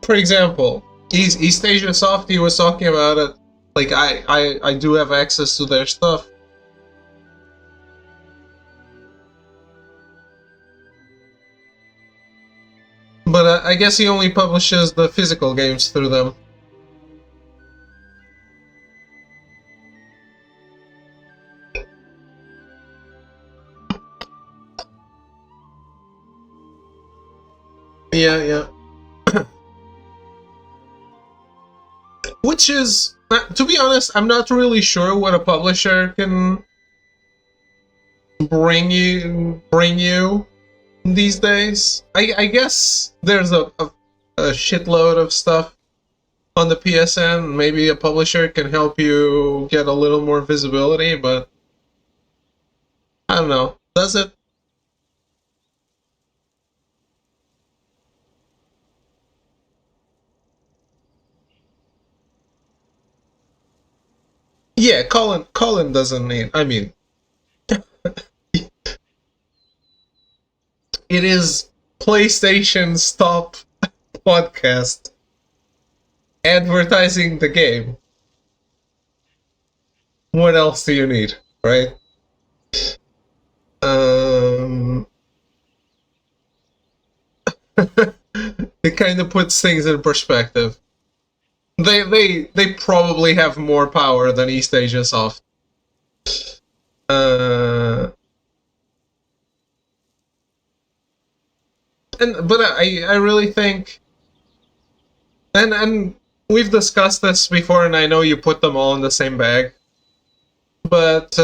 for example, East Asia Softy was talking about it. Like, I do have access to their stuff. But I guess he only publishes the physical games through them. Yeah. Which is, to be honest, I'm not really sure what a publisher can bring you these days. I guess there's a shitload of stuff on the PSN. Maybe a publisher can help you get a little more visibility, but I don't know. Does it? Yeah, Colin doesn't need. I mean, it is PlayStation's top podcast advertising the game. What else do you need, right? It kind of puts things in perspective. They probably have more power than East Asia Soft. But I really think And we've discussed this before, and I know you put them all in the same bag. But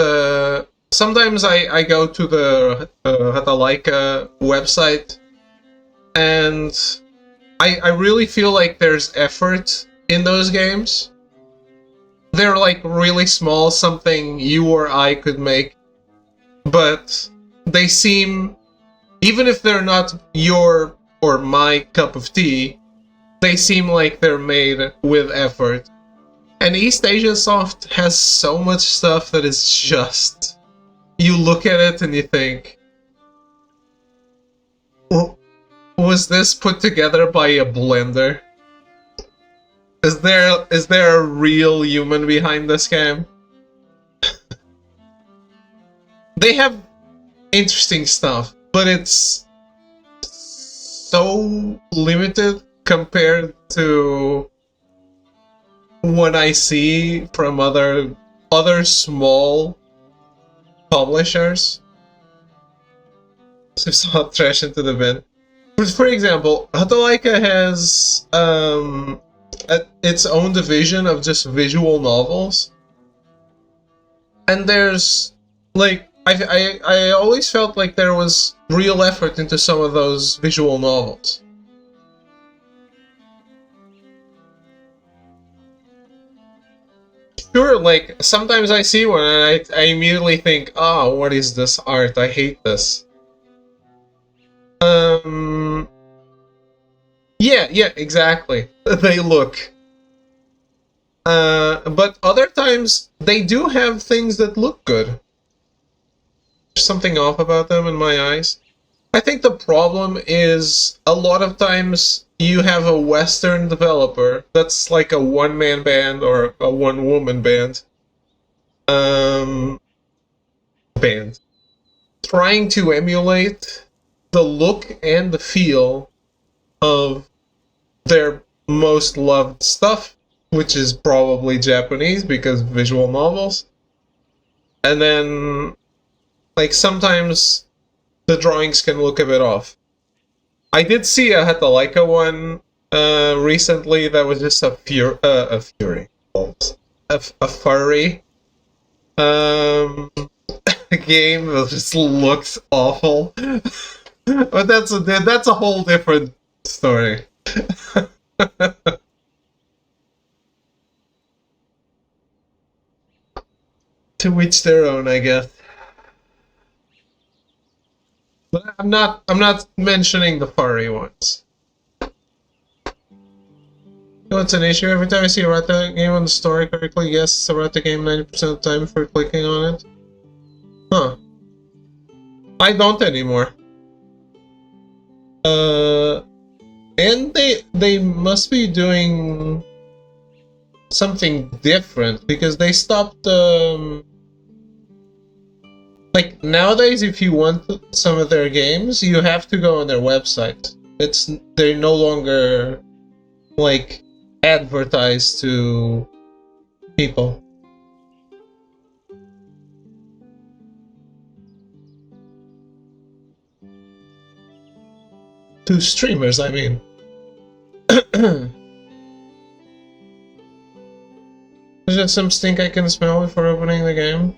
sometimes I go to the Hatalaika website, and I really feel like there's effort in those games. They're like really small, something you or I could make, but they seem, even if they're not your or my cup of tea, they seem like they're made with effort. And East Asia Soft has so much stuff that is just, you look at it and you think, was this put together by a blender? Is there a real human behind this game? They have interesting stuff, but it's so limited compared to what I see from other small publishers. So saw trash into the bin. But for example, Hatalaika has its own division of just visual novels, and there's like I always felt like there was real effort into some of those visual novels. Sure, like sometimes I see one and I immediately think, oh, what is this art? I hate this. Yeah, exactly. They look. But other times they do have things that look good. There's something off about them in my eyes. I think the problem is a lot of times you have a Western developer that's like a one-man band or a one-woman band. Band. Trying to emulate the look and the feel of their most loved stuff, which is probably Japanese because visual novels. And then, like, sometimes the drawings can look a bit off. I did see a Hatalaika one recently that was just a fury. A furry game that just looks awful. But that's a whole different story. To each their own, I guess. But I'm not mentioning the furry ones. You know what's an issue? Every time I see a Rata game on the store, I correctly guess it's a Rata game 90% of the time before clicking on it. Huh. I don't anymore. And they must be doing something different because they stopped like nowadays if you want some of their games you have to go on their website. They're no longer like advertised to people. To streamers, I mean. Is there some stink I can smell before opening the game?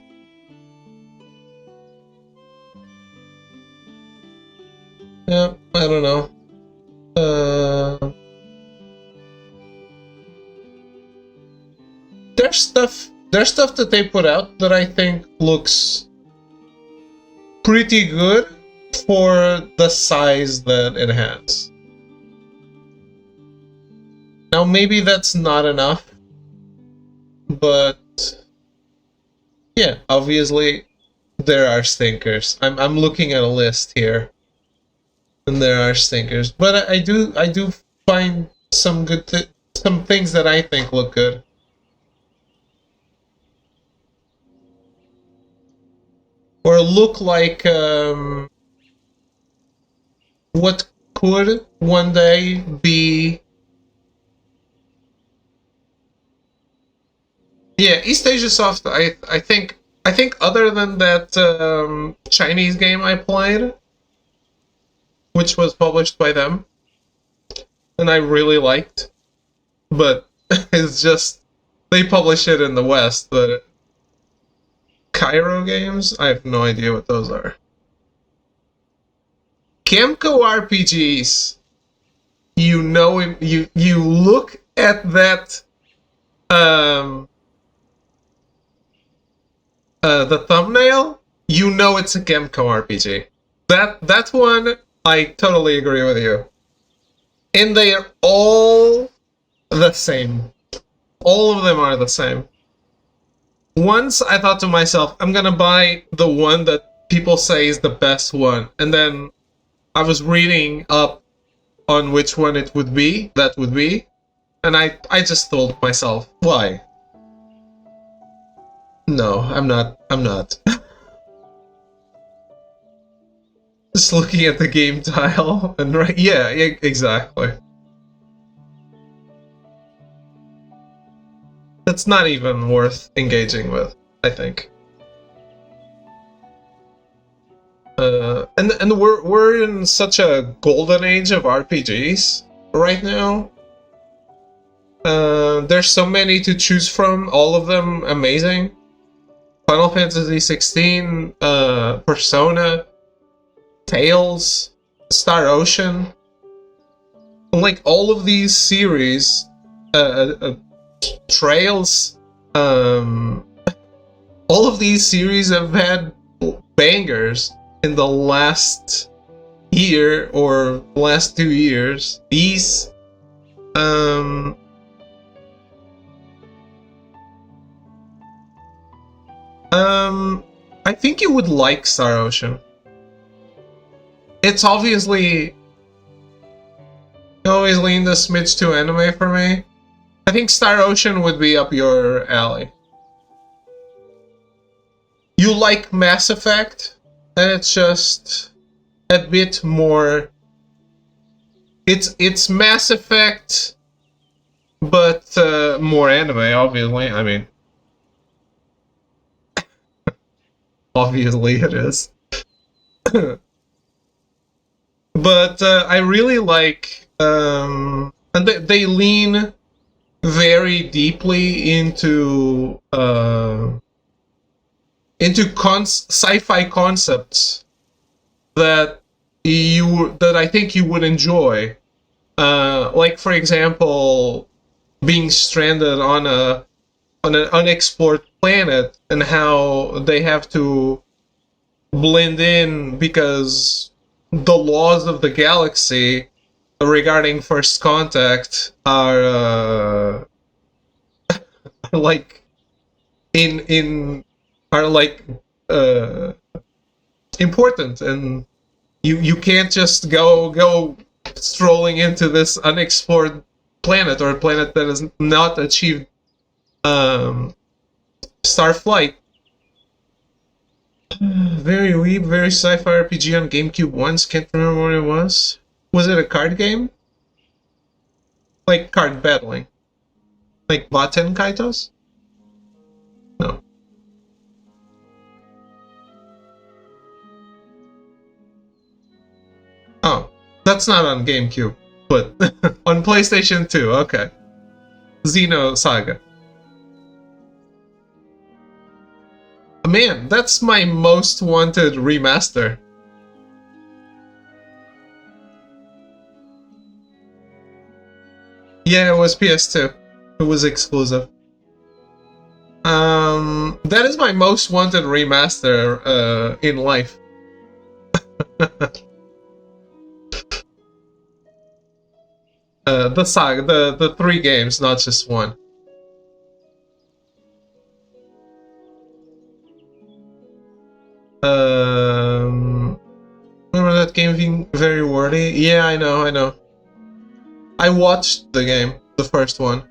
Yeah, I don't know. There's stuff that they put out that I think looks pretty good for the size that it has. Now maybe that's not enough, but yeah, obviously there are stinkers. I'm looking at a list here, and there are stinkers. But I do find some good some things that I think look good. Or look like what could one day be. Yeah, East Asia Soft. I think other than that Chinese game I played, which was published by them, and I really liked. but it's just they publish it in the West. But Cairo Games, I have no idea what those are. Camco RPGs. You know, you look at that the thumbnail, you know it's a Camco RPG. That one, I totally agree with you. And they are all the same. All of them are the same. Once I thought to myself, I'm gonna buy the one that people say is the best one, and then I was reading up on which one it would be, and I just told myself, why? No, I'm not. Just looking at the game tile, and right, yeah, exactly. That's not even worth engaging with, I think. And we're in such a golden age of RPGs right now. There's so many to choose from, all of them amazing. Final Fantasy 16, Persona, Tales, Star Ocean. Like all of these series, Trails, all of these series have had bangers in the last year or last 2 years. These I think you would like Star Ocean. It's obviously always leaned a smidge to anime for me. I think Star Ocean would be up your alley. You like Mass Effect, and it's just a bit more. It's Mass Effect, but more anime. Obviously, I mean, obviously it is. But I really like, and they lean very deeply into sci-fi concepts that I think you would enjoy. Like for example, being stranded on an unexplored planet and how they have to blend in because the laws of the galaxy regarding first contact are like important, and you can't just go strolling into this unexplored planet, or a planet that has not achieved starflight. Very weeb, very sci-fi RPG on GameCube once, can't remember what it was. Was it a card game? Like card battling? Like Baten Kaitos? No. Oh, that's not on GameCube, but on PlayStation 2, okay. Xeno Saga. Man, that's my most wanted remaster. Yeah, it was PS2. It was exclusive. That is my most wanted remaster in life. The saga, the 3 games, not just one. Remember that game being very wordy? Yeah, I know. I watched the game, the first one.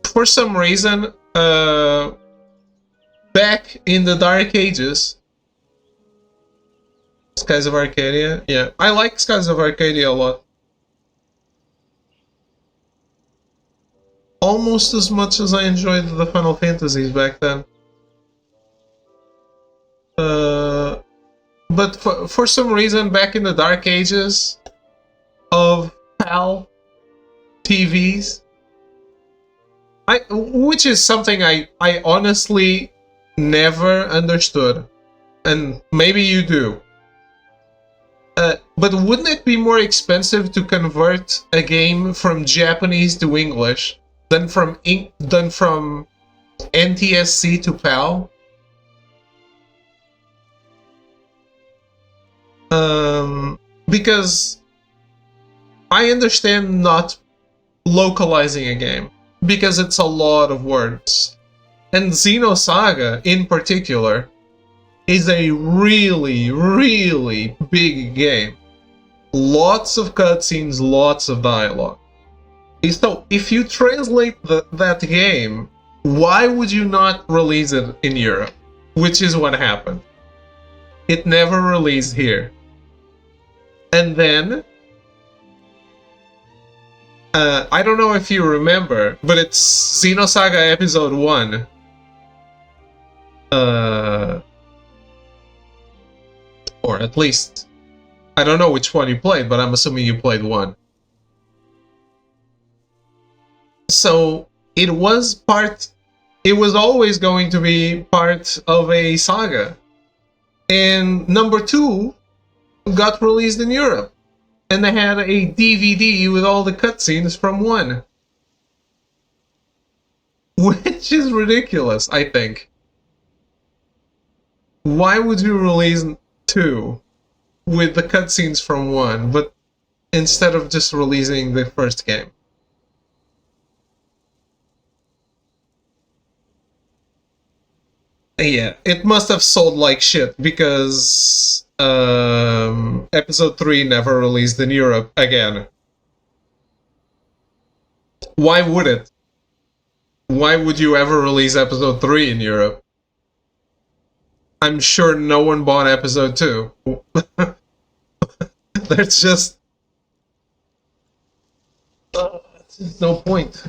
For some reason, back in the Dark Ages, Skies of Arcadia, yeah, I like Skies of Arcadia a lot. Almost as much as I enjoyed the Final Fantasies back then. But for some reason, back in the Dark Ages of PAL TVs. Which is something I honestly never understood, and maybe you do. But wouldn't it be more expensive to convert a game from Japanese to English than from NTSC to PAL? Because I understand not localizing a game, because it's a lot of words. And Xenosaga, in particular, is a really, really big game. Lots of cutscenes, lots of dialogue. So, if you translate that game, why would you not release it in Europe? Which is what happened. It never released here. And then, I don't know if you remember, but it's Xenosaga Episode 1. Or at least, I don't know which one you played, but I'm assuming you played one. So, it was always going to be part of a saga. And number 2 got released in Europe. And they had a DVD with all the cutscenes from 1. Which is ridiculous, I think. Why would you release 2 with the cutscenes from 1, but instead of just releasing the first game? Yeah, it must have sold like shit, because Episode 3 never released in Europe again. Why would it? Why would you ever release Episode 3 in Europe? I'm sure no one bought Episode 2. There's just no point.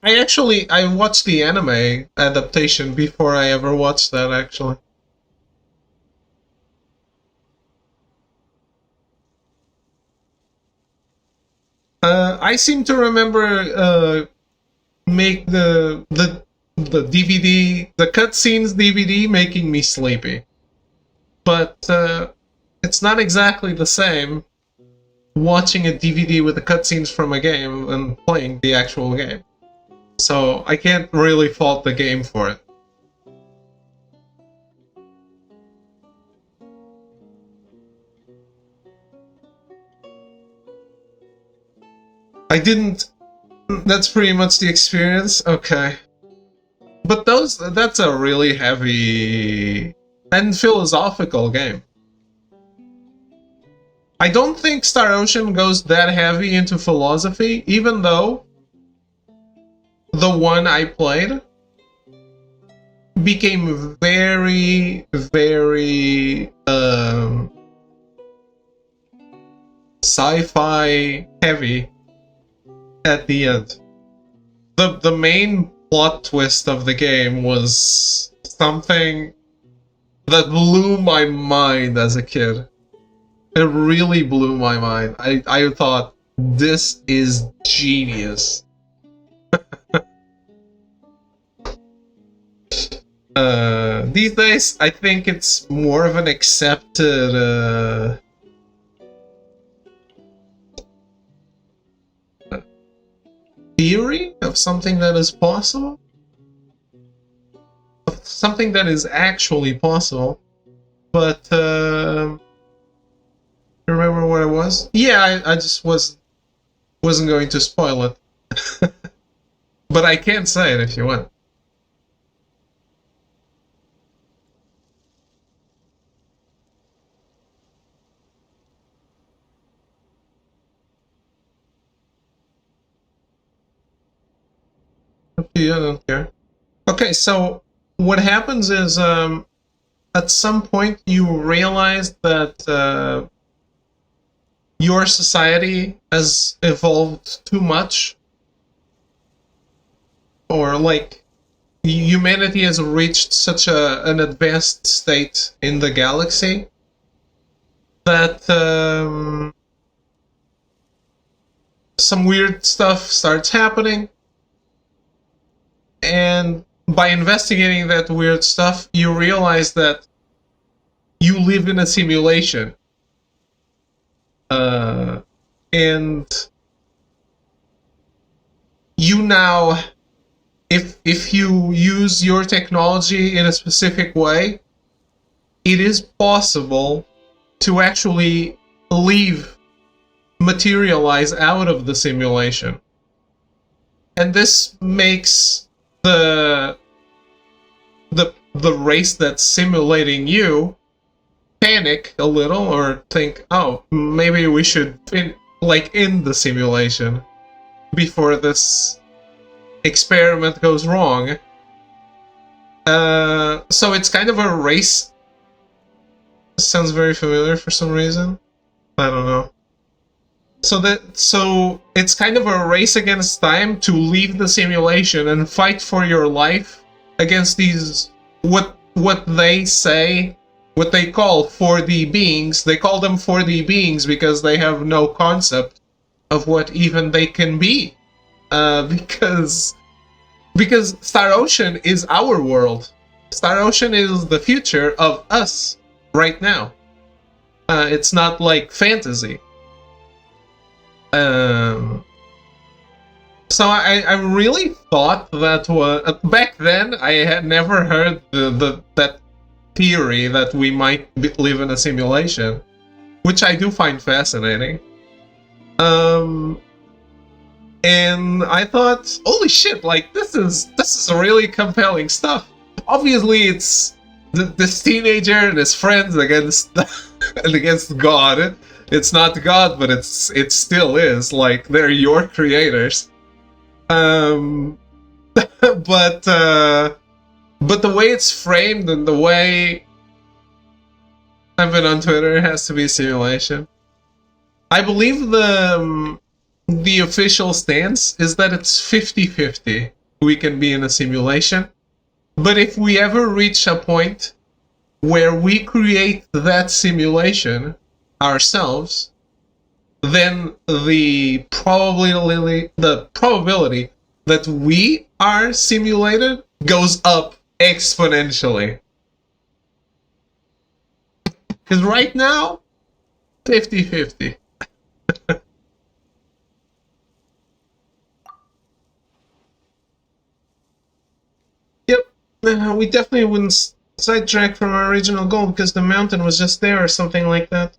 I watched the anime adaptation before I ever watched that, actually. I seem to remember make the DVD, the cutscenes DVD, making me sleepy. But it's not exactly the same watching a DVD with the cutscenes from a game and playing the actual game. So I can't really fault the game for it. I didn't... That's pretty much the experience? Okay. But that's a really heavy and philosophical game. I don't think Star Ocean goes that heavy into philosophy, even though the one I played became very, very sci-fi heavy at the end. The main plot twist of the game was something that blew my mind as a kid. It really blew my mind. I thought, this is genius. These days, I think it's more of an accepted theory of something that is possible, of something that is actually possible. But remember what it was? Yeah, I just wasn't going to spoil it. But I can say it if you want. Up to you, I don't care. Okay, so what happens is, at some point you realize that your society has evolved too much, or like humanity has reached such an advanced state in the galaxy some weird stuff starts happening, and by investigating that weird stuff, you realize that you live in a simulation. And you now, if you use your technology in a specific way, it is possible to actually materialize out of the simulation. And this makes the race that's simulating you panic a little, or think, oh, maybe we should end the simulation before this experiment goes wrong. So it's kind of a race. Sounds very familiar for some reason. I don't know. So it's kind of a race against time to leave the simulation and fight for your life against these what they say, what they call 4D beings. They call them 4D beings because they have no concept of what even they can be. Because Star Ocean is our world. Star Ocean is the future of us right now. It's not like fantasy. So I really thought that back then I had never heard that theory that we might live in a simulation, which I do find fascinating. And I thought, holy shit, like this is really compelling stuff. Obviously, it's this teenager and his friends against against God. It's not God, but it still is. Like, they're your creators. But the way it's framed and the way I've been on Twitter, it has to be simulation. I believe the official stance is that it's 50-50. We can be in a simulation. But if we ever reach a point where we create that simulation ourselves, then the probability that we are simulated goes up exponentially. Because right now, 50-50. Yep, we definitely wouldn't sidetrack from our original goal because the mountain was just there or something like that.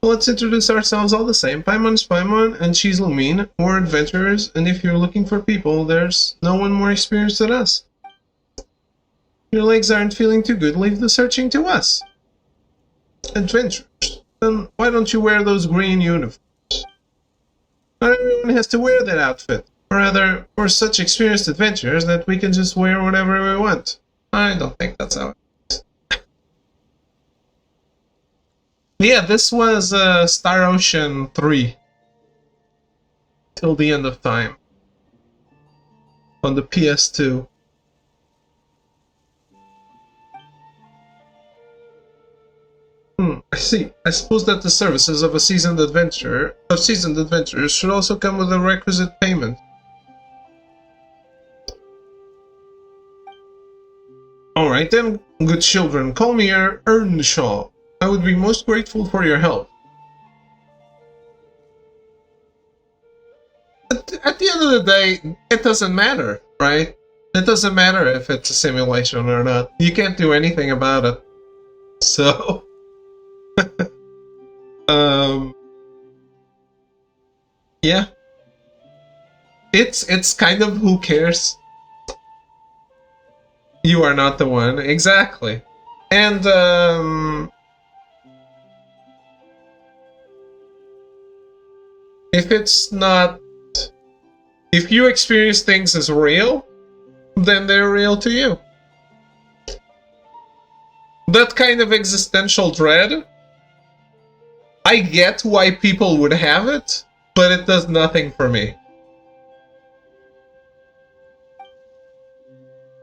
Well, let's introduce ourselves all the same. Paimon is Paimon, and she's Lumine. We're adventurers, and if you're looking for people, there's no one more experienced than us. Your legs aren't feeling too good, leave the searching to us. Adventurers. Then why don't you wear those green uniforms? Not everyone has to wear that outfit. Or rather, we're such experienced adventurers that we can just wear whatever we want. I don't think that's how it is. Yeah, this was Star Ocean 3. Till the end of time. On the PS2. I see. I suppose that the services of seasoned adventurers should also come with a requisite payment. Alright then, good children, call me Earnshaw. I would be most grateful for your help. At the end of the day, it doesn't matter, right? It doesn't matter if it's a simulation or not. You can't do anything about it. So... yeah. It's kind of who cares. You are not the one, exactly. And if it's not, if you experience things as real, then they're real to you. That kind of existential dread, I get why people would have it, but it does nothing for me.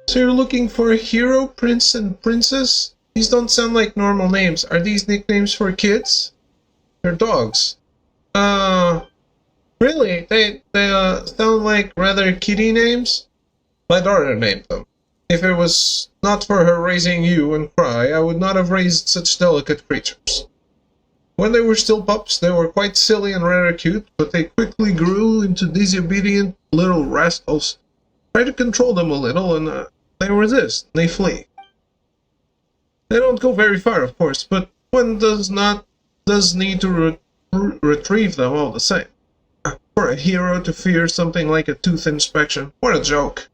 So you're looking for a hero, prince, and princess? These don't sound like normal names. Are these nicknames for kids? They're dogs. Really? They sound like rather kitty names? My daughter named them. If it was not for her raising you and Cry, I would not have raised such delicate creatures. When they were still pups, they were quite silly and rather cute, but they quickly grew into disobedient little rascals. Try to control them a little, and they resist. They flee. They don't go very far, of course, but one does need to retrieve them all the same. For a hero to fear something like a tooth inspection, what a joke.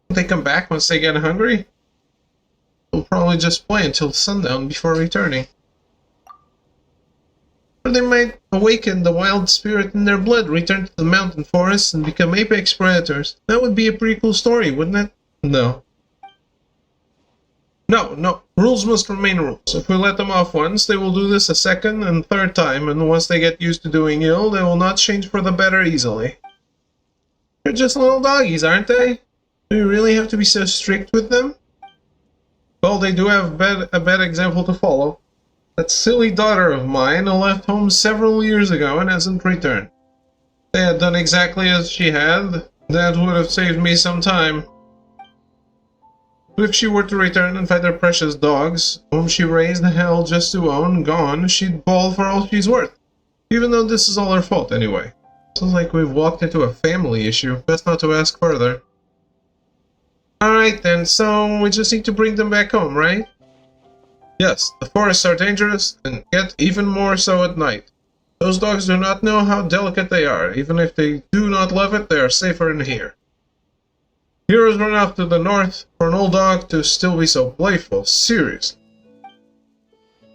They come back once they get hungry? They'll probably just play until sundown before returning. Or they might awaken the wild spirit in their blood, return to the mountain forests, and become apex predators. That would be a pretty cool story, wouldn't it? No. No. Rules must remain rules. If we let them off once, they will do this a second and third time, and once they get used to doing ill, they will not change for the better easily. They're just little doggies, aren't they? Do you really have to be so strict with them? Well, they do have a bad example to follow. That silly daughter of mine left home several years ago and hasn't returned. If they had done exactly as she had, that would have saved me some time. But if she were to return and find her precious dogs, whom she raised hell just to own, gone, she'd bawl for all she's worth. Even though this is all her fault anyway. Sounds like we've walked into a family issue. Best not to ask further. Alright then, so we just need to bring them back home, right? Yes, the forests are dangerous, and get even more so at night. Those dogs do not know how delicate they are. Even if they do not love it, they are safer in here. Heroes run off to the north for an old dog to still be so playful. Serious.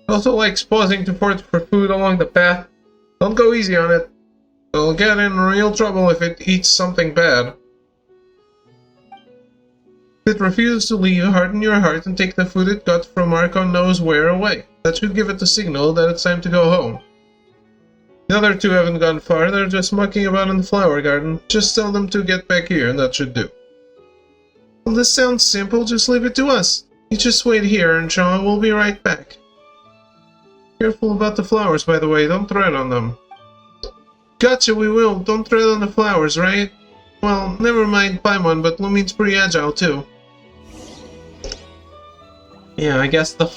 It also likes pausing to forage for food along the path. Don't go easy on it. It'll get in real trouble if it eats something bad. If it refuses to leave, harden your heart and take the food it got from Archon knows where away. That should give it the signal that it's time to go home. The other two haven't gone far, they're just mucking about in the flower garden. Just tell them to get back here and that should do. Well, this sounds simple, just leave it to us. You just wait here and Sean will be right back. Careful about the flowers, by the way, don't tread on them. Gotcha, we will. Don't tread on the flowers, right? Well, never mind Paimon, but Lumine's pretty agile too. Yeah, I guess the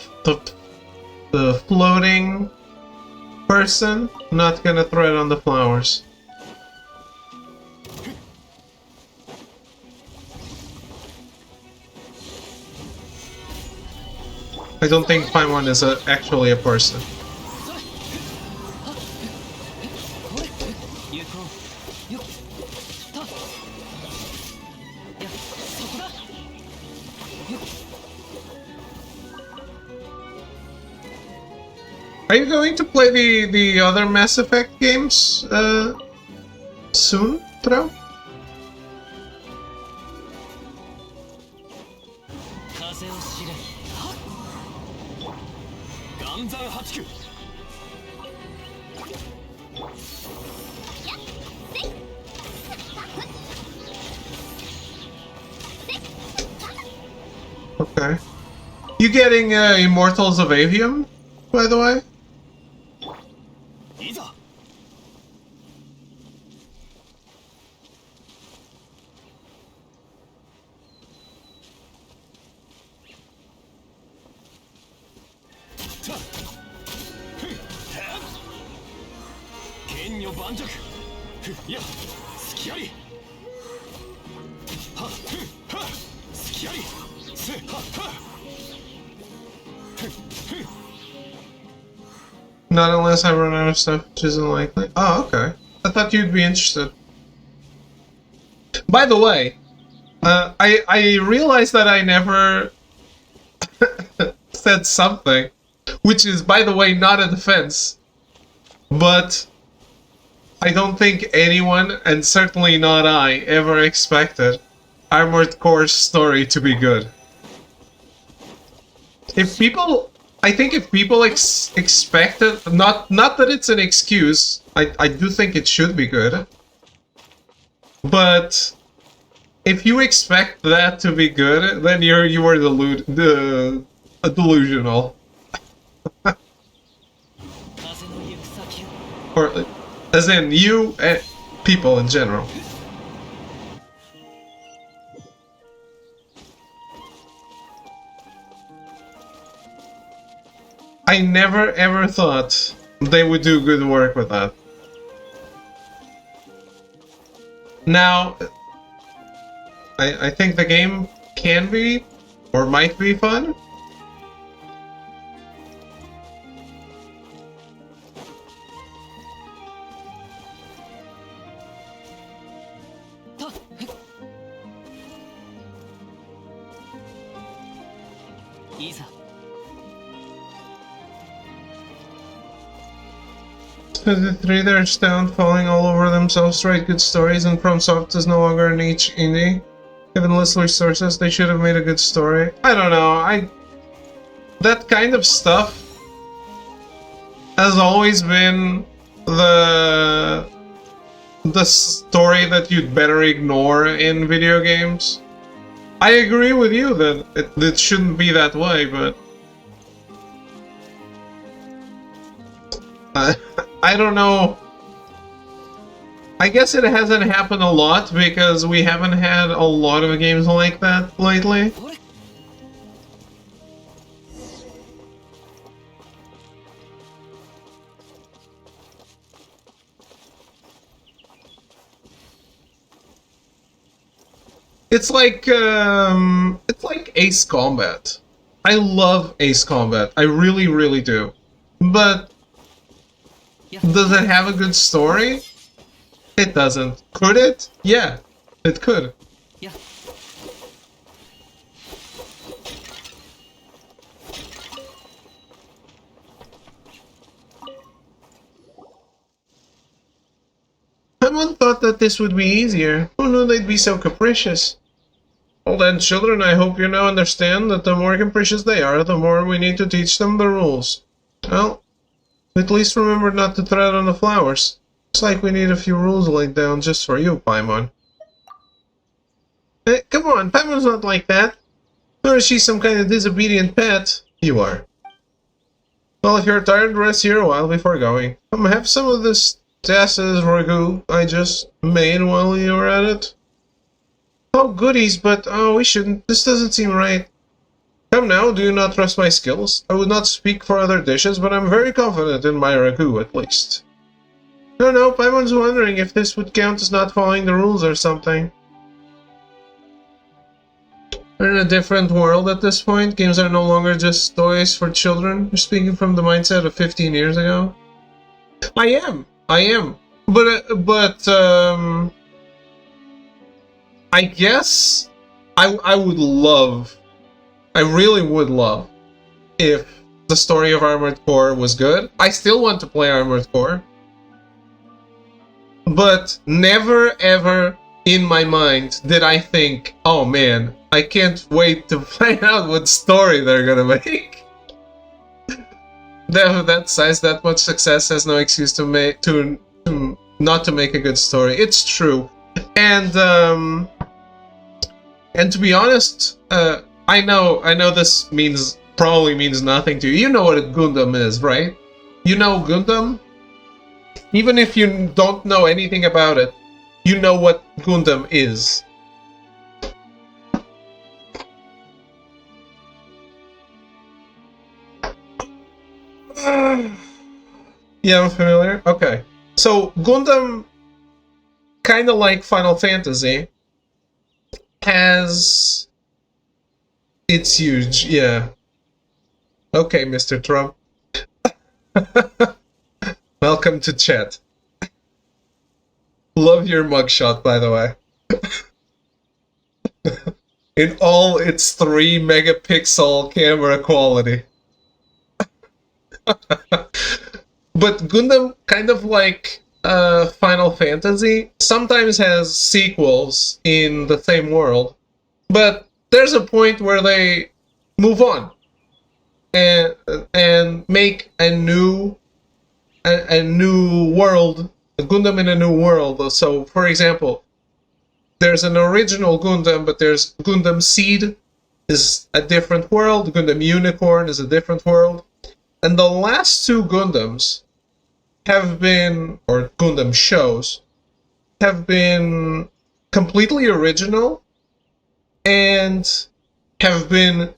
floating person not gonna tread on the flowers. I don't think Paimon is actually a person. Are you going to play the other Mass Effect games soon, Tro? Okay. You getting Immortals of Avium, by the way? Not unless I run out of stuff, which isn't likely. Oh, okay. I thought you'd be interested. By the way, I realized that I never said something, which is, by the way, not a defense. But I don't think anyone, and certainly not I, ever expected Armored Core's story to be good. If people... I think if people expected, not that it's an excuse, I do think it should be good, but if you expect that to be good, then you are delusional. Or, as in, you people in general. I never ever thought they would do good work with that. Now, I think the game can be, or might be fun. So the three that are stoned, falling all over themselves to write good stories, and FromSoft is no longer an H indie. Given less resources, they should have made a good story. I don't know, that kind of stuff has always been the story that you'd better ignore in video games. I agree with you that it shouldn't be that way, but I don't know. I guess it hasn't happened a lot because we haven't had a lot of games like that lately. It's like Ace Combat. I love Ace Combat. I really, really do. But does it have a good story? It doesn't. Could it? Yeah, it could. Yeah. Someone thought that this would be easier. Who knew they'd be so capricious? Well then, children, I hope you now understand that the more capricious they are, the more we need to teach them the rules. Well, at least remember not to tread on the flowers. Looks like we need a few rules laid down just for you, Paimon. Hey, come on, Paimon's not like that. Nor is she some kind of disobedient pet. You are. Well, if you're tired, rest here a while before going. Have some of this Tassa's ragu I just made while you were at it. Oh, goodies, but we shouldn't. This doesn't seem right. Come now, do you not trust my skills? I would not speak for other dishes, but I'm very confident in my ragu, at least. No, Paimon's wondering if this would count as not following the rules or something. We're in a different world at this point. Games are no longer just toys for children. You're speaking from the mindset of 15 years ago. I am. But I guess I would love, I really would love, if the story of Armored Core was good. I still want to play Armored Core. But never ever in my mind did I think, oh man, I can't wait to find out what story they're gonna make. That size, that much success has no excuse to make not to make a good story. It's true, and to be honest, I know this probably means nothing to you. You know what a Gundam is, right? You know Gundam? Even if you don't know anything about it, you know what Gundam is. Yeah, I'm familiar. Okay. So, Gundam, kind of like Final Fantasy, has... It's huge, yeah. Okay, Mr. Trump. Welcome to chat. Love your mugshot, by the way. In all its 3 megapixel camera quality. But Gundam, kind of like Final Fantasy, sometimes has sequels in the same world, but there's a point where they move on and make a new world, a Gundam in a new world. So, for example, there's an original Gundam, but there's Gundam Seed is a different world, Gundam Unicorn is a different world. And the last 2 Gundams have been, or Gundam shows, have been completely original and have been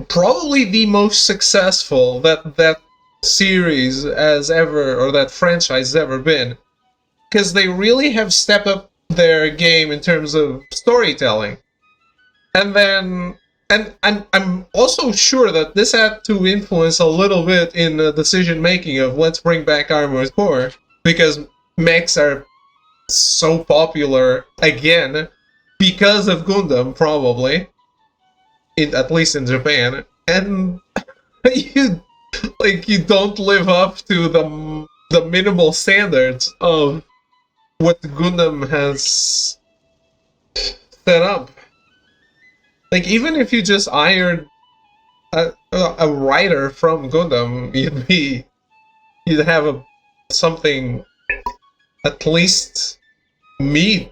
probably the most successful that series has ever, or that franchise has ever been, because they really have stepped up their game in terms of storytelling. And then, and I'm also sure that this had to influence a little bit in the decision making of let's bring back Armored Core, because mechs are so popular again because of Gundam, probably, at least in Japan, and you you don't live up to the minimal standards of what Gundam has set up. Like, even if you just hired a writer from Gundam, you'd have something at least mid.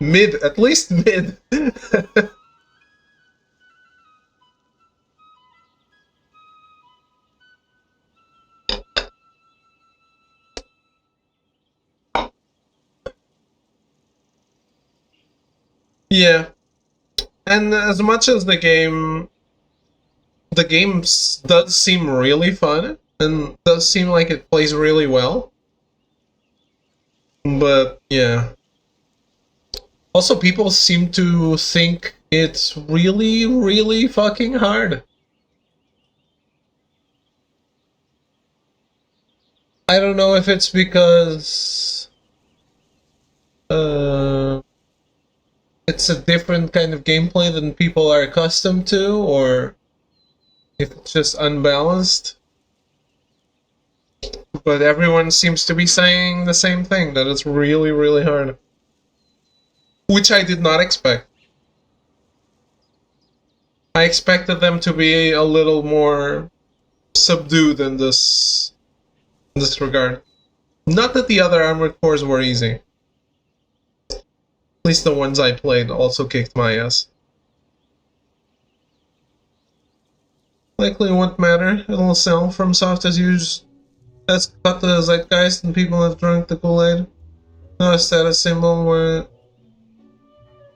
Yeah, and as much as the game does seem really fun and does seem like it plays really well, but yeah. Also, people seem to think it's really, really fucking hard. I don't know if it's because it's a different kind of gameplay than people are accustomed to, or if it's just unbalanced. But everyone seems to be saying the same thing, that it's really, really hard. Which I did not expect. I expected them to be a little more subdued in this regard. Not that the other Armored Cores were easy. At least the ones I played also kicked my ass. Likely won't matter. It'll sell. From Soft has cut the zeitgeist and people have drunk the Kool-Aid. Not a status symbol where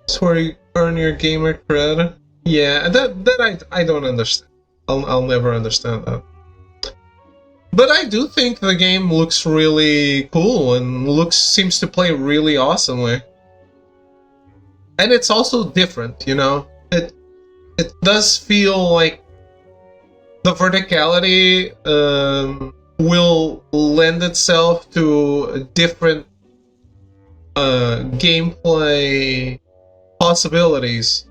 it's where you earn your gamer cred. Yeah, that I don't understand. I'll never understand that. But I do think the game looks really cool and seems to play really awesomely. And it's also different, you know? It does feel like the verticality will lend itself to different gameplay possibilities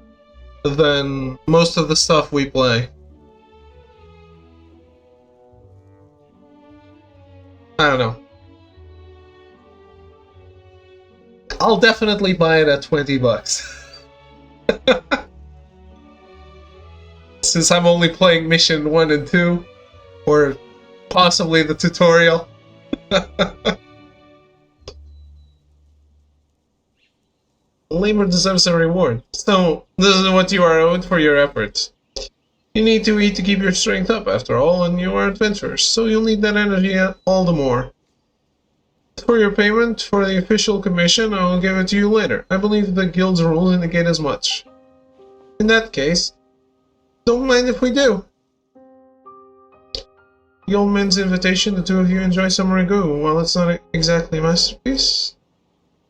than most of the stuff we play. I don't know. I'll definitely buy it at $20. Since I'm only playing mission 1 and 2, or possibly the tutorial. Labor deserves a reward. So, this is what you are owed for your efforts. You need to eat to keep your strength up, after all, and you are adventurers, so you'll need that energy all the more. For your payment for the official commission, I will give it to you later. I believe the guild's rules indicate as much. In that case, don't mind if we do. The old man's invitation, the two of you enjoy some ragu. While it's not exactly a masterpiece,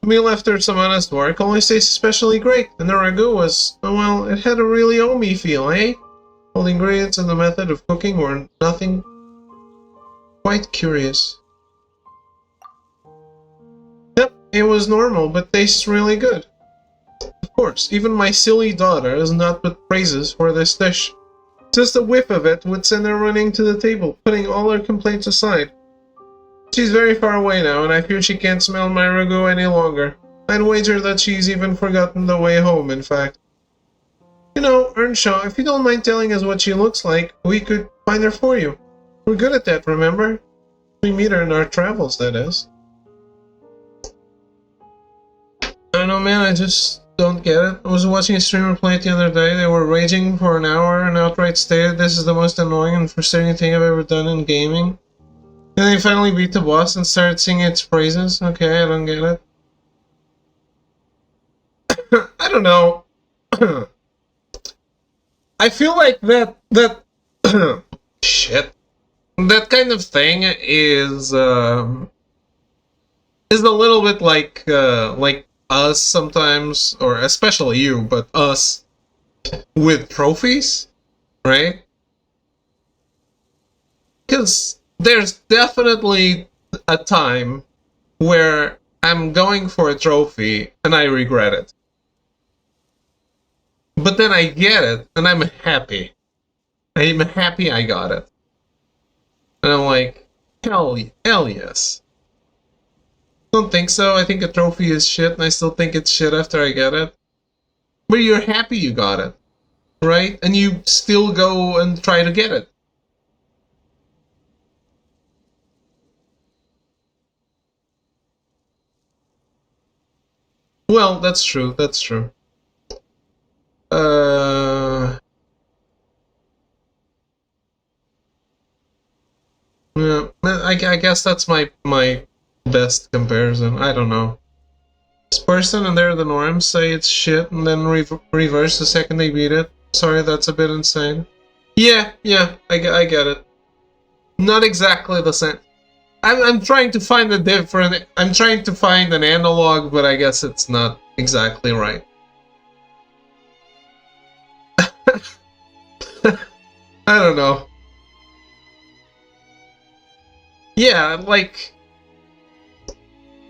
the meal after some honest work always tastes especially great, and the ragu was, well, it had a really omi feel, eh? All the ingredients and the method of cooking were nothing quite curious. Yep, it was normal, but tastes really good. Of course, even my silly daughter has not but praises for this dish. Just a whiff of it would send her running to the table, putting all her complaints aside. She's very far away now, and I fear she can't smell my ragu any longer. I'd wager that she's even forgotten the way home, in fact. You know, Earnshaw, if you don't mind telling us what she looks like, we could find her for you. We're good at that, remember? We meet her in our travels, that is. I don't know, man, I just don't get it. I was watching a streamer play it the other day. They were raging for an hour and outright stated this is the most annoying and frustrating thing I've ever done in gaming. And they finally beat the boss and started singing its praises. Okay, I don't get it. I don't know. I feel like that shit. That kind of thing is a little bit like us sometimes, or especially you, but us with trophies, right? Because there's definitely a time where I'm going for a trophy and I regret it. But then I get it and I'm happy. I'm happy I got it. And I'm like, hell yes. Don't think so. I think a trophy is shit and I still think it's shit after I get it. But you're happy you got it, right? And you still go and try to get it. Well, that's true. That's true. Yeah, I guess that's my best comparison. I don't know. This person and they're the norm say it's shit and then reverse the second they beat it. Sorry, that's a bit insane. Yeah, I get it. Not exactly the same. I'm trying to find a different. I'm trying to find an analog, but I guess it's not exactly right. I don't know. Yeah, like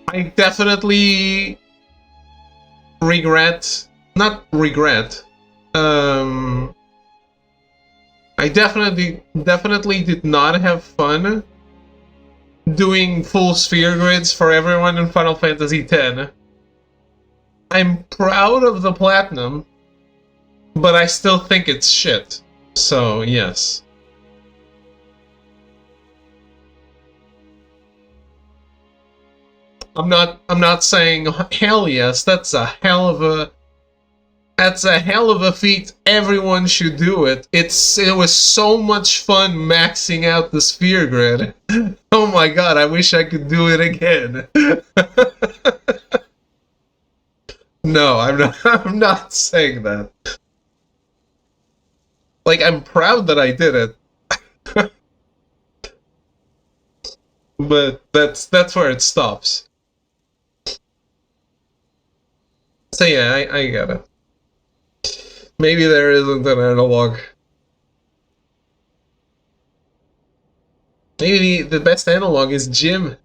I definitely not regret. I definitely did not have fun doing full sphere grids for everyone in Final Fantasy X. I'm proud of the platinum, but I still think it's shit. So, yes. I'm not saying hell yes, that's a hell of a feat. Everyone should do it. It was so much fun maxing out the sphere grid. Oh my god, I wish I could do it again. No, I'm not saying that. Like, I'm proud that I did it. But that's where it stops. So yeah, I get it. Maybe there isn't an analog. Maybe the best analog is Jim.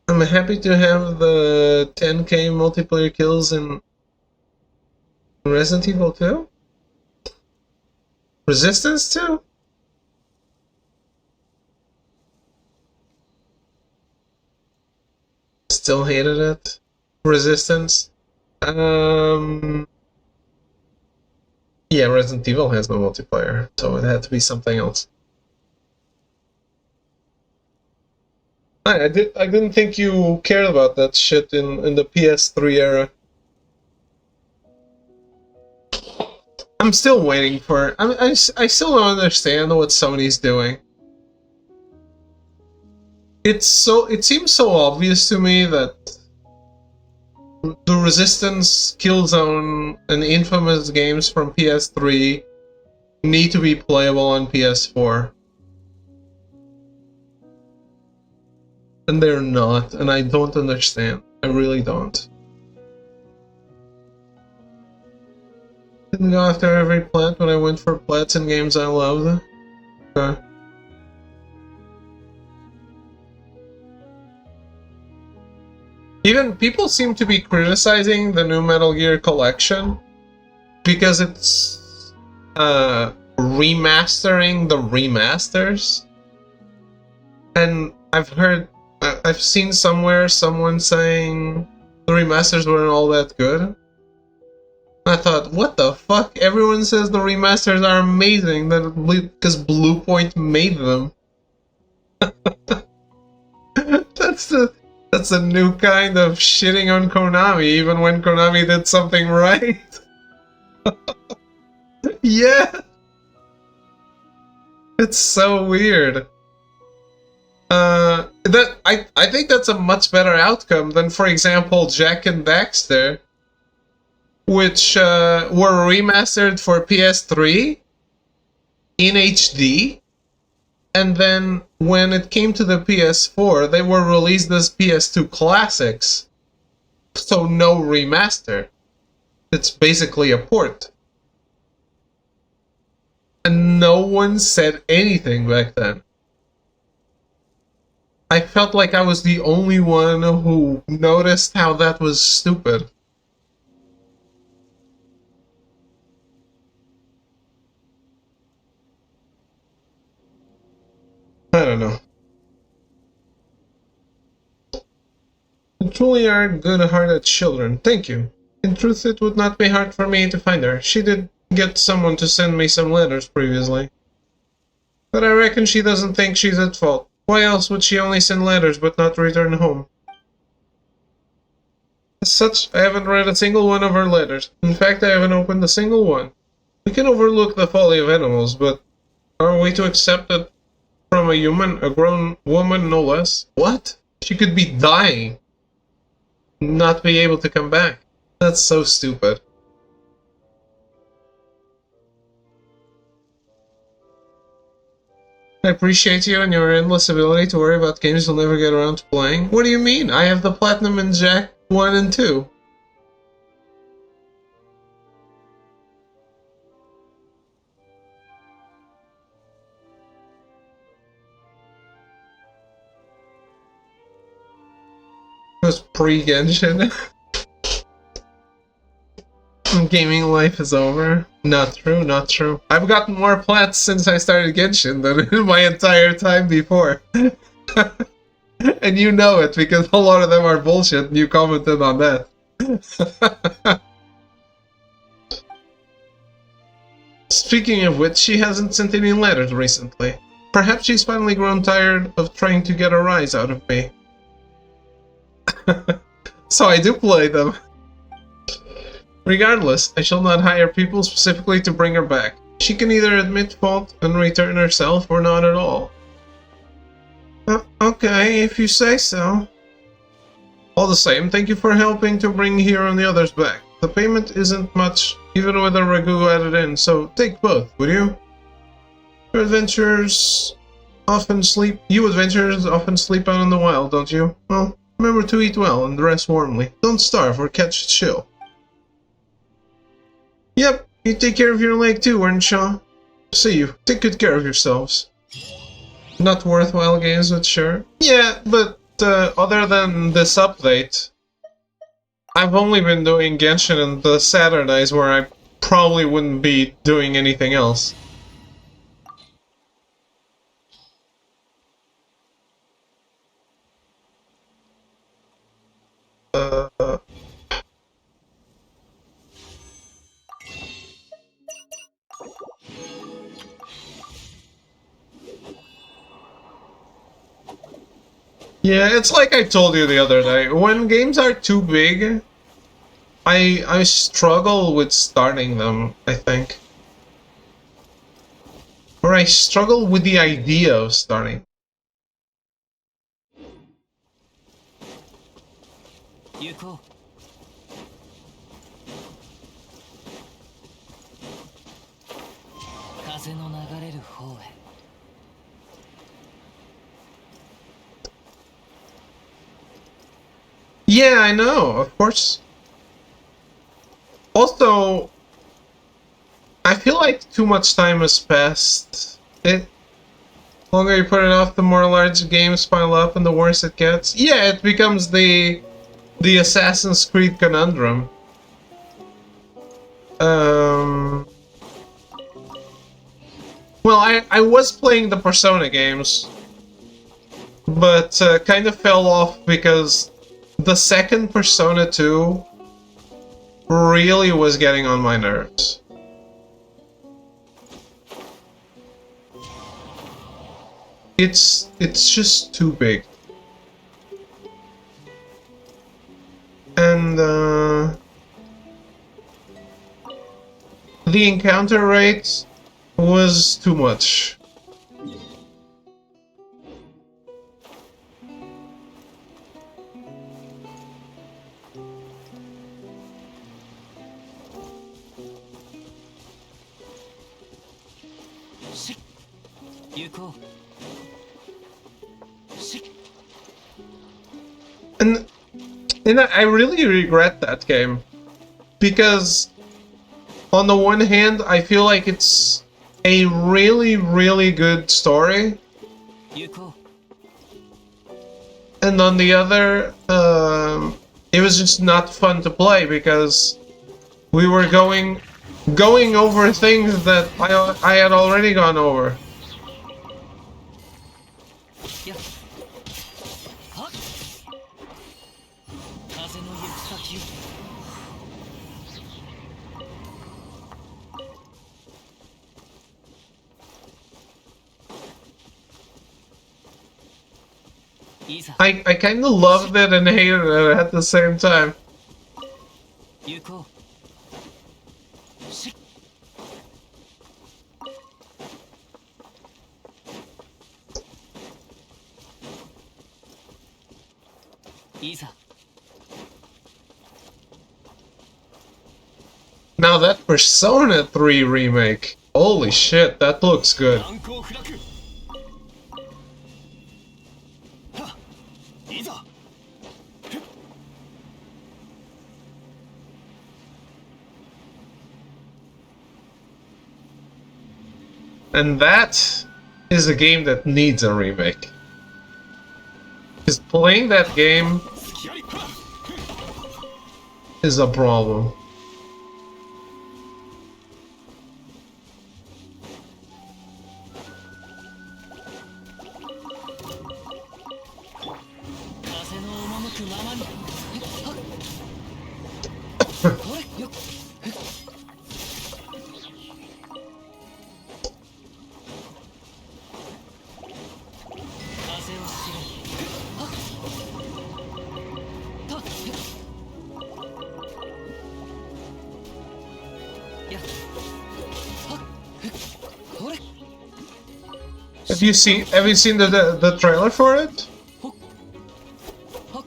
I'm happy to have the 10k multiplayer kills in Resident Evil 2? Resistance 2? Still hated it. Resistance? Yeah, Resident Evil has no multiplayer, so it had to be something else. I didn't think you cared about that shit in the PS3 era. I'm still waiting for. I still don't understand what Sony's doing. It seems so obvious to me that the Resistance, Killzone, and Infamous games from PS3 need to be playable on PS4. And they're not, and I don't understand. I really don't. Didn't go after every plat when I went for plats in games I loved. Okay. Even people seem to be criticizing the new Metal Gear collection because it's remastering the remasters. And I've seen somewhere someone saying the remasters weren't all that good. I thought, what the fuck? Everyone says the remasters are amazing because Bluepoint made them. That's a new kind of shitting on Konami, even when Konami did something right. Yeah! It's so weird. I think that's a much better outcome than, for example, Jack and Daxter, which were remastered for PS3 in HD, and then when it came to the PS4, they were released as PS2 classics, so no remaster. It's basically a port. And no one said anything back then. I felt like I was the only one who noticed how that was stupid. I don't know. You truly are good-hearted children. Thank you. In truth, it would not be hard for me to find her. She did get someone to send me some letters previously. But I reckon she doesn't think she's at fault. Why else would she only send letters but not return home? As such, I haven't read a single one of her letters. In fact, I haven't opened a single one. We can overlook the folly of animals, but are we to accept it from a human, a grown woman no less? What? She could be dying. Not be able to come back. That's so stupid. I appreciate you and your endless ability to worry about games you'll never get around to playing. What do you mean? I have the Platinum in Jack 1 and 2. It was pre-Genshin. Gaming life is over. Not true, not true. I've gotten more plats since I started Genshin than in my entire time before. And you know it, because a lot of them are bullshit, and you commented on that. Speaking of which, she hasn't sent any letters recently. Perhaps she's finally grown tired of trying to get a rise out of me. So I do play them. Regardless, I shall not hire people specifically to bring her back. She can either admit fault and return herself or not at all. Okay, if you say so. All the same, thank you for helping to bring Hero and the others back. The payment isn't much, even with a ragu added in, so take both, would you? You adventurers often sleep out in the wild, don't you? Well, remember to eat well and rest warmly. Don't starve or catch a chill. Yep, you take care of your leg too, Earnshaw. See you. Take good care of yourselves. Not worthwhile games, but sure. Yeah, but other than this update, I've only been doing Genshin on the Saturdays where I probably wouldn't be doing anything else. Yeah, it's like I told you the other day. When games are too big, I struggle with starting them, I think. Or I struggle with the idea of starting. Yuko. Kaze no nagareru hou e. Yeah, I know, of course. Also, I feel like too much time has passed. The longer you put it off, the more large games pile up and the worse it gets. Yeah, it becomes the Assassin's Creed conundrum. Well, I was playing the Persona games, but kind of fell off because the second Persona 2 really was getting on my nerves. It's just too big. And the encounter rate was too much. 行こう。し、 And I really regret that game. Because on the one hand, I feel like it's a really, really good story. 行こ And on the other, it was just not fun to play because we were going over things that I had already gone over. う。やっ。はっ。風の行く先を。いざ I kind of loved it and hated it at the same time. 行こう。し、 いざ。 Now that Persona 3 remake, holy shit, that looks good. 難攻不落。はっ、いざ。 And that is a game that needs a remake. Because playing that game 隙あり。はっ。 is a problem. 風の赴くままに。はっ。ほれよっ。風を知れ。はっ。はっ。やっ。はっ。ほれ。 Have you seen the trailer for it? ほっ。はっ。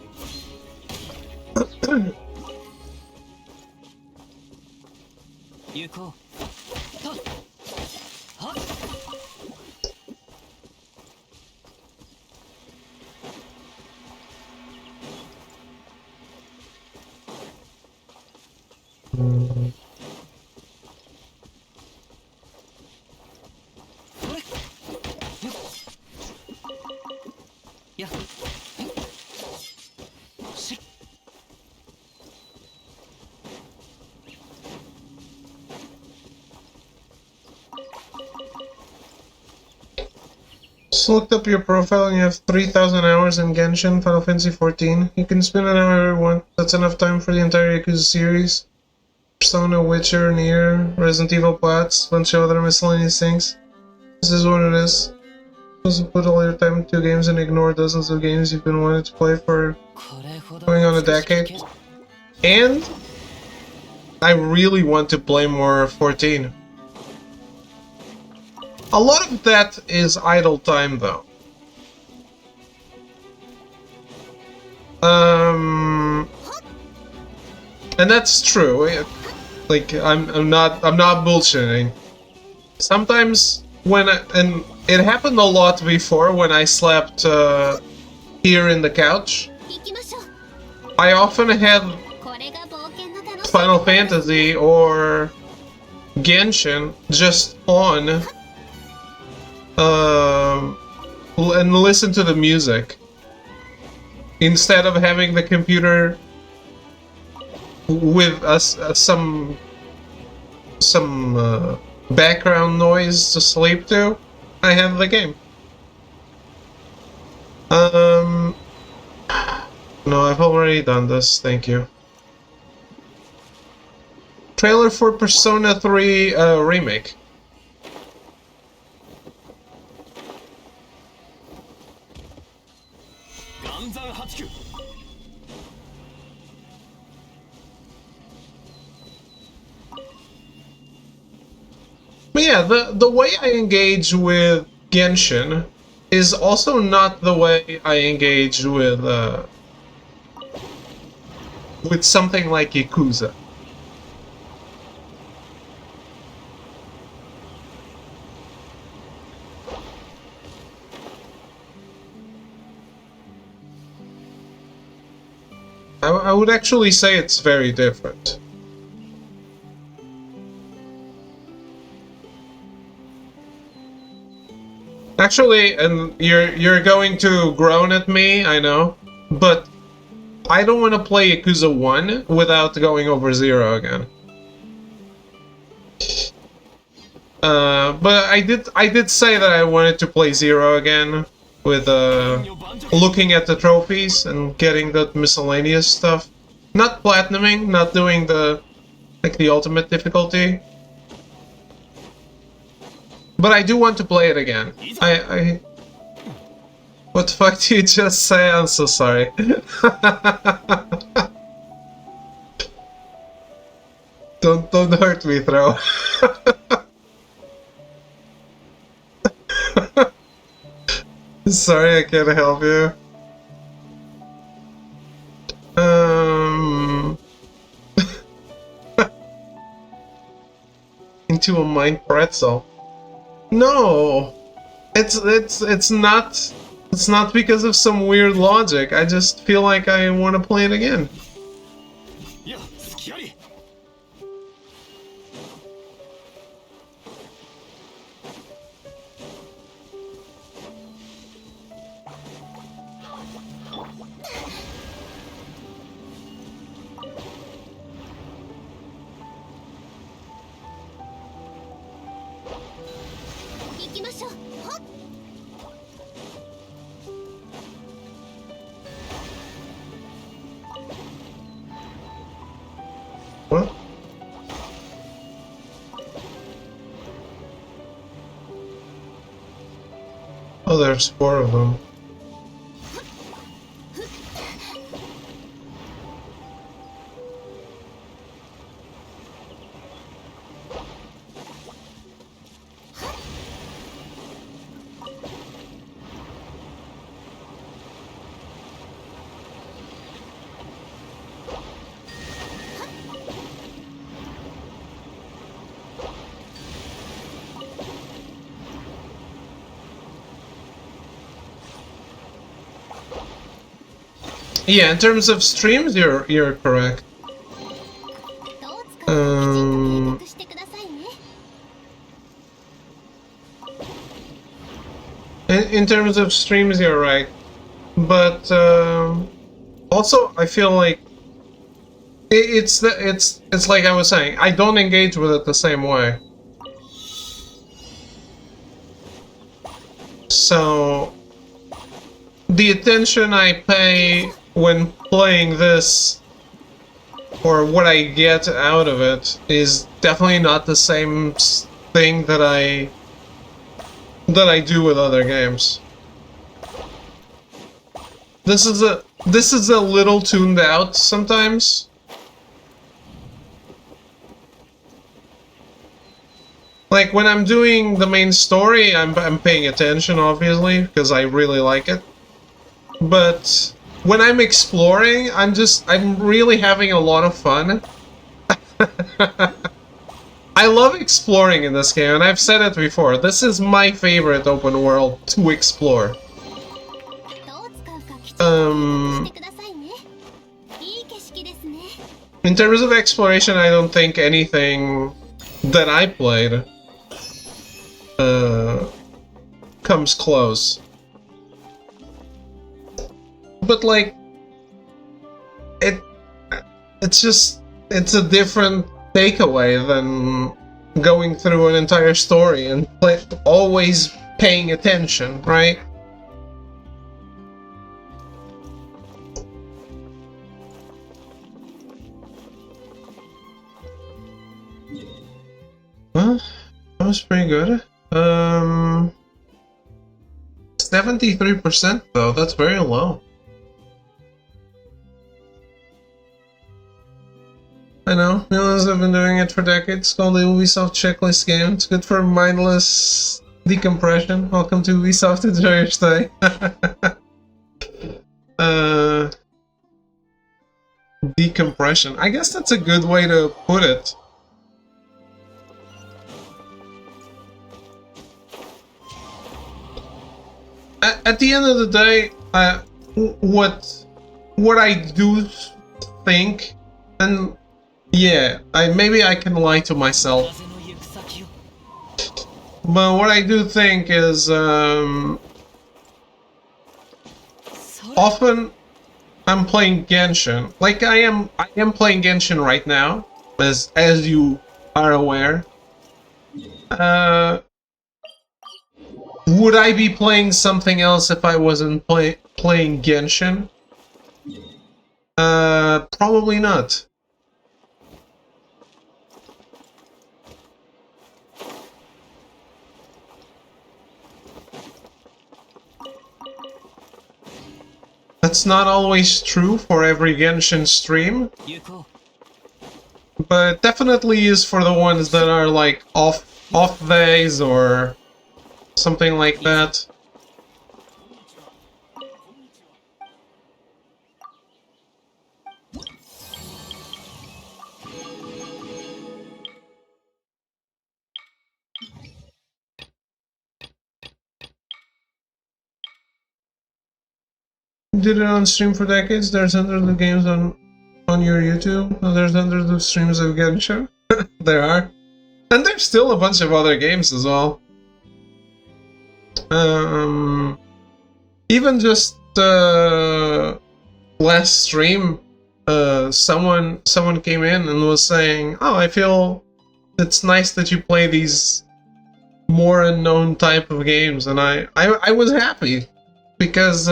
行こう。はっ。はっ。 ほれ。よっ。やっ。し。 Just looked up your profile and you have 3,000 hours in Genshin, Final Fantasy 14. You can spend an hour every one. That's enough time for the entire Yakuza series. Persona, Witcher, Nier, Resident Evil Plats, bunch of other miscellaneous things. This is what it is. Supposed to put all your time into games and ignore dozens of games you've been wanting to play for これほど going on a decade. And I really want to play more 14. A lot of that is idle time, though. And that's true. Like I'm not bullshitting. Sometimes and it happened a lot before when I slept here in the couch. 行きましょう。 I often had これが冒険の楽しみ。 Final Fantasy or Genshin just on and listen to the music instead of having the computer with some background noise to sleep to. I have the game. No, I've already done this, thank you. Trailer for Persona 3 Remake. But yeah, the way I engage with Genshin is also not the way I engage with something like Yakuza. I would actually say it's very different. Actually, and you're going to groan at me, I know, but I don't want to play Yakuza 1 without going over 0 again. But I did say that I wanted to play 0 again with looking at the trophies and getting the miscellaneous stuff. Not platinuming, not doing the ultimate difficulty. But I do want to play it again. What the fuck did you just say? I'm so sorry. Don't hurt me, Throw. Sorry, I can't help you. Into a mind pretzel. No, it's not because of some weird logic. I just feel like I want to play it again. Yeah, scary. What? Oh, there's 4 of them. Yeah, in terms of streams, you're correct. In terms of streams, you're right, but also I feel like it's like I was saying, I don't engage with it the same way. So the attention I pay when playing this, or what I get out of it, is definitely not the same thing that I do with other games. This is a little tuned out sometimes. Like when I'm doing the main story, I'm paying attention, obviously, because I really like it. But when I'm exploring, I'm really having a lot of fun. I love exploring in this game, and I've said it before. This is my favorite open world to explore. In terms of exploration, I don't think anything that I played comes close. But like, it's a different takeaway than going through an entire story and always paying attention, right? Well, that was pretty good. 73% though, that's very low. I know, millions have been doing it for decades. It's called the Ubisoft checklist game. It's good for mindless decompression. Welcome to Ubisoft, enjoy your stay. Decompression. I guess that's a good way to put it. At the end of the day, what I do think, and yeah, maybe I can lie to myself. 風の行く先を But what I do think is, それ often I'm playing Genshin. Like I am playing Genshin right now, as you are aware. Would I be playing something else if I wasn't playing Genshin? Probably not. That's not always true for every Genshin stream, 行こ but definitely is for the ones that are like off days or something like that. Did it on stream for decades. There's hundreds of games on your YouTube. There's hundreds of streams of Genshin. There are. And there's still a bunch of other games as well. Even just last stream, someone came in and was saying, "Oh, I feel it's nice that you play these more unknown type of games," and I was happy because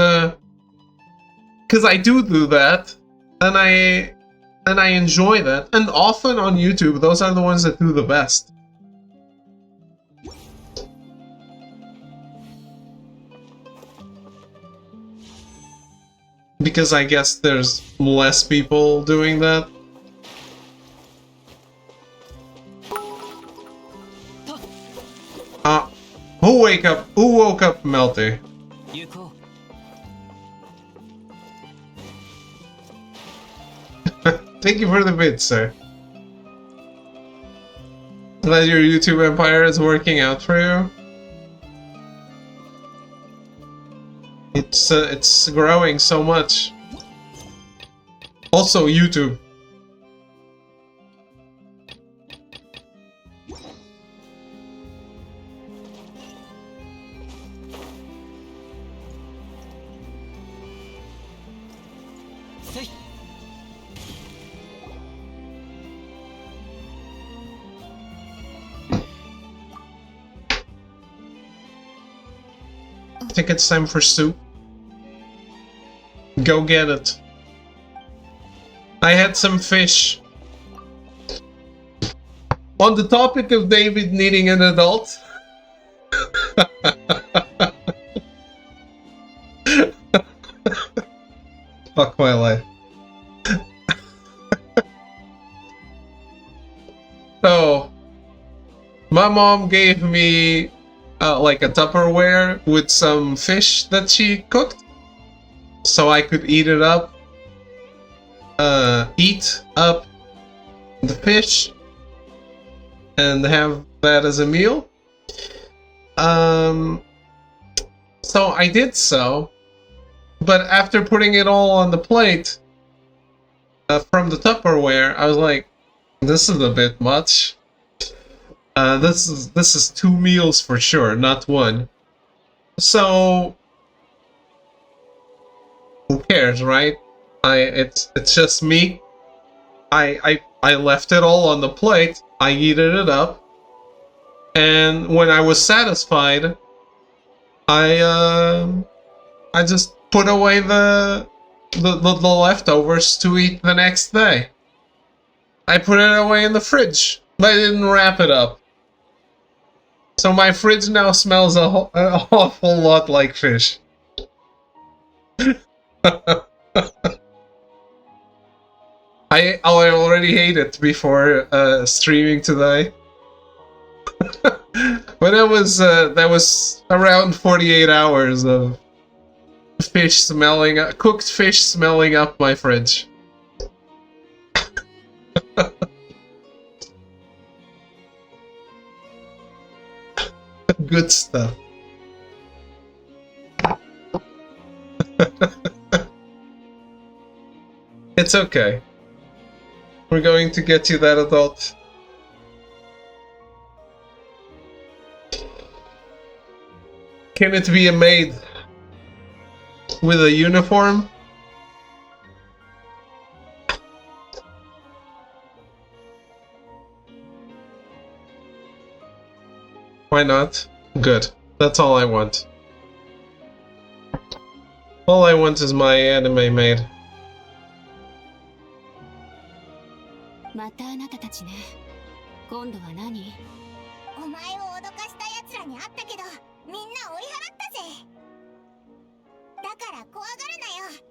I do that, and I enjoy that, and often on YouTube those are the ones that do the best. Because I guess there's less people doing that. Who woke up Melty? う行こ Thank you for the bid, sir. Glad your YouTube empire is working out for you. It's growing so much. Also, YouTube.せい I think it's time for soup. Go get it. I had some fish. On the topic of David needing an adult. Fuck my life. So, my mom gave me like a Tupperware with some fish that she cooked, so I could eat it up. Eat up the fish and have that as a meal. So I did so, but after putting it all on the plate from the Tupperware, I was like, this is a bit much. This is 2 meals for sure, not 1. So who cares, right? It's just me. I left it all on the plate. I heated it up, and when I was satisfied, I just put away the leftovers to eat the next day. I put it away in the fridge, but I didn't wrap it up. So my fridge now smells an awful lot like fish. I already hate it before streaming today. But that was around 48 hours of fish smelling, cooked fish smelling up my fridge. Good stuff. It's okay. We're going to get you that adult. Can it be a maid with a uniform? Why not? Good. That's all I want. All I want is my anime maid. またあなたたちね。今度は何？お前を脅かした奴らに会ったけど、みんな追い払ったぜ。だから怖がるなよ。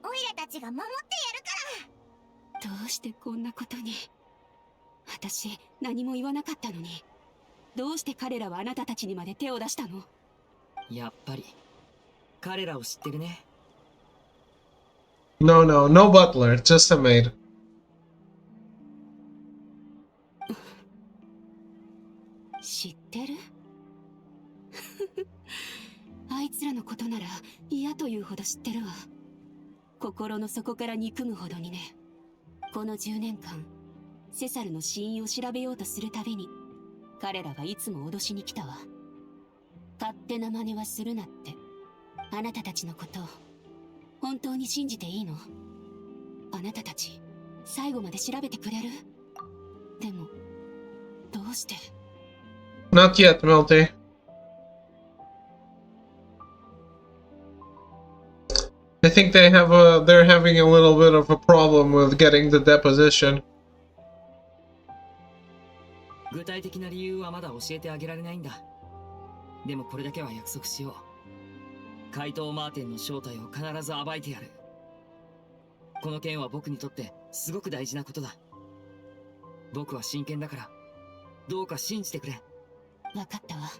オイラたちが守ってやるから。どうしてこんなことに。私、何も言わなかったのに。どうして彼らはあなたたちにまで手を出したの？やっぱり彼らを知ってるね。 No, no, no butler, just a maid. 知ってる？あいつらのことなら嫌というほど知ってるわ。心の底から憎むほどにね。この10年間、セサルの死因を調べようとするたびに、彼らはいつも脅しに来たわ。勝手な真似はするなって。あなたたちのことを本当に信じていいの？あなたたち最後まで調べてくれる？でもどうして？ Not yet, Melty. I think they're having a little bit of a problem with getting the deposition. 具体的な理由はまだ教えてあげられないんだ。でもこれだけは約束しよう。怪盗マーテンの正体を必ず暴いてやる。この件は僕にとってすごく大事なことだ。僕は真剣だから、どうか信じてくれ。わかったわ。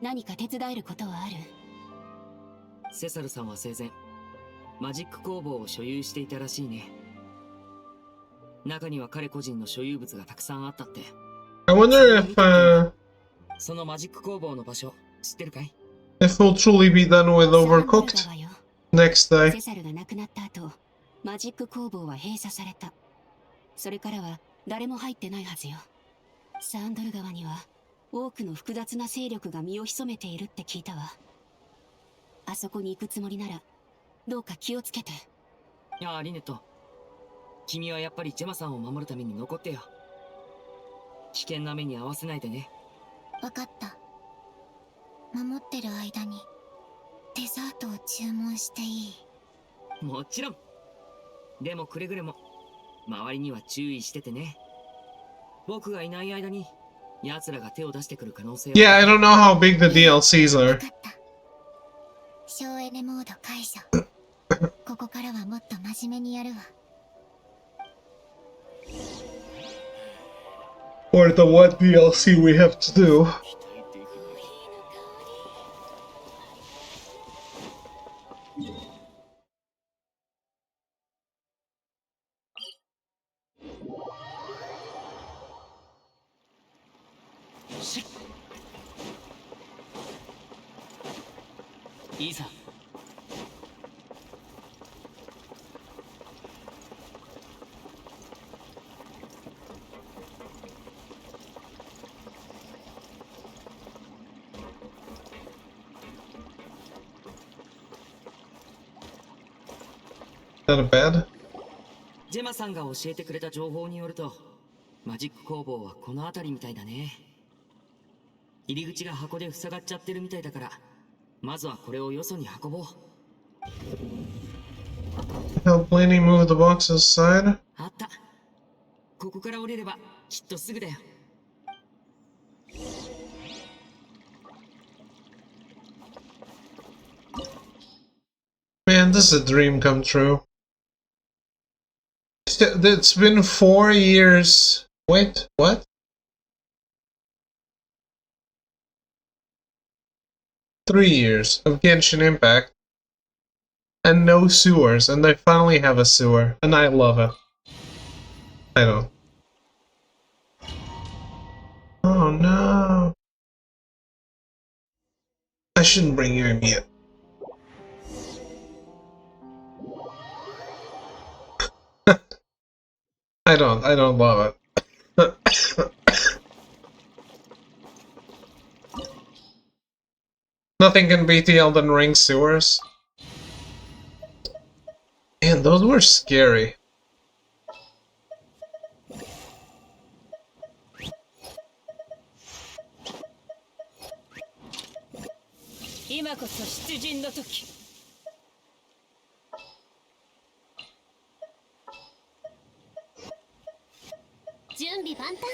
何か手伝えることはある？セサルさんは生前、マジック工房を所有していたらしいね。中には彼個人の所有物がたくさんあったって。I wonder if そのマジック工房の場所知ってるかい？ if we'll truly be done with Overcooked next day. セサルが亡くなった後、マジック工房は閉鎖された。それからは誰も入ってないはずよ。サンドル川には多くの複雑な勢力が身を潜めているって聞いたわ。あそこに行くつもりなら、どうか気をつけて。いや、リネット。君はやっぱりジェマさんを守るために残ってよ。危険な目に遭わせないでね。わかった。守ってる間にデザートを注文していい？もちろん。でもくれぐれも周りには注意しててね。僕がいない間に奴らが手を出してくる可能性は。 Yeah, I don't know how big the DLCs わ are. かった。省エネモード解除。ここからはもっと真面目にやるわ。Or the what DLC we have to do. いいさ。Not a bad. ジェマさんが教えてくれた情報によると、マジック工房はこの辺りみたいだね。入り口が箱で塞がっちゃってるみたいだから、まずはこれをよそに運ぼう。 Help Laney move the box aside. あった。ここから降りればきっとすぐだよ。Man, this is a dream come true. It's been 4 years. Wait, what? Three years of Genshin Impact. And no sewers, and they finally have a sewer, and I love it. I don't. Oh no. I shouldn't bring you in yet. I don't love it. Nothing can beat the Elden Ring sewers. Man, those were scary. 今こそ出陣の時。準備万端、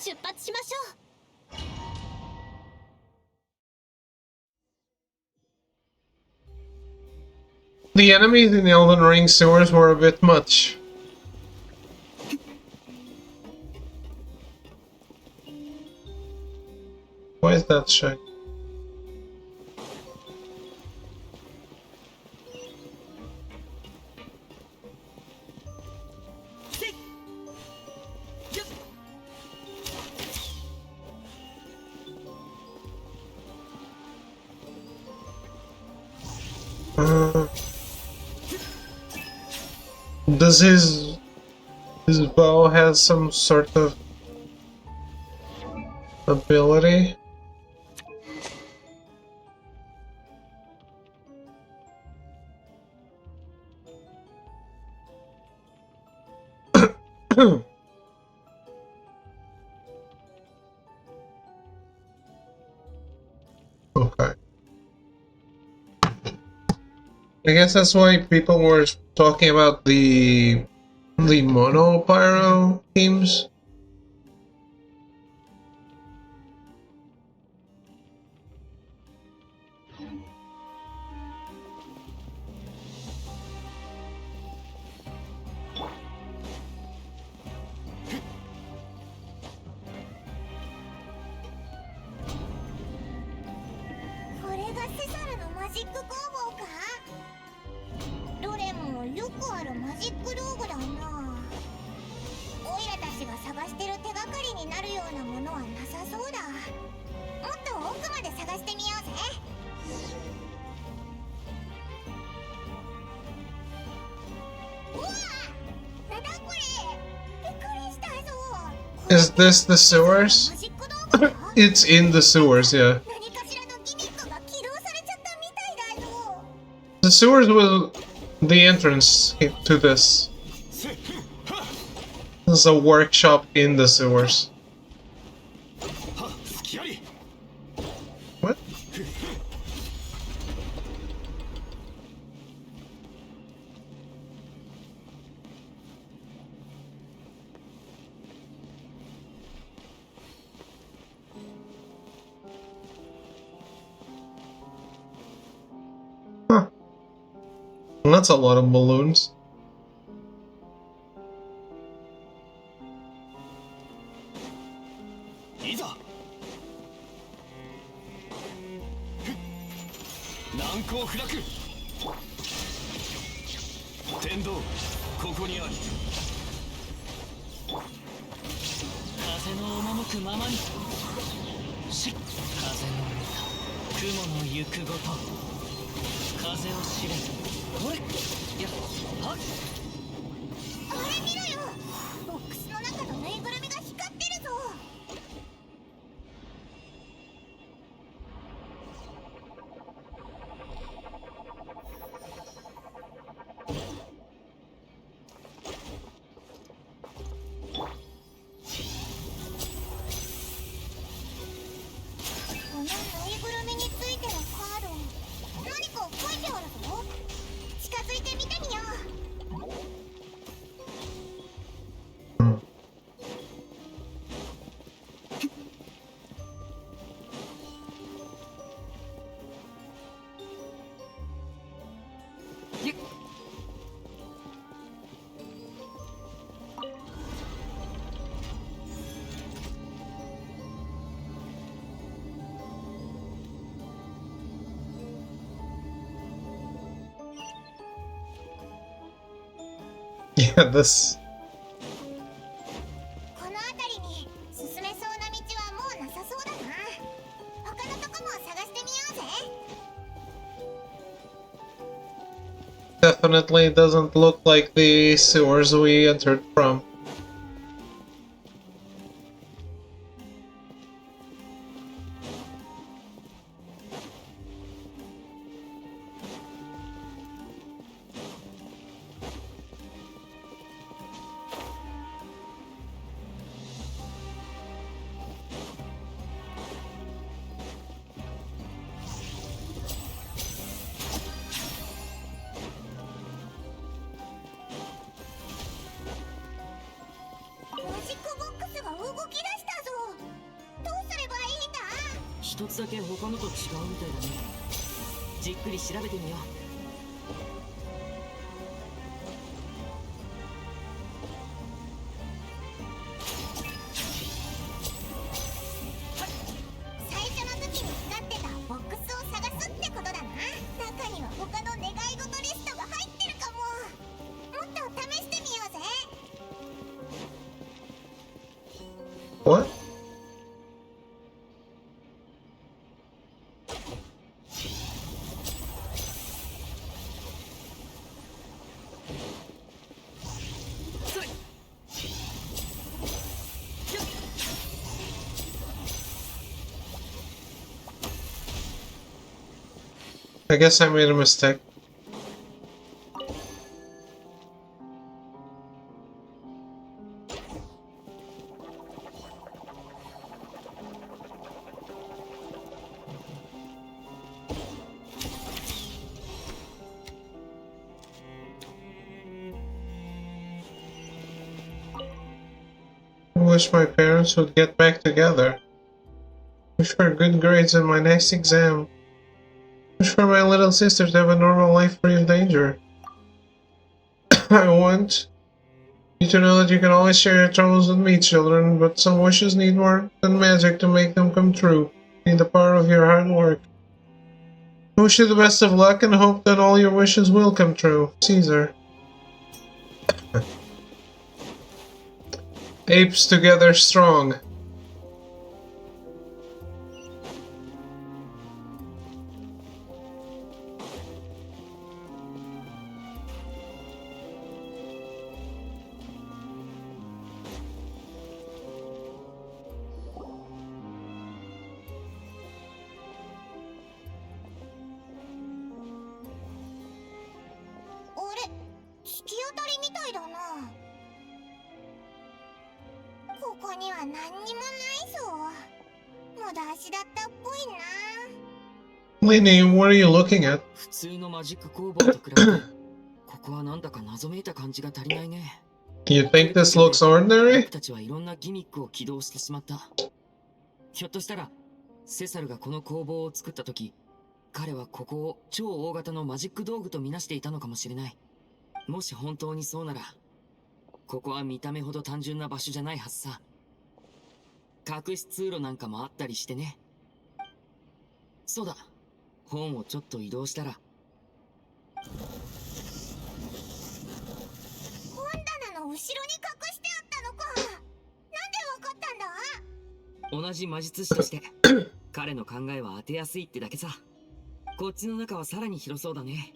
出発しましょう。 The enemies in the Elden Ring sewers were a bit much. Why is that shiny? Does his bow has some sort of ability? Okay. I guess that's why people were talking about the mono pyro teams. Is this the sewers? It's in the sewers, yeah. The sewers was the entrance to this. This is a workshop in the sewers. What? Huh. That's a lot of balloons. Yeah, this. この辺りに進めそうな道はもうなさそうだな。他のとこも探してみようぜ。 Definitely doesn't look like the sewers we entered from. 一つだけ他のと違うみたいだね。じっくり調べてみよう。最初の時に使ってたボックスを探すってことだな。中には他の願い事リストが入ってるかも。もっと試してみようぜ。What? I guess I made a mistake. I wish my parents would get back together. Wish for good grades in my next exam. Wish for my little sister to have a normal life free of danger. I want you to know that you can always share your troubles with me, children, but some wishes need more than magic to make them come true. Need the power of your hard work. I wish you the best of luck and hope that all your wishes will come true. Caesar. Apes together strong. Lenny, what are you looking at? 普通のマジック工房と比べて、ここはなんだか謎めいた感じが足りないね。You think this looks ordinary? 僕たちはいろんなギミックを起動してしまった。ひょっとしたら、セサルがこの工房を作った時、彼はここを超大型のマジック道具とみなしていたのかもしれない。もし本当にそうなら、ここは見た目ほど単純な場所じゃないはずさ。隠し通路なんかもあったりしてね。そうだ、本をちょっと移動したら。本棚の後ろに隠してあったのか。なんでわかったんだ？同じ魔術師として彼の考えは当てやすいってだけさ。こっちの中はさらに広そうだね。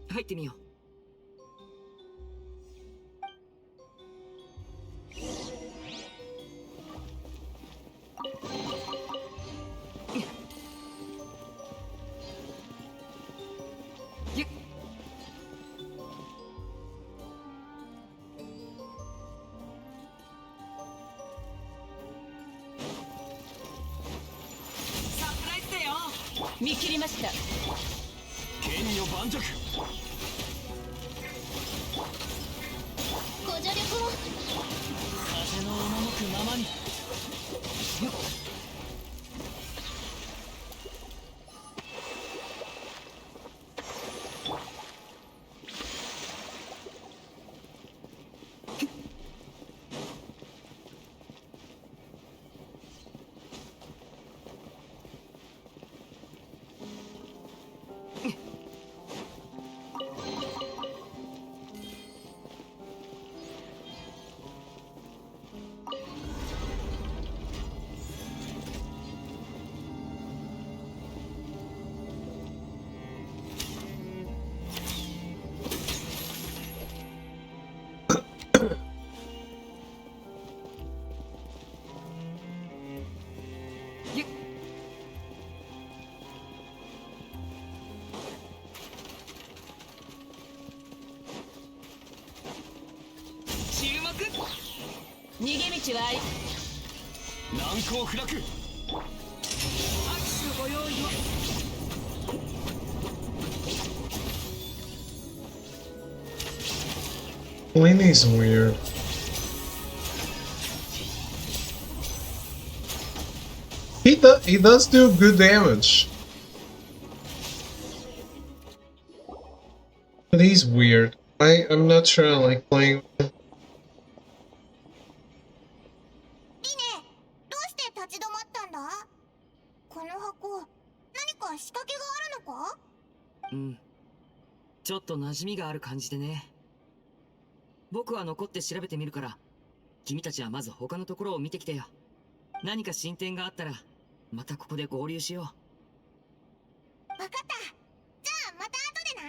入ってみよう。見切りました。剣女盤石。ご助力を。風の赴くままに。逃げ道はあり。難攻不落。握手のご用意を。Lenny's weird. He does do good damage. But he's weird. I'm not sure I like playing with him. リネ、どうして立ち止まったんだ？この箱、何か仕掛けがあるのか？うん。ちょっと馴染みがある感じでね。僕は残って調べてみるから、君たちはまず他のところを見てきてよ。何か進展があったら、またここで合流しよう。わかった。じゃあまた後で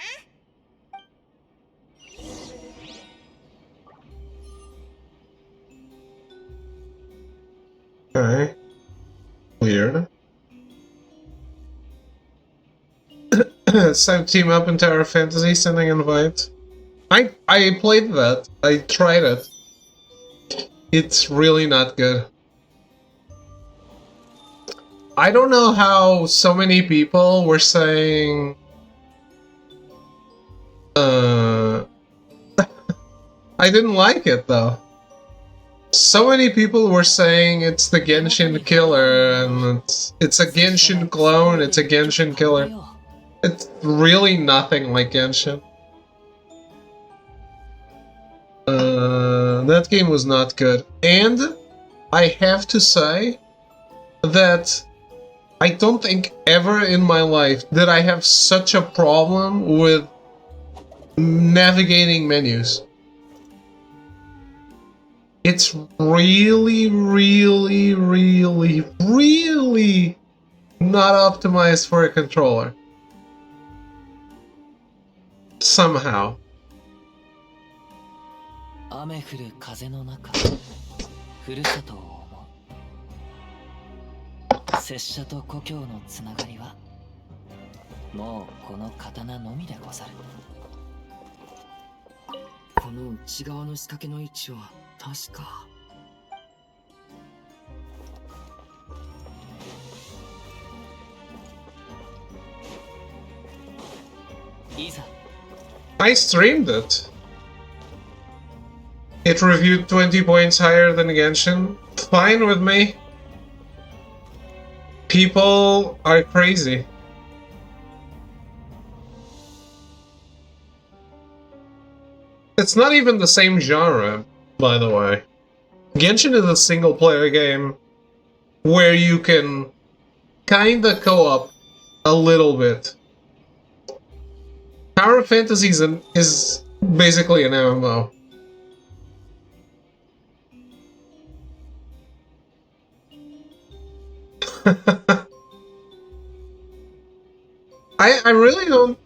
な。Okay. Weird. So team up in Tower Fantasy, sending invite. I played that. I tried it. It's really not good. I don't know how so many people were saying I didn't like it though. So many people were saying it's the Genshin killer and it's a Genshin clone, it's a Genshin killer. It's really nothing like Genshin. That game was not good. And I have to say that I don't think ever in my life did I have such a problem with navigating menus. It's really, really, really, really not optimized for a controller. Somehow. 雨降る風の中、ふるさとを思う。拙者と故郷のつながりは、もうこの刀のみでござる。この内側の仕掛けの位置は確か。いざ。I streamed it. It reviewed 20 points higher than Genshin. Fine with me. People are crazy. It's not even the same genre, by the way. Genshin is a single-player game where you can kinda co-op a little bit. Tower Fantasy is basically an MMO. I really don't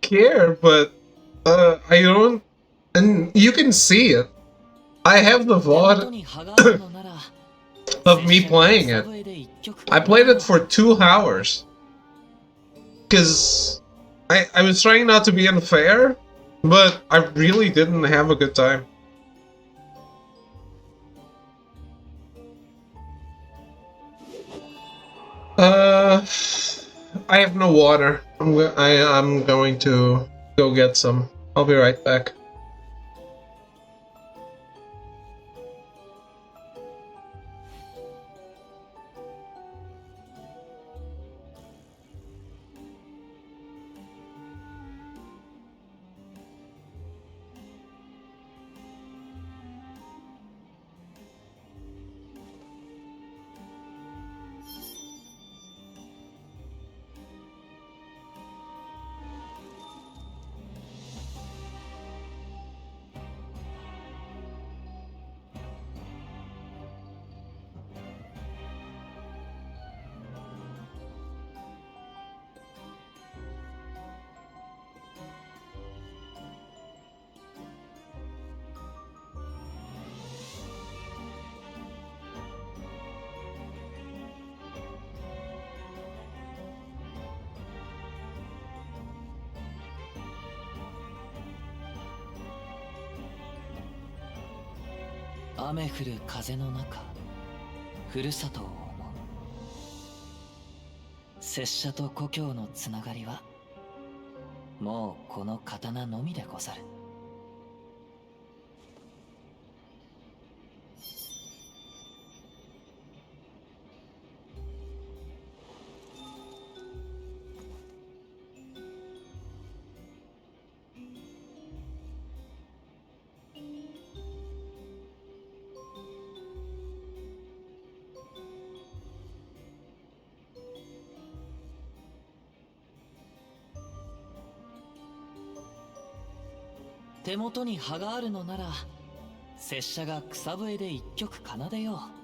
care, but I don't, and you can see it. I have the VOD of me playing it. I played it for 2 hours. Because I was trying not to be unfair, but I really didn't have a good time. I have no water. I'm going to go get some. I'll be right back. "雨降る風の中、ふるさとを思う。拙者と故郷のつながりは、もうこの刀のみでござる。手元に葉があるのなら拙者が草笛で一曲奏でよう。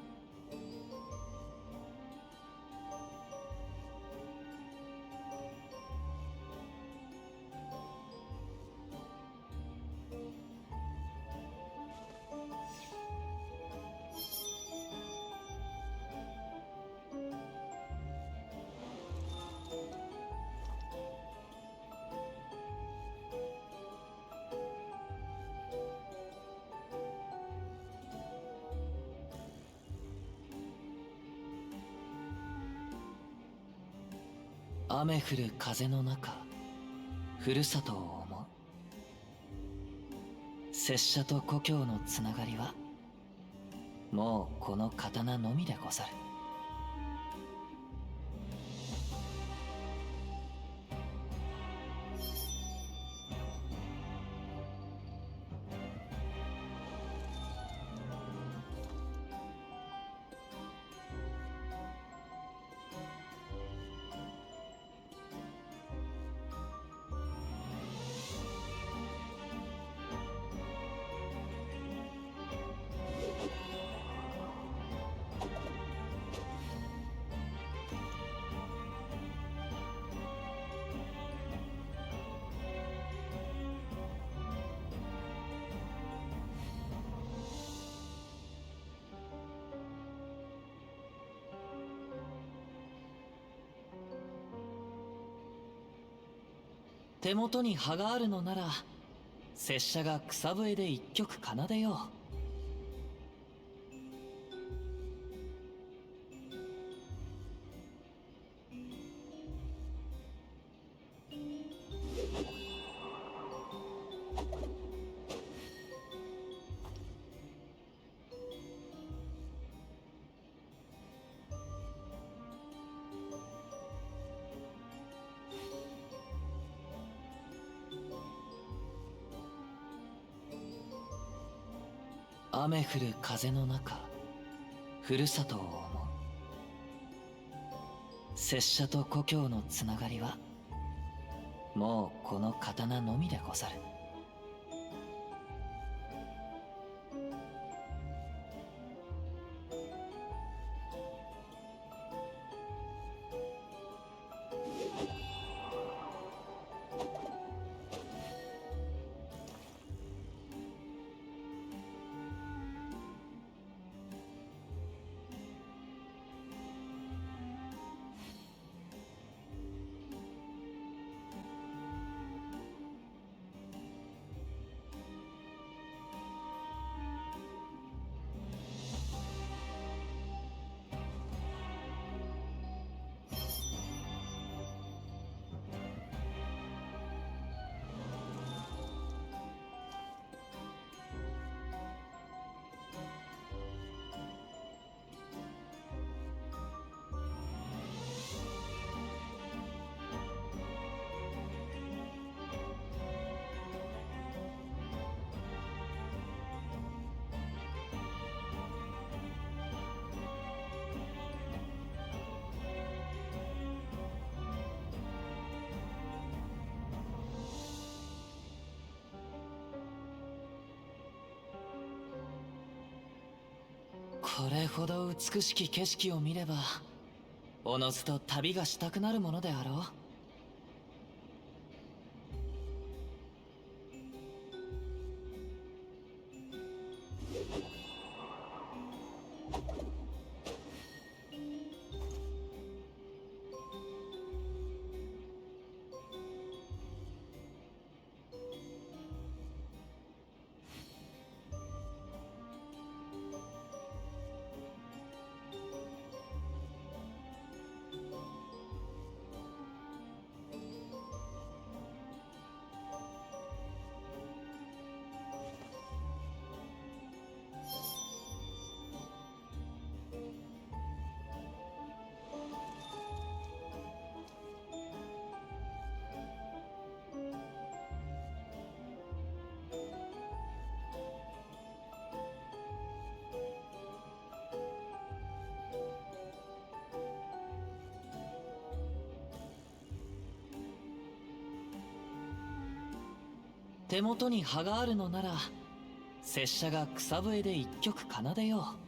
雨降る風の中、ふるさとを思う。拙者と故郷のつながりはもうこの刀のみでござる。手元に葉があるのなら拙者が草笛で一曲奏でよう。雨降る風の中、ふるさとを思う。拙者と故郷のつながりはもうこの刀のみでござる。これほど美しき景色を見ればおのずと旅がしたくなるものであろう。手元に葉があるのなら拙者が草笛で一曲奏でよう。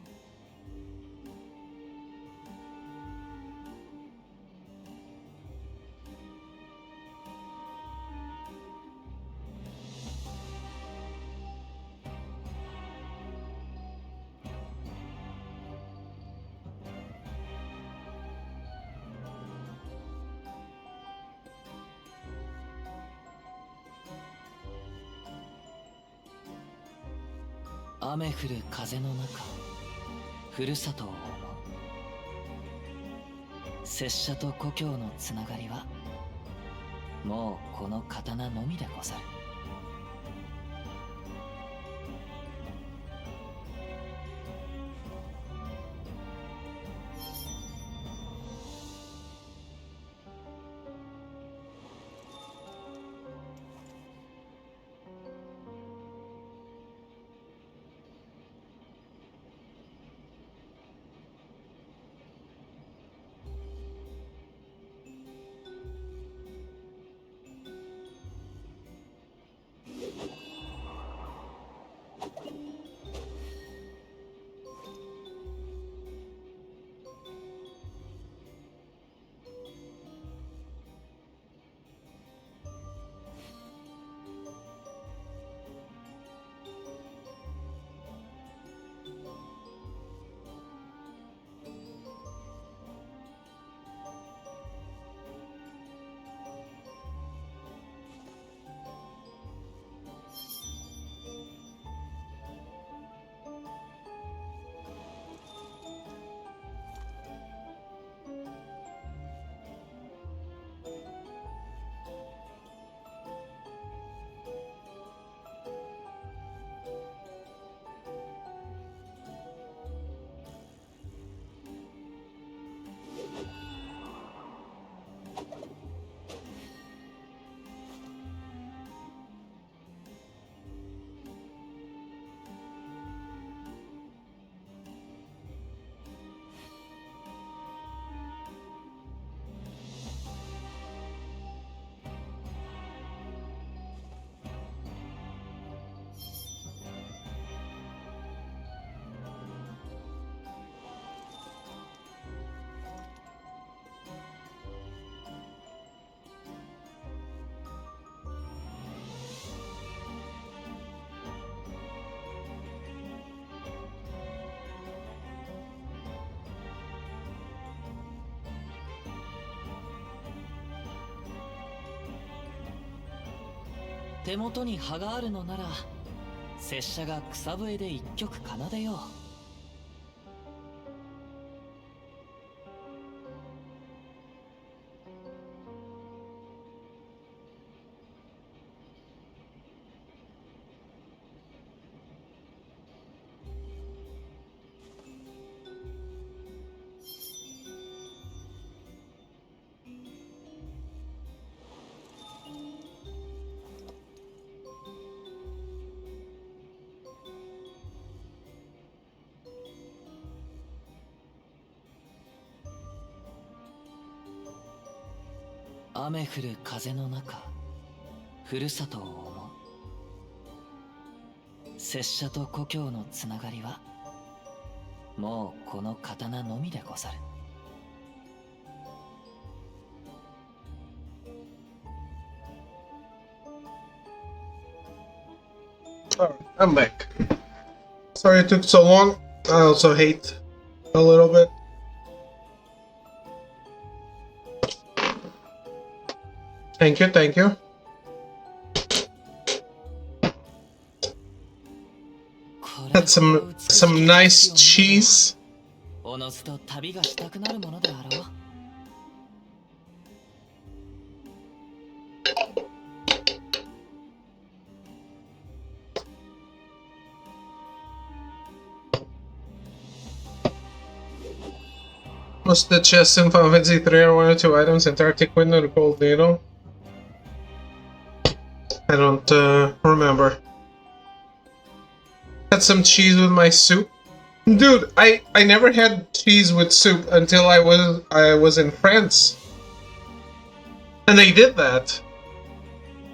雨降る風の中、ふるさとを思う。拙者と故郷のつながりはもうこの刀のみでござる。手元に葉があるのなら拙者が草笛で一曲奏でよう。雨降る風の中、ふるさとを思う。拙者と故郷のつながりはもうこの刀のみでござる。Alright, I'm back. Sorry it took so long. I also hate a little bit. Thank you, thank you. Had some nice cheese. おのずと旅がしたくなるものであろう。Was the chest in Final Fantasy 3 or one or two items? Antarctic window and cold needle? I don't remember. Had some cheese with my soup. Dude, I never had cheese with soup until I was in France. And they did that.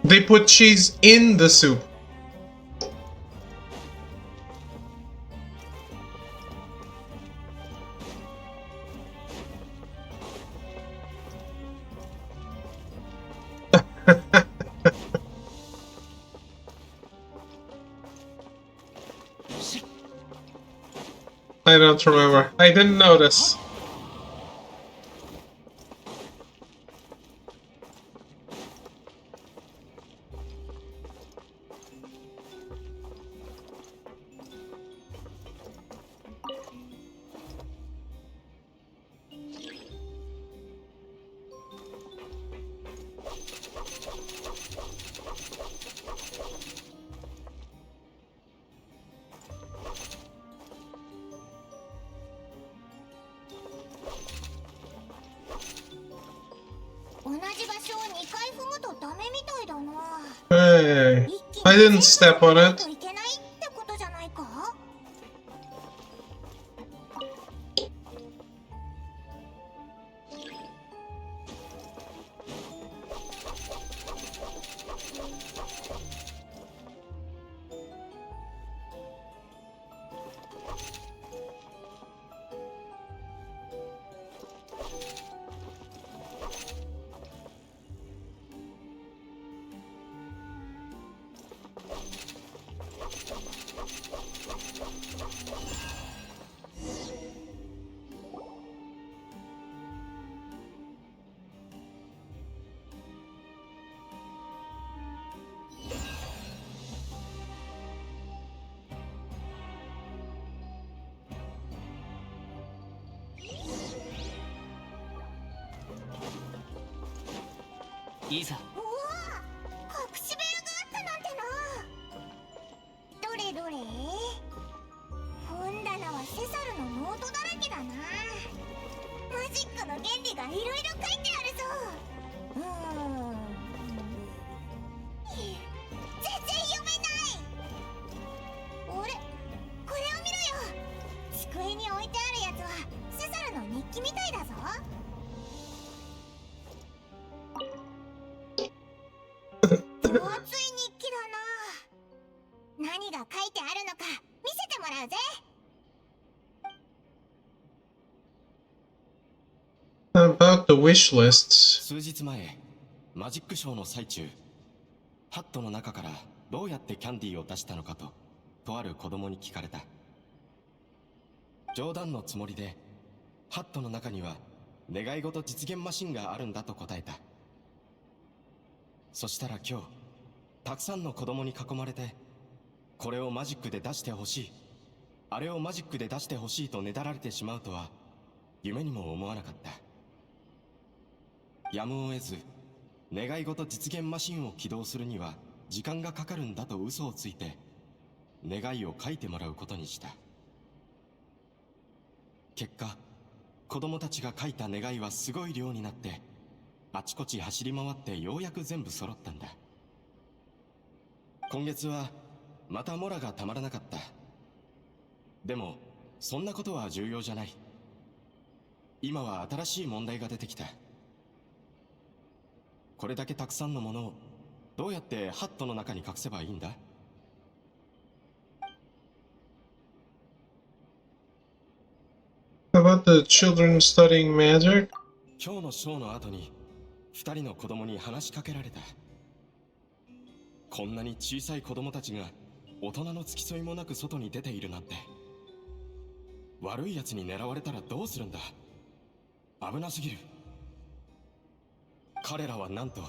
They put cheese in the soup. I don't remember. I didn't notice. Hey, I didn't step on it.いざ。うわあ、隠し部屋があったなんてな。どれどれ。本棚はセサルのノートだらけだな。マジックの原理がいろいろ書いてあるぞ。全然読めない。あれ、これを見ろよ。机に置いてあるやつはセサルの日記みたいだぞ。分厚い日記だな。何が書いてあるのか見せてもらうぜ。About the wish lists. 数日前、マジックショーの最中、ハットの中からどうやってキャンディーを出したのかとある子供に聞かれた。冗談のつもりで、ハットの中には願い事実現マシンがあるんだと答えた。そしたら今日、たくさんの子供に囲まれて、これをマジックで出してほしい、あれをマジックで出してほしいとねだられてしまうとは夢にも思わなかった。やむを得ず、願い事実現マシンを起動するには時間がかかるんだと嘘をついて、願いを書いてもらうことにした。結果、子供たちが書いた願いはすごい量になって、あちこち走り回ってようやく全部揃ったんだ。今月はまたモラがたまらなかった。でもそんなことは重要じゃない。今は新しい問題が出てきた。これだけたくさんのものをどうやってハットの中に隠せばいいんだ？ About the children studying magic? 今日のショーの後に二人の子供に話しかけられた。こんなに小さい子供たちが大人の付き添いもなく外に出ているなんて。悪い奴に狙われたらどうするんだ。危なすぎる。彼らはなんと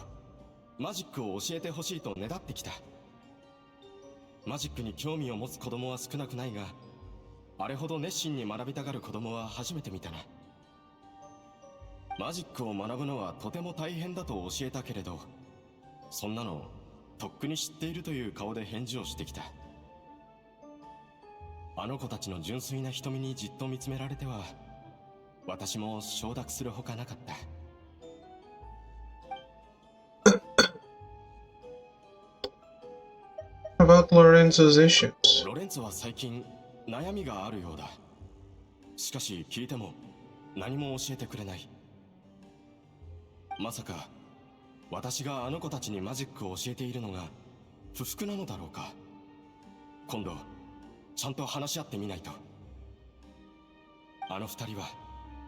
マジックを教えてほしいとねだってきた。マジックに興味を持つ子供は少なくないが、あれほど熱心に学びたがる子供は初めて見たな。マジックを学ぶのはとても大変だと教えたけれど、そんなのとっくに知っているという顔で返事をしてきた。あの子たちの純粋な瞳にじっと見つめられては、私も承諾するほかなかった。About Lorenzo's issues. ロレンツは最近悩みがあるようだ。しかし聞いても何も教えてくれない。まさか私があの子たちにマジックを教えているのが不服なのだろうか。今度ちゃんと話し合ってみないと。あの二人は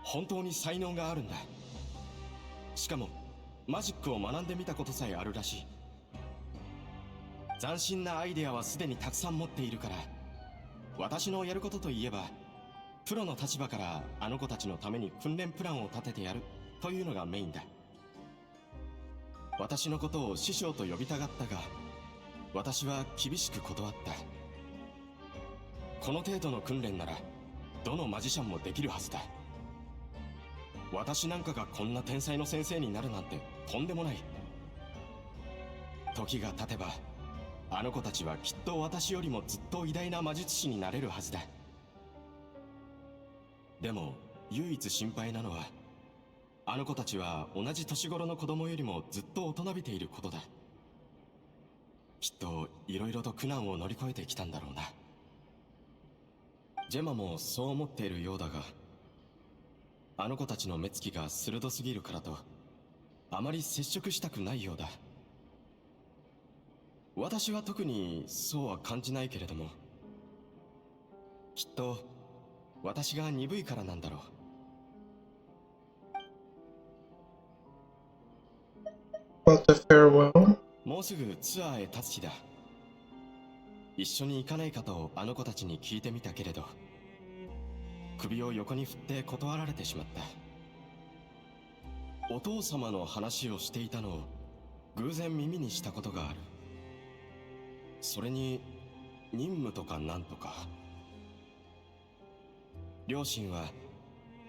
本当に才能があるんだ。しかもマジックを学んでみたことさえあるらしい。斬新なアイデアはすでにたくさん持っているから、私のやることといえばプロの立場からあの子たちのために訓練プランを立ててやるというのがメインだ。私のことを師匠と呼びたがったが、私は厳しく断った。この程度の訓練ならどのマジシャンもできるはずだ。私なんかがこんな天才の先生になるなんてとんでもない。時が経てばあの子たちはきっと私よりもずっと偉大な魔術師になれるはずだ。でも唯一心配なのは、あの子たちは同じ年頃の子供よりもずっと大人びていることだ。きっといろいろと苦難を乗り越えてきたんだろうな。ジェマもそう思っているようだが、あの子たちの目つきが鋭すぎるからとあまり接触したくないようだ。私は特にそうは感じないけれども、きっと私が鈍いからなんだろう。About the farewell? もうすぐツアーへ立つ日だ。一緒に行かないかとあの子たちに聞いてみたけれど、首を横に振って断られてしまった。お父様の話をしていたのを偶然耳にしたことがある。それに任務とかなんとか。両親は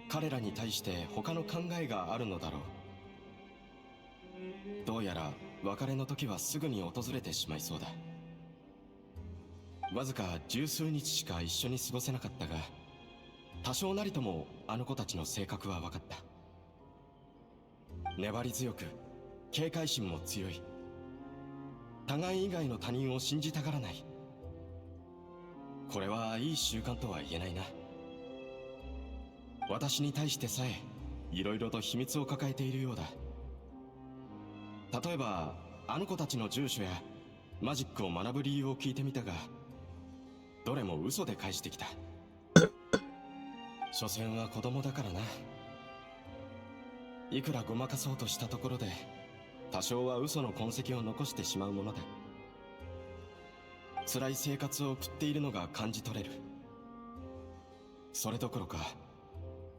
彼らに対して他の考えがあるのだろう。どうやら別れの時はすぐに訪れてしまいそうだ。わずか十数日しか一緒に過ごせなかったが、多少なりともあの子たちの性格は分かった。粘り強く警戒心も強い。互い以外の他人を信じたがらない。これはいい習慣とは言えないな。私に対してさえいろいろと秘密を抱えているようだ。例えばあの子たちの住所やマジックを学ぶ理由を聞いてみたが、どれも嘘で返してきた。所詮は子供だからな。いくらごまかそうとしたところで多少は嘘の痕跡を残してしまうものだ。辛い生活を送っているのが感じ取れる。それどころか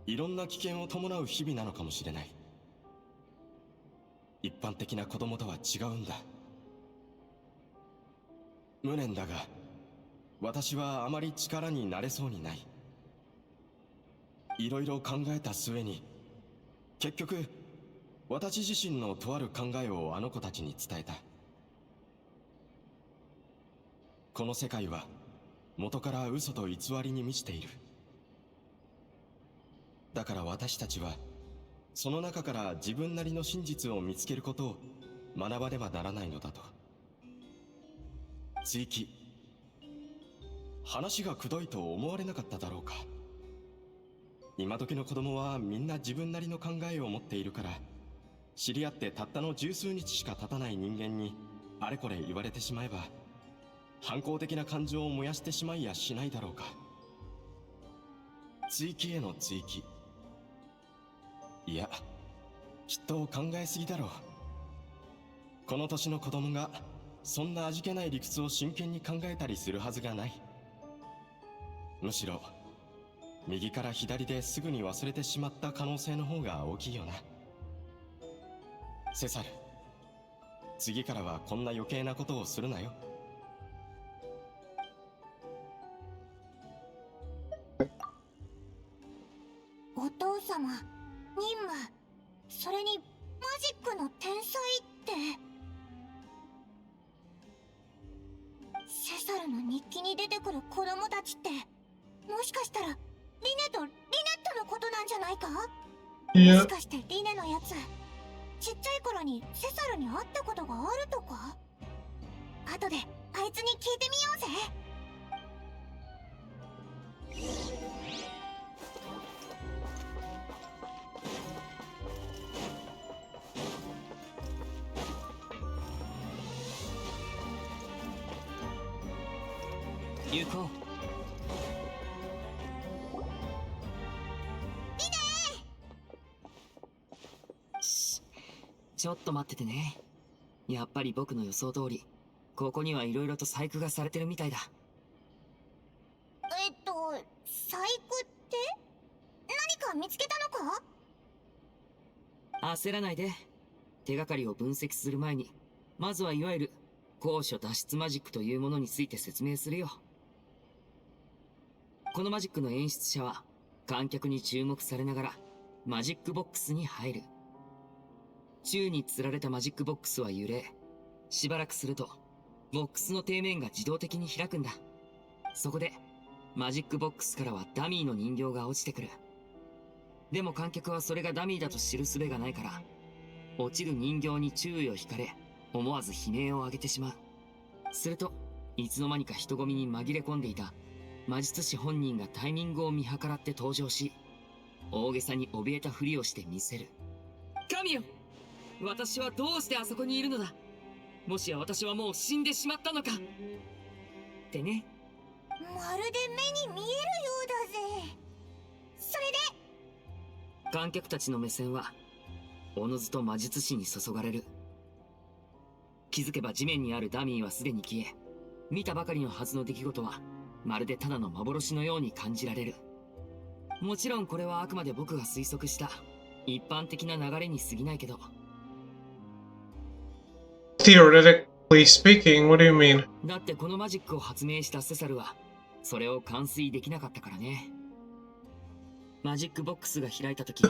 いろんな危険を伴う日々なのかもしれない。一般的な子供とは違うんだ。無念だが私はあまり力になれそうにない。いろいろ考えた末に結局私自身のとある考えをあの子たちに伝えた。この世界は元から嘘と偽りに満ちている。だから私たちはその中から自分なりの真実を見つけることを学ばねばならないのだと。追記、話がくどいと思われなかっただろうか。今時の子供はみんな自分なりの考えを持っているから、知り合ってたったの十数日しか経たない人間にあれこれ言われてしまえば反抗的な感情を燃やしてしまいやしないだろうか。追記への追記、いやきっと考えすぎだろう。この年の子供がそんな味気ない理屈を真剣に考えたりするはずがない。むしろ右から左ですぐに忘れてしまった可能性の方が大きいよな。セサル、次からはこんな余計なことをするなよ。お父様、任務、それにマジックの天才って。セサルの日記に出てくる子供たちって、もしかしたらリネとリネットのことなんじゃないか？もしかしてリネのやつ、ちっちゃい頃にセサルに会ったことがあるとか？後であいつに聞いてみようぜ。行こちょっと待っててね。やっぱり僕の予想通り、ここには色々と細工がされてるみたいだ。細工って何か見つけたのか？焦らないで。手がかりを分析する前に、まずはいわゆる高所脱出マジックというものについて説明するよ。このマジックの演出者は、観客に注目されながらマジックボックスに入る。宙に吊られたマジックボックスは揺れ、しばらくするとボックスの底面が自動的に開くんだ。そこでマジックボックスからはダミーの人形が落ちてくる。でも観客はそれがダミーだと知る術がないから、落ちる人形に注意を惹かれ、思わず悲鳴を上げてしまう。するといつの間にか人混みに紛れ込んでいた魔術師本人がタイミングを見計らって登場し、大げさに怯えたふりをして見せる。神よ、私はどうしてあそこにいるのだ。もしや私はもう死んでしまったのかってね。まるで目に見えるようだぜ。それで観客たちの目線はおのずと魔術師に注がれる。気づけば地面にあるダミーはすでに消え、見たばかりのはずの出来事はまるでただの幻のように感じられる。もちろんこれはあくまで僕が推測した一般的な流れに過ぎないけど。Theoretically speaking, what do you mean? だってこのマジックを発明したセサルはそれを完遂できなかったからね。マジックボックスが開いた時、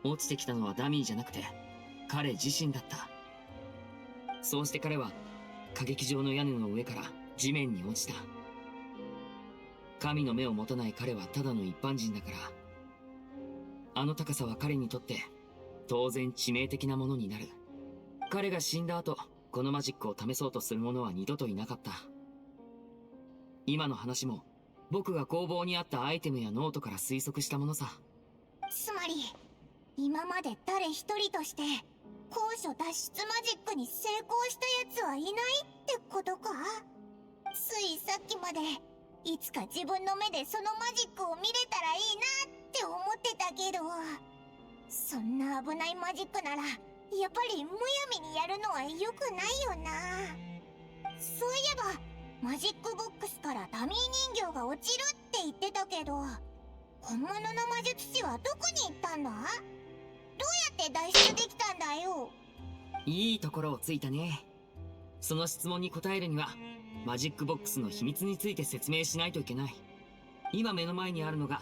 落ちてきたのはダミーじゃなくて彼自身だった。そうして彼は歌劇場の屋根の上から地面に落ちた。神の目を持たない彼はただの一般人だから、あの高さは彼にとって当然致命的なものになる。彼が死んだ後、このマジックを試そうとする者は二度といなかった。今の話も僕が工房にあったアイテムやノートから推測したものさ。つまり今まで誰一人として高所脱出マジックに成功したやつはいないってことか？ついさっきまでいつか自分の目でそのマジックを見れたらいいなって思ってたけど、そんな危ないマジックならやっぱりむやみにやるのは良くないよな。そういえばマジックボックスからダミー人形が落ちるって言ってたけど、本物の魔術師はどこに行ったんだ？どうやって脱出できたんだよ。いいところをついたね。その質問に答えるにはマジックボックスの秘密について説明しないといけない。今目の前にあるのが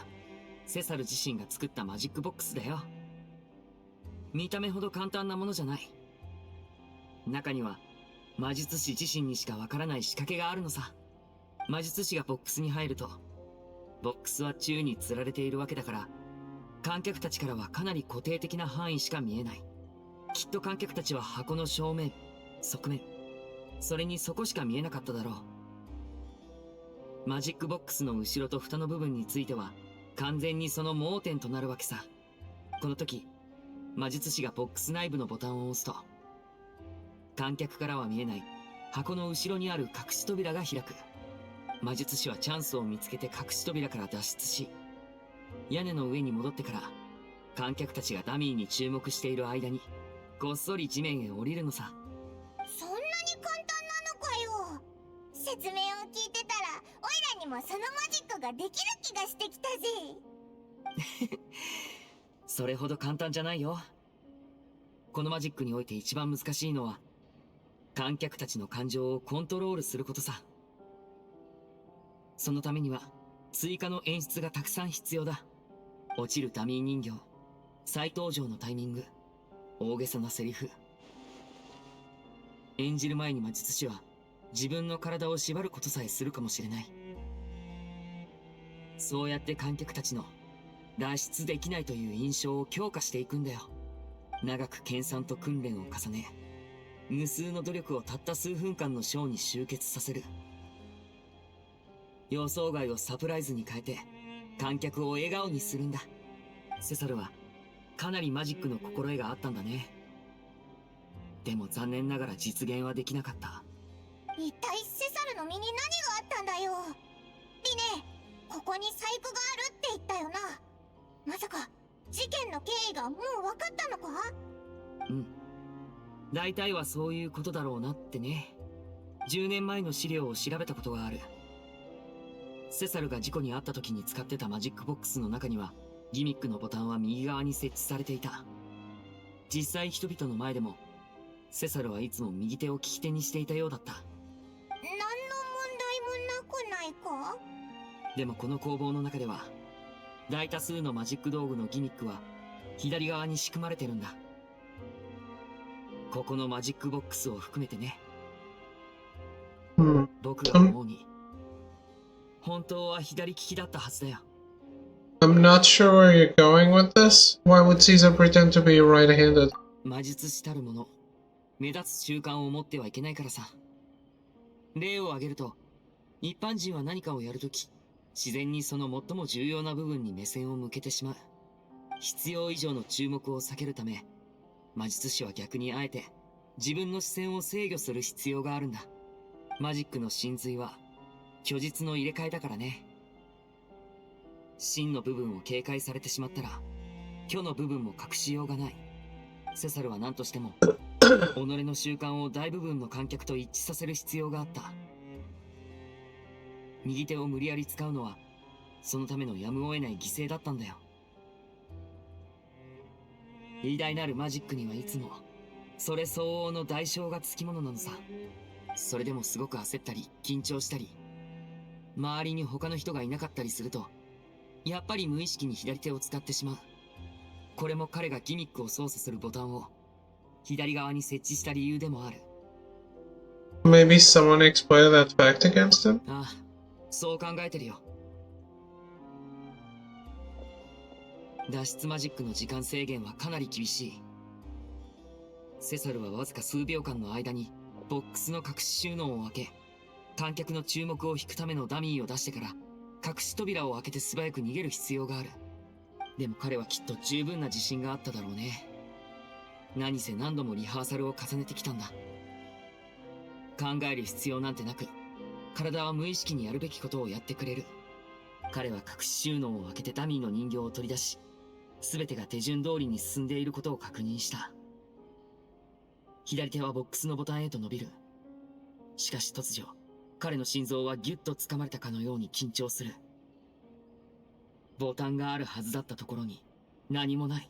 セサル自身が作ったマジックボックスだよ。見た目ほど簡単なものじゃない。中には魔術師自身にしかわからない仕掛けがあるのさ。魔術師がボックスに入ると、ボックスは宙に吊られているわけだから、観客たちからはかなり固定的な範囲しか見えない。きっと観客たちは箱の正面、側面、それにそこしか見えなかっただろう。マジックボックスの後ろと蓋の部分については完全にその盲点となるわけさ。この時魔術師がボックス内部のボタンを押すと、観客からは見えない箱の後ろにある隠し扉が開く。魔術師はチャンスを見つけて隠し扉から脱出し、屋根の上に戻ってから観客たちがダミーに注目している間にこっそり地面へ降りるのさ。そんなに簡単なのかよ。説明を聞いてたらオイラにもそのマジックができる気がしてきたぜ。それほど簡単じゃないよ。このマジックにおいて一番難しいのは観客たちの感情をコントロールすることさ。そのためには追加の演出がたくさん必要だ。落ちるダミー人形、再登場のタイミング、大げさなセリフ。演じる前に魔術師は自分の体を縛ることさえするかもしれない。そうやって観客たちの脱出できないという印象を強化していくんだよ。長く研鑽と訓練を重ね、無数の努力をたった数分間のショーに集結させる。予想外をサプライズに変えて観客を笑顔にするんだ。セサルはかなりマジックの心得があったんだね。でも残念ながら実現はできなかった。一体セサルの身に何があったんだよ。こに細工があるって言ったよな。まさか事件の経緯がもう分かったのか？うん。大体はそういうことだろうなってね。10年前の資料を調べたことがある。セサルが事故に遭った時に使ってたマジックボックスの中には、ギミックのボタンは右側に設置されていた。実際人々の前でも、セサルはいつも右手を利き手にしていたようだった。何の問題もなくないか？でもこの工房の中では、大多数のマジック道具のギミックは左側に仕組まれてるんだ。ここのマジックボックスを含めてね。Hmm. 僕が思うに、本当は左利きだったはずだよ。I'm not sure where you're going with this. Why would Caesar pretend to be right-handed? 魔術師たるもの、目立つ習慣を持ってはいけないからさ。例を挙げると、一般人は何かをやるとき、自然にその最も重要な部分に目線を向けてしまう。必要以上の注目を避けるため、魔術師は逆にあえて自分の視線を制御する必要があるんだ。マジックの真髄は、虚実の入れ替えだからね。真の部分を警戒されてしまったら、虚の部分も隠しようがない。セサルは何としても、己の習慣を大部分の観客と一致させる必要があった。右手を無理やり使うのは、そのためのやむを得ない犠牲だったんだよ。偉大なるマジックにはいつも、それ相応の代償がつきものなのさ。それでもすごく焦ったり、緊張したり、周りに他の人がいなかったりすると、やっぱり無意識に左手を使ってしまう。これも彼がギミックを操作するボタンを左側に設置した理由でもある。Maybe someone exploited that fact against him? ああ、そう考えてるよ。脱出マジックの時間制限はかなり厳しい。セサルはわずか数秒間の間にボックスの隠し収納を開け、観客の注目を引くためのダミーを出してから隠し扉を開けて素早く逃げる必要がある。でも彼はきっと十分な自信があっただろうね。何せ何度もリハーサルを重ねてきたんだ。考える必要なんてなく、体は無意識にやるべきことをやってくれる。彼は隠し収納を開けてダミーの人形を取り出し、全てが手順通りに進んでいることを確認した。左手はボックスのボタンへと伸びる。しかし突如、彼の心臓はギュッと掴まれたかのように緊張する。ボタンがあるはずだったところに何もない。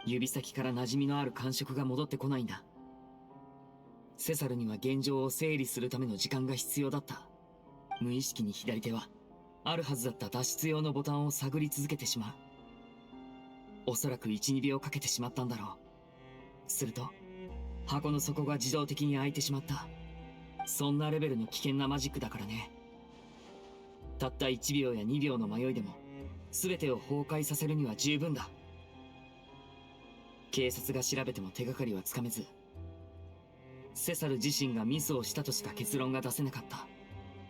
指先から馴染みのある感触が戻ってこないんだ。セサルには現状を整理するための時間が必要だった。無意識に左手はあるはずだった脱出用のボタンを探り続けてしまう。おそらく 1,2 秒かけてしまったんだろう。すると箱の底が自動的に開いてしまった。そんなレベルの危険なマジックだからね。たった1秒や2秒の迷いでも全てを崩壊させるには十分だ。警察が調べても手がかりはつかめず、セサル自身がミスをしたとしか結論が出せなかった。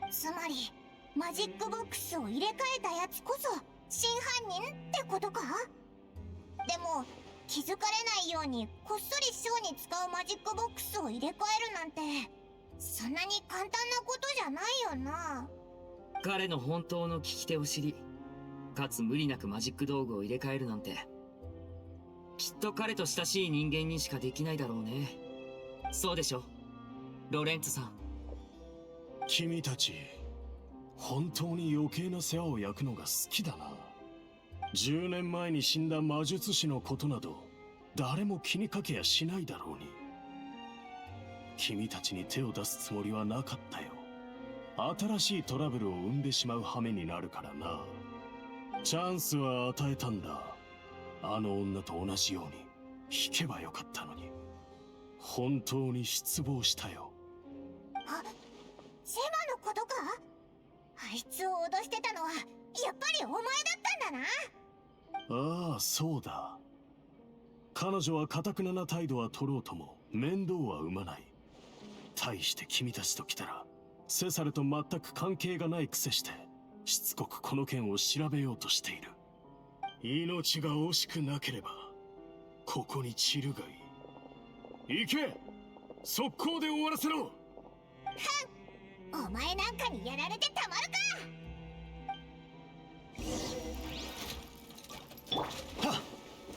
つまりマジックボックスを入れ替えたやつこそ真犯人ってことか？でも気づかれないようにこっそりショーに使うマジックボックスを入れ替えるなんて、そんなに簡単なことじゃないよな。彼の本当の利き手を知り、かつ無理なくマジック道具を入れ替えるなんて、きっと彼と親しい人間にしかできないだろうね。そうでしょ、ロレンツさん。君たち本当に余計な世話を焼くのが好きだな。10年前に死んだ魔術師のことなど誰も気にかけやしないだろうに。君たちに手を出すつもりはなかったよ。新しいトラブルを生んでしまう羽目になるからな。チャンスは与えたんだ。あの女と同じように引けばよかったのに。本当に失望したよ。あ、セマのことか？あいつを脅してたのはやっぱりお前だったんだな。ああ、そうだ。彼女は堅くなな態度は取ろうとも面倒は生まない。対して君たちと来たらセサルと全く関係がないくせしてしつこくこの件を調べようとしている。命が惜しくなければここに散るがいい。行け、速攻で終わらせろ。お前なんかにやられてたまるか。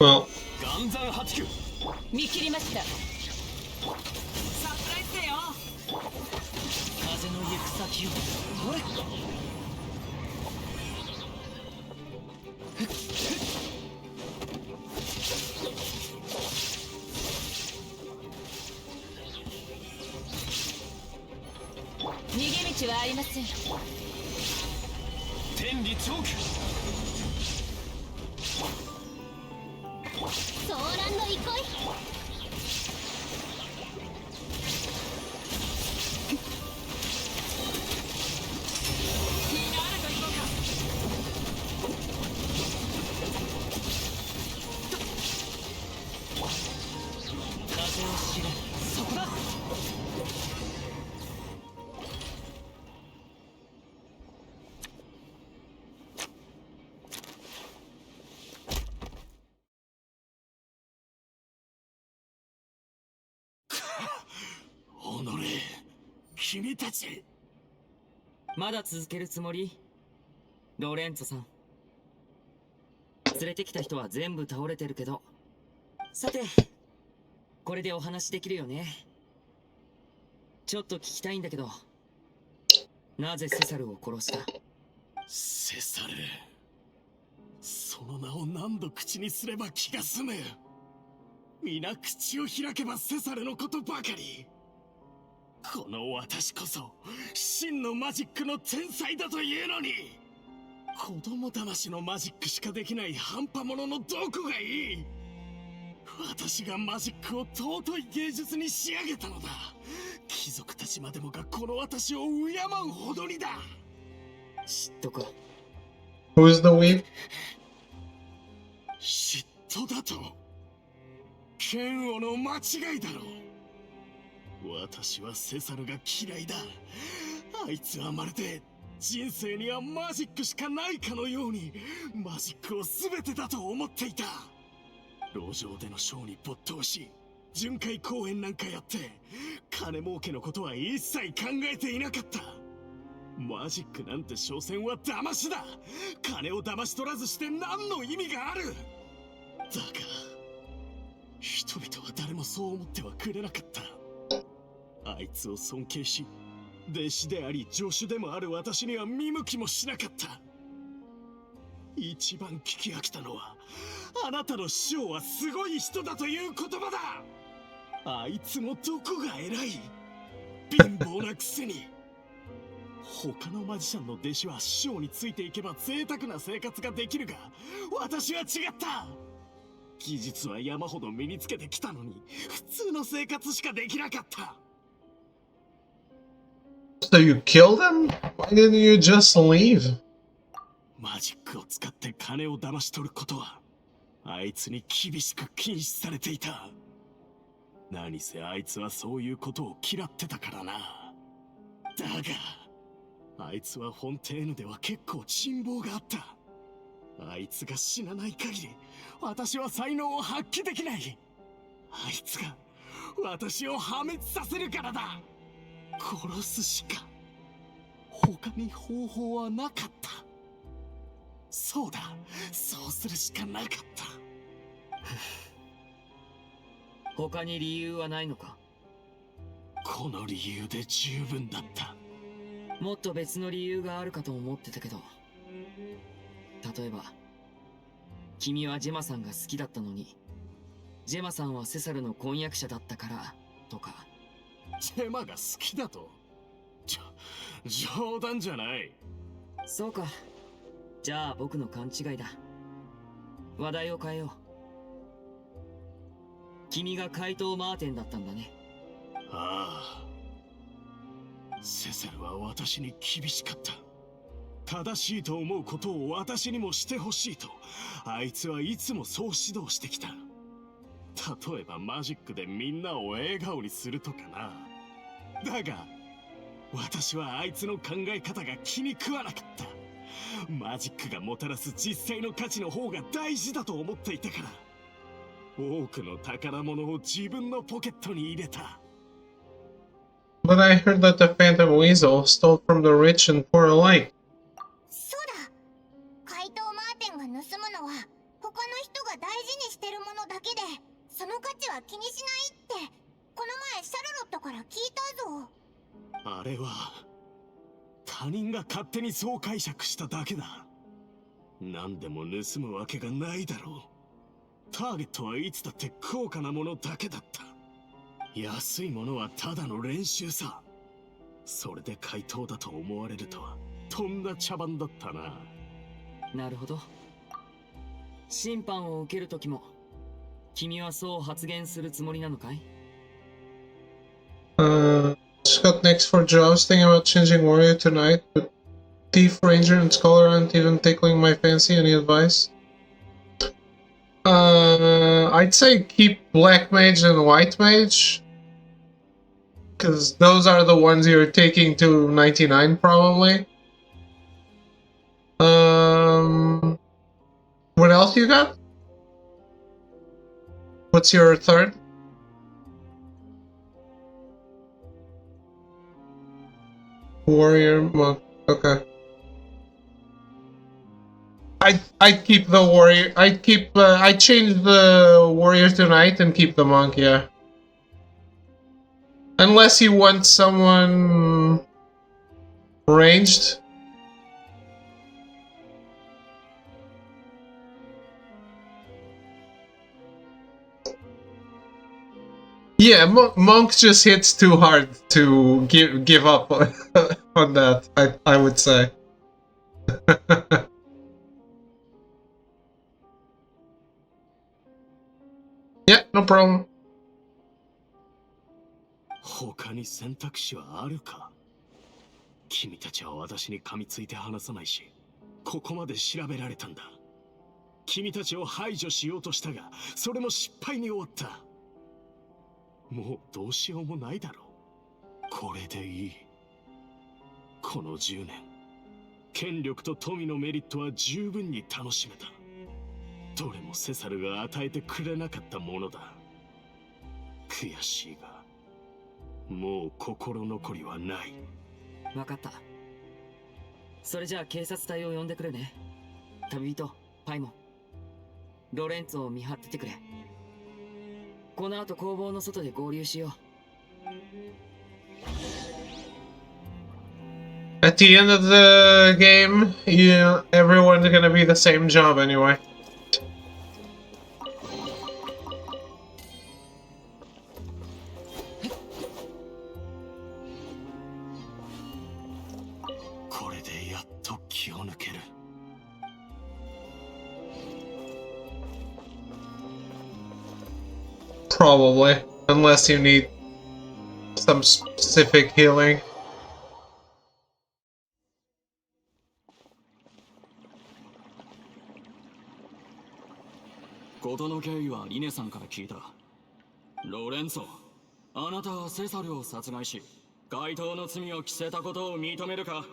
Well, 岩山八九見切りました。サプライズだよ。風の行く先をほれ。逃げ道はありません。天理チョークソーランド憩い。風を知れ。そこだ。己君たちまだ続けるつもり？ロレンツォさん。連れてきた人は全部倒れてるけど。さて、これでお話できるよね。ちょっと聞きたいんだけど、なぜセサルを殺した？セサル、その名を何度口にすれば気が済む。皆口を開けばセサルのことばかり。この私こそ真のマジックの天才だというのに、子供騙しのマジックしかできない半端者のどこがいい。私がマジックを尊い芸術に仕上げたのだ。貴族たちまでもがこの私を敬うほどにだ。嫉妬か。 who's the weep? 嫉妬だと剣王の間違いだろう。私はセサルが嫌いだ。あいつはまるで人生にはマジックしかないかのようにマジックを全てだと思っていた。路上でのショーに没頭し、巡回公演なんかやって金儲けのことは一切考えていなかった。マジックなんて所詮は騙しだ。金を騙し取らずして何の意味がある。だが人々は誰もそう思ってはくれなかった。あいつを尊敬し、弟子であり助手でもある私には見向きもしなかった。一番聞き飽きたのは、あなたの師匠はすごい人だという言葉だ。あいつもどこが偉い。貧乏なくせに。他のマジシャンの弟子は師匠についていけば贅沢な生活ができるが、私は違った。技術は山ほど身につけてきたのに、普通の生活しかできなかった。So you killed him? Why didn't you just leave? マジックを使って金を騙し取ることは、あいつに厳しく禁止されていた。何せあいつはそういうことを嫌ってたからな。だが、あいつはフォンテーヌでは結構珍望があった。あいつが死なない限り、私は才能を発揮できない。あいつが私を破滅させるからだ。殺すしか他に方法はなかった。そうだ、そうするしかなかった。他に理由はないのか？この理由で十分だった。もっと別の理由があるかと思ってたけど。例えば、君はジェマさんが好きだったのに、ジェマさんはセサルの婚約者だったからとか。ジェマが好きだと？冗談じゃない。そうか。じゃあ僕の勘違いだ。話題を変えよう。君が怪盗マーテンだったんだね。ああ。セサルは私に厳しかった。正しいと思うことを私にもしてほしいと、あいつはいつもそう指導してきた。例えばマジックでみんなを笑顔にするとかな。だが、私はあいつの考え方が気に食わなかった。マジックがもたらす実際の価値の方が大事だと思っていたから、多くの宝物を自分のポケットに入れた。But I heard that the Phantom Weasel stole from the rich and poor alike. そうだ。怪盗マーテンが盗むのは他の人が大事にしてるもは気にしないってこの前シャルロットから聞いたぞ。あれは他人が勝手にそう解釈しただけだ。何でも盗むわけがないだろう。ターゲットはいつだって高価なものだけだった。安いものはただの練習さ。それで怪盗だと思われるとはとんだ茶番だったな。なるほど。審判を受けるときも君はそう発言するつもりなのかい？ Just got next for jobs, thinking about changing warrior tonight, but thief, ranger, and scholar aren't even tickling my fancy. Any advice? I'd say keep black mage and white mage, because those are the ones you're taking to 99 probably. What else you got? What's your third? Warrior monk. Okay. I'd keep the warrior. I'd change the warrior tonight and keep the monk. Yeah. Unless you want someone ranged. Yeah, monk just hits too hard to give up on that. I would say. Yeah, no problem. 他に選択肢はあるか？君たちは私に噛みついて話さないし、ここまで調べられたんだ。君たちを排除しようとしたが、それも失敗に終わった。もうどうしようもないだろう。これでいい。この10年、権力と富のメリットは十分に楽しめた。どれもセサルが与えてくれなかったものだ。悔しいが、もう心残りはない。わかった。それじゃあ警察隊を呼んでくれね。旅人、パイモン。ロレンツォを見張っててくれ。この後工房の外で合流しよう。At the end of the game, everyone's gonna be the same job anyway. Probably, unless you need some specific healing. 事の経緯はリネさんから聞いた。ロレンツォ、あなたはセサルを殺害し、該当の罪を着せたことを認めるか？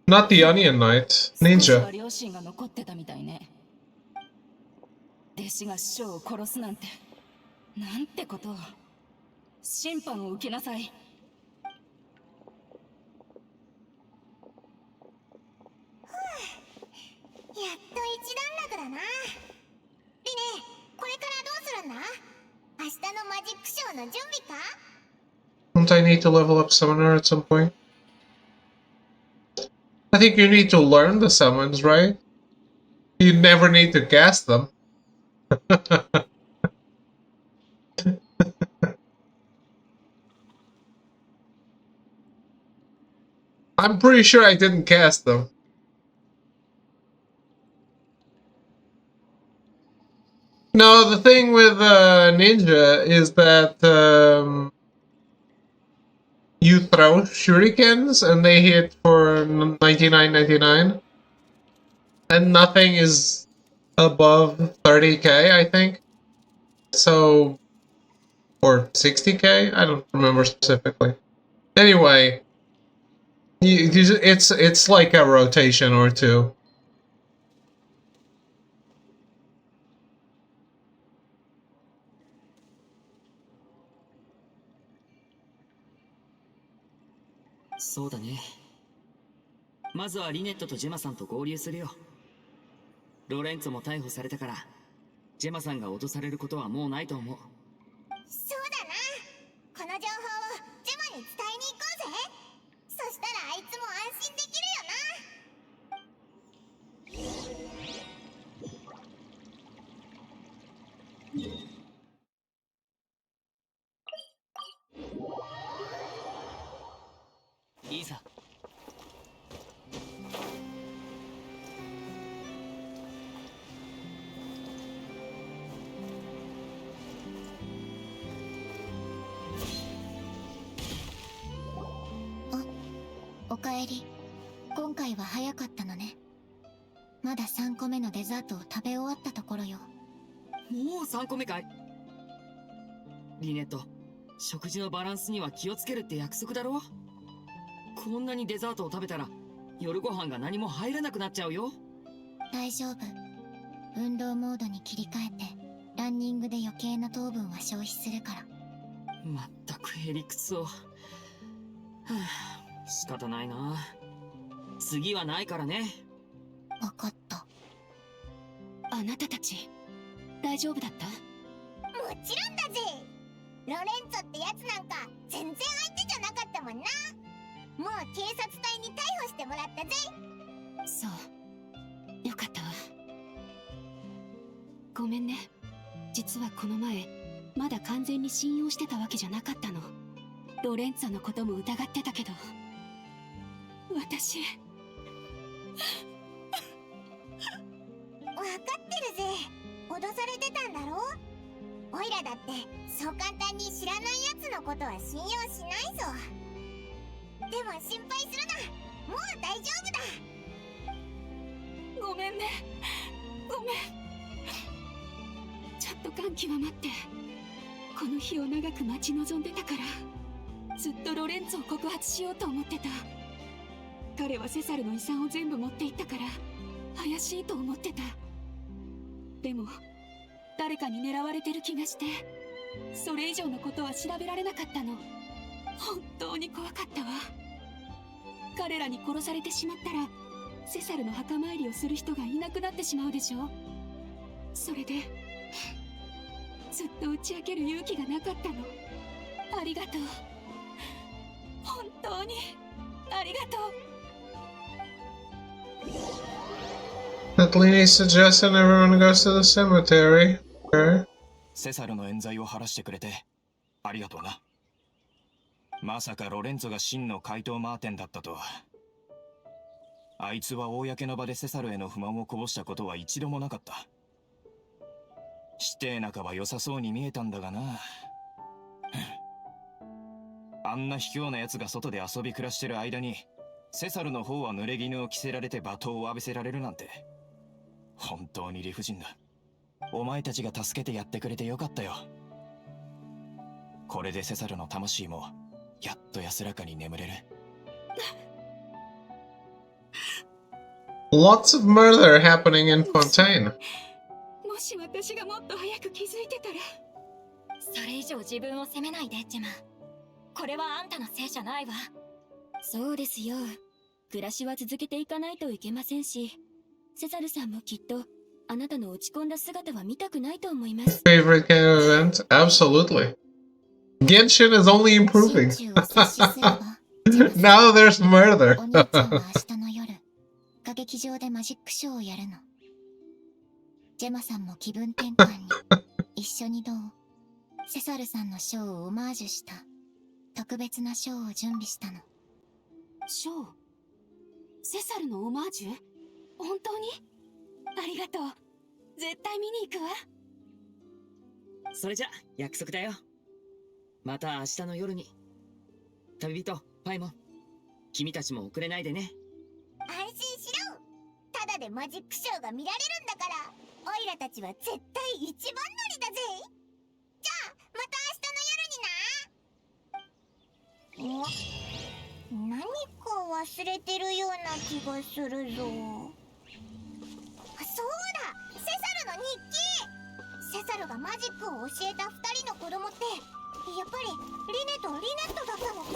Not the Onion Knight, 少しは Ninja. 両親が残ってたみたいね。弟子が師匠を殺すなんて、なんてことを。審判を受けなさい。やっと一段落だな。リネ、これからどうするんだ？明日のマジックショーの準備か？ Don't I need to level up Summoner at some point? I think you need to learn the summons, right? You never need to cast them. I'm pretty sure I didn't cast them. No, the thing with Ninja is that you throw shurikens and they hit for 99.99, and nothing is above 30k, I think. So, or 60k? I don't remember specifically. Anyway, it's like a rotation or two.そうだね。まずはリネットとジェマさんと合流するよ。ロレンツォも逮捕されたから、ジェマさんが落とされることはもうないと思う。そうだな。この情報をジェマに伝えに行こうぜ。そしたらあいつも安心できるよな。いいさ。おかえり。今回は早かったのね。まだ3個目のデザートを食べ終わったところよ。もう3個目かい？リネット、食事のバランスには気をつけるって約束だろ？こんなにデザートを食べたら夜ご飯が何も入らなくなっちゃうよ。大丈夫。運動モードに切り替えてランニングで余計な糖分は消費するから。まったくへりくつを。はあ、仕方ないな。次はないからね。わかった。あなたたち大丈夫だった？もちろんだぜ。ロレンツォってやつなんか全然相手じゃなかったもんな。もう警察隊に逮捕してもらったぜ。そうよかったわ。ごめんね。実はこの前まだ完全に信用してたわけじゃなかったの。ロレンツォのことも疑ってたけど、私わかってるぜ。脅されてたんだろ。オイラだってそう簡単に知らないやつのことは信用しないぞ。でも心配するな。もう大丈夫だ。ごめんね。ごめん。ちょっと感極まって、この日を長く待ち望んでたから、ずっとロレンツォを告発しようと思ってた。彼はセサルの遺産を全部持っていったから怪しいと思ってた。でも誰かに狙われてる気がして、それ以上のことは調べられなかったの。本当に怖かったわ。彼らに殺されてしまったらセサルの墓参りをする人がいなくなってしまうでしょ。それでずっと打ち明ける勇気がなかったの。ありがとう。本当にありがとう。At least suggesting everyone goes to the cemetery. Okay. セサルの冤罪を晴らしてくれてありがとうな。まさかロレンツォが真の怪盗マーテンだったとは。あいつは公の場でセサルへの不満をこぼしたことは一度もなかった。師弟仲は良さそうに見えたんだがな。あんな卑怯な奴が外で遊び暮らしてる間にセサルの方は濡れ衣を着せられて罵倒を浴びせられるなんて本当に理不尽だ。お前たちが助けてやってくれてよかったよ。これでセサルの魂もやっと安らかに眠れる。Lots of murder happening in Fontaine. もし私がもっと早く気づいてたら。それ以上自分を責めないで、ジェマ。これはあんたのせいじゃないわ。そうですよ。暮らしは続けていかないといけませんし、セサルさんもきっとあなたの落ち込んだ姿は見たくないと思います。 Favorite kind of event? Absolutely. Genshin is only improving. 心中を察しすれば Now there's murder. お兄ちゃんは明日の夜歌劇場でマジックショーをやるの。ジェマさんも気分転換に一緒にどう？セサルさんのショーをオマージュした特別なショーを準備したの。ショー？セサルのオマージュ？本当に？ありがとう。絶対見に行くわ。それじゃ約束だよ。また明日の夜に。旅人パイモン、君たちも遅れないでね。安心しろ。ただでマジックショーが見られるんだから、オイラたちは絶対一番乗りだぜ。じゃあまた明日の夜にな。何か忘れてるような気がするぞ。そうだ、セサルの日記。セサルがマジックを教えた2人の子供ってやっぱりリネとリネットだったのか。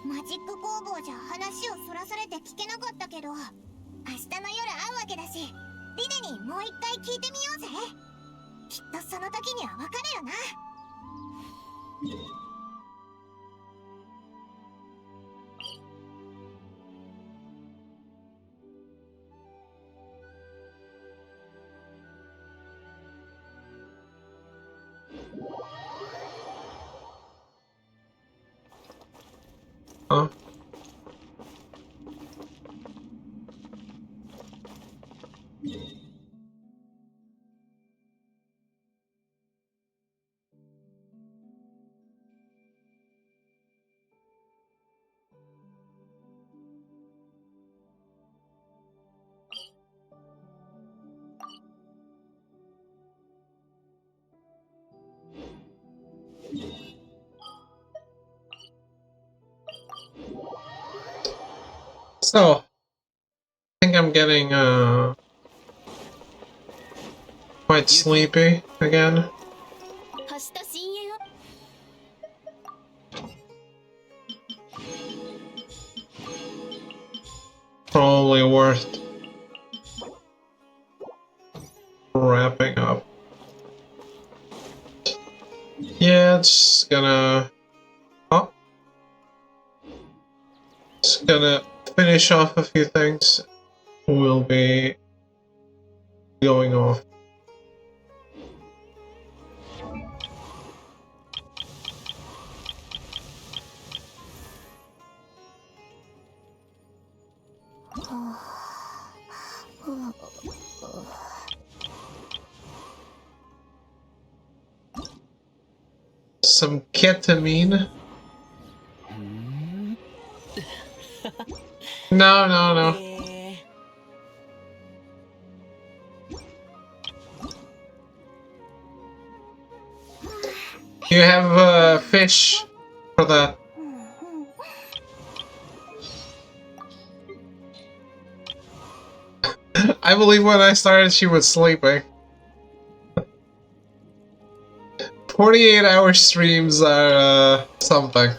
マジック工房じゃ話をそらされて聞けなかったけど、明日の夜会うわけだし、リネにもう一回聞いてみようぜ。きっとその時にはわかるよな。Huh? So, I think I'm getting quite sleepy again. 明日深淵を Probably worth wrapping up. Yeah, it's gonna... Oh. Just gonna finish off a few things. We'll be going off. Some ketamine? No, no, no. You have fish for that. I believe when I started she was sleeping. 48-hour streams are something.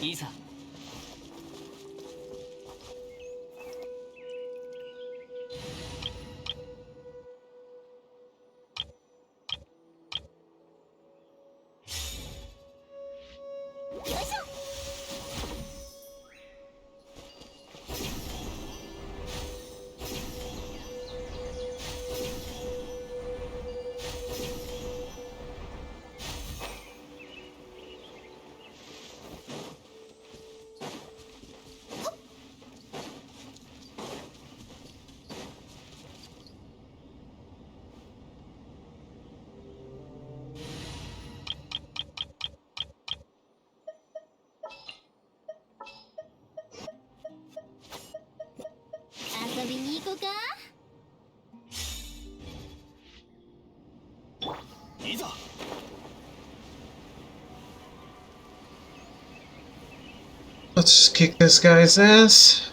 Isa. Let's just kick this guy's ass.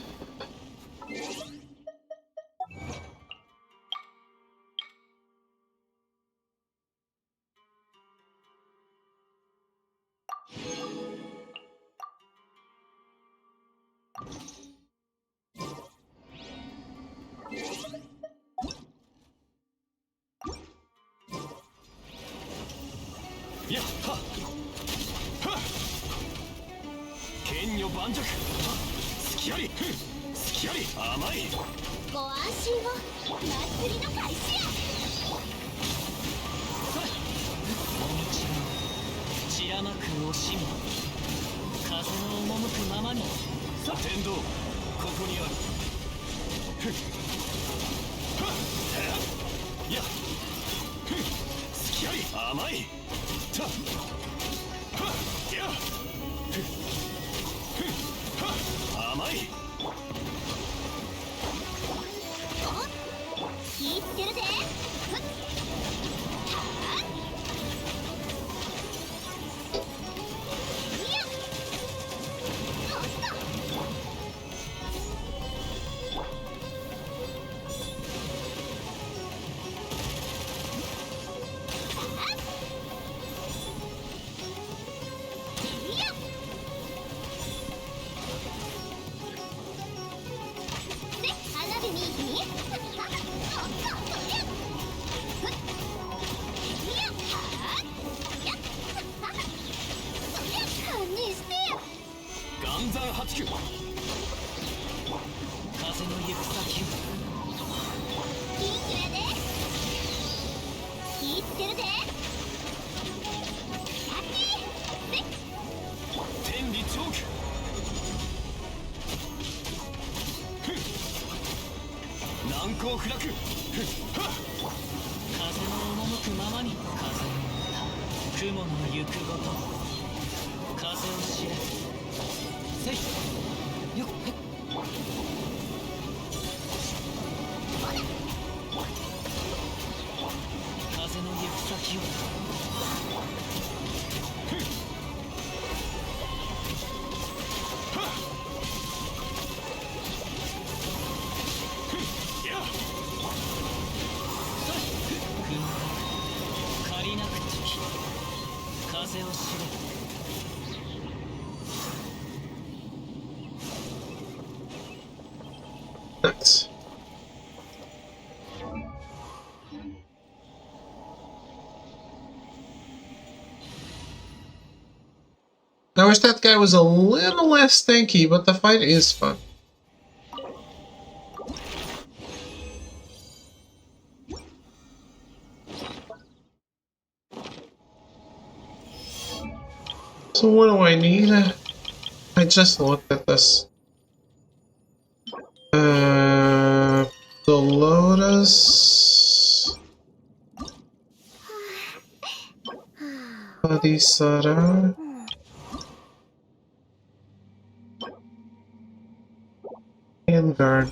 剣女盤石隙あり隙あり甘いご安心を。祭りの開始や。もみちが散らまく惜しみ風の赴くままに天道ここにあるいや隙あり甘いたいや甘い聞いてるで。岩山八九風の行く先をいくらで。聞いてるで。天理チョーク難攻不落風の赴くままに風の歌雲の行くごと風を知れせいよっへっ風の行く先を借りなく敵風を知れ Nice. I wish that guy was a little less stinky, but the fight is fun. So what do I need? I just looked at this. The Lotus... Adisara... Vanguard.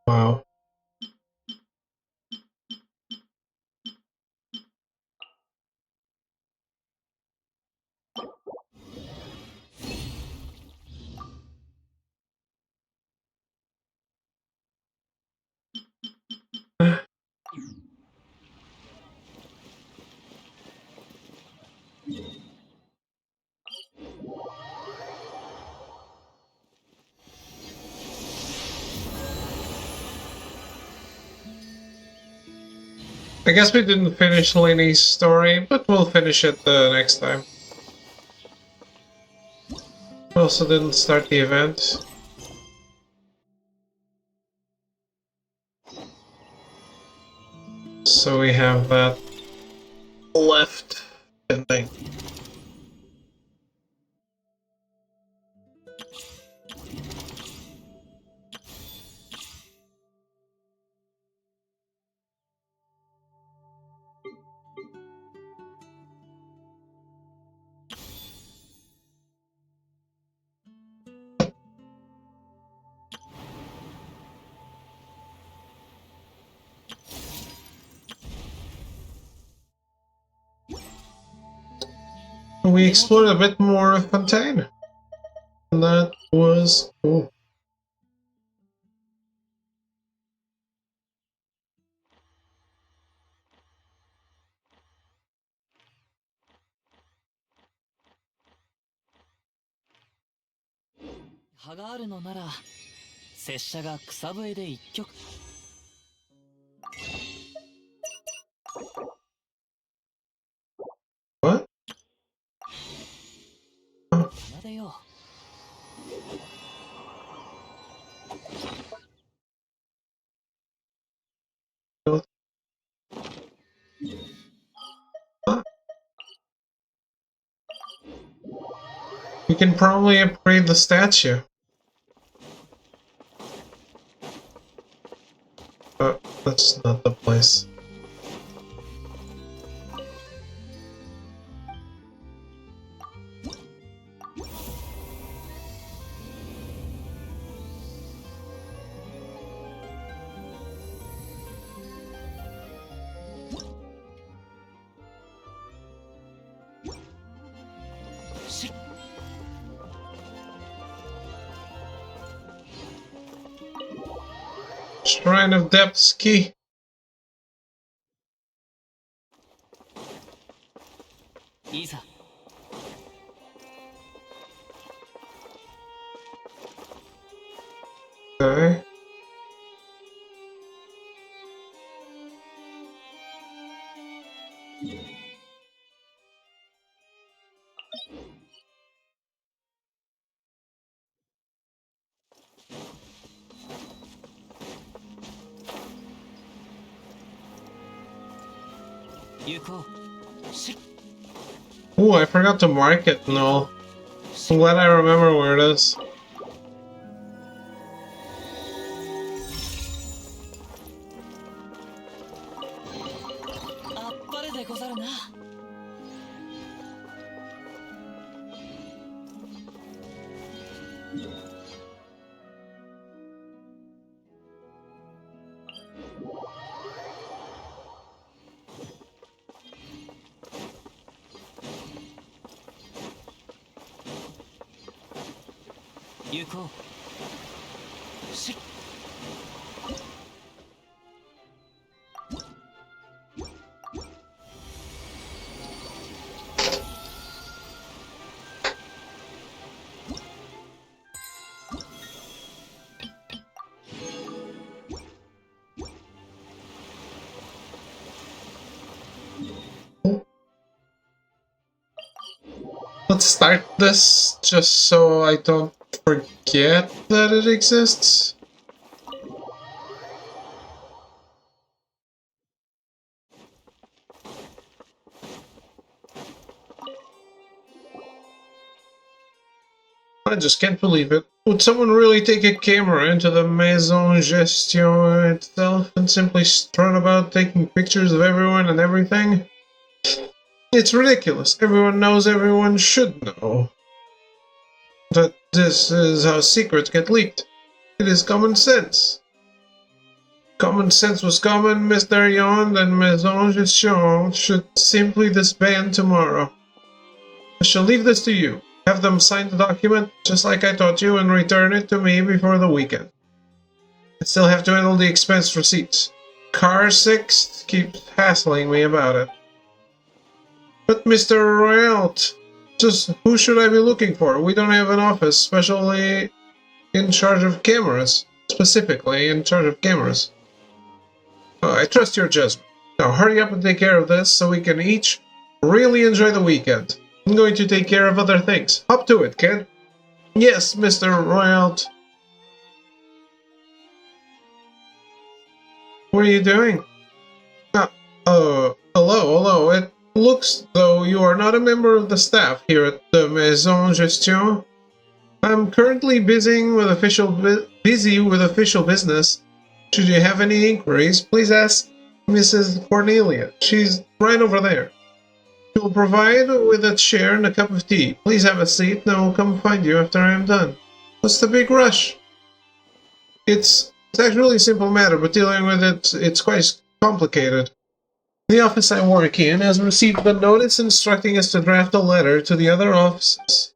Wow. I guess we didn't finish Lainey's story, but we'll finish it next time. We also didn't start the event. So we have that left, I think. We explored a bit more of Fontaine. And that was cool. What? Huh? We can probably upgrade the statue. But that's not the place. Shrine of Depth's key. Okay. Ooh, I forgot to mark it and all. I'm glad I remember where it is. Let's start this just so I don't forget that it exists. I just can't believe it. Would someone really take a camera into the Maison Gestion itself and simply strut about taking pictures of everyone and everything? It's ridiculous. Everyone knows everyone should know that this is how secrets get leaked. It is common sense. Common sense was common, Mr. Yond and Maison Gestion should simply disband tomorrow. I shall leave this to you. Have them sign the document, just like I taught you, and return it to me before the weekend. I still have to handle the expense receipts. Car 6 keeps hassling me about it. But Mr. Royalt, just who should I be looking for? We don't have an office specially in charge of cameras. Specifically in charge of cameras. I trust your judgment. Now hurry up and take care of this so we can each really enjoy the weekend. I'm going to take care of other things. Hop to it, kid. Yes, Mr. Royalt. What are you doing? Hello. It looks though you are not a member of the staff here at the Maison Gestion. I'm currently busy with official business. Should you have any inquiries, please ask Mrs. Cornelia. She's right over there. She will provide with a chair and a cup of tea. Please have a seat and I will come find you after I am done. What's the big rush? It's actually a simple matter, but dealing with it's quite complicated. The office I work in has received a notice instructing us to draft a letter to the other offices.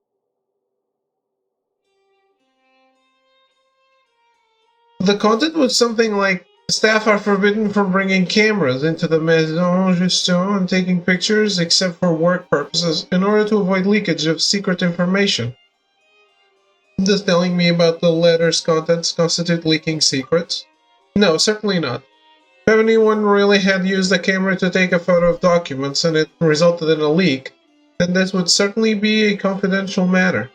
The content was something like, staff are forbidden from bringing cameras into the Maison Gestion and taking pictures except for work purposes in order to avoid leakage of secret information. Does telling me about the letter's contents constitute leaking secrets? No, certainly not. If anyone really had used a camera to take a photo of documents and it resulted in a leak, then this would certainly be a confidential matter.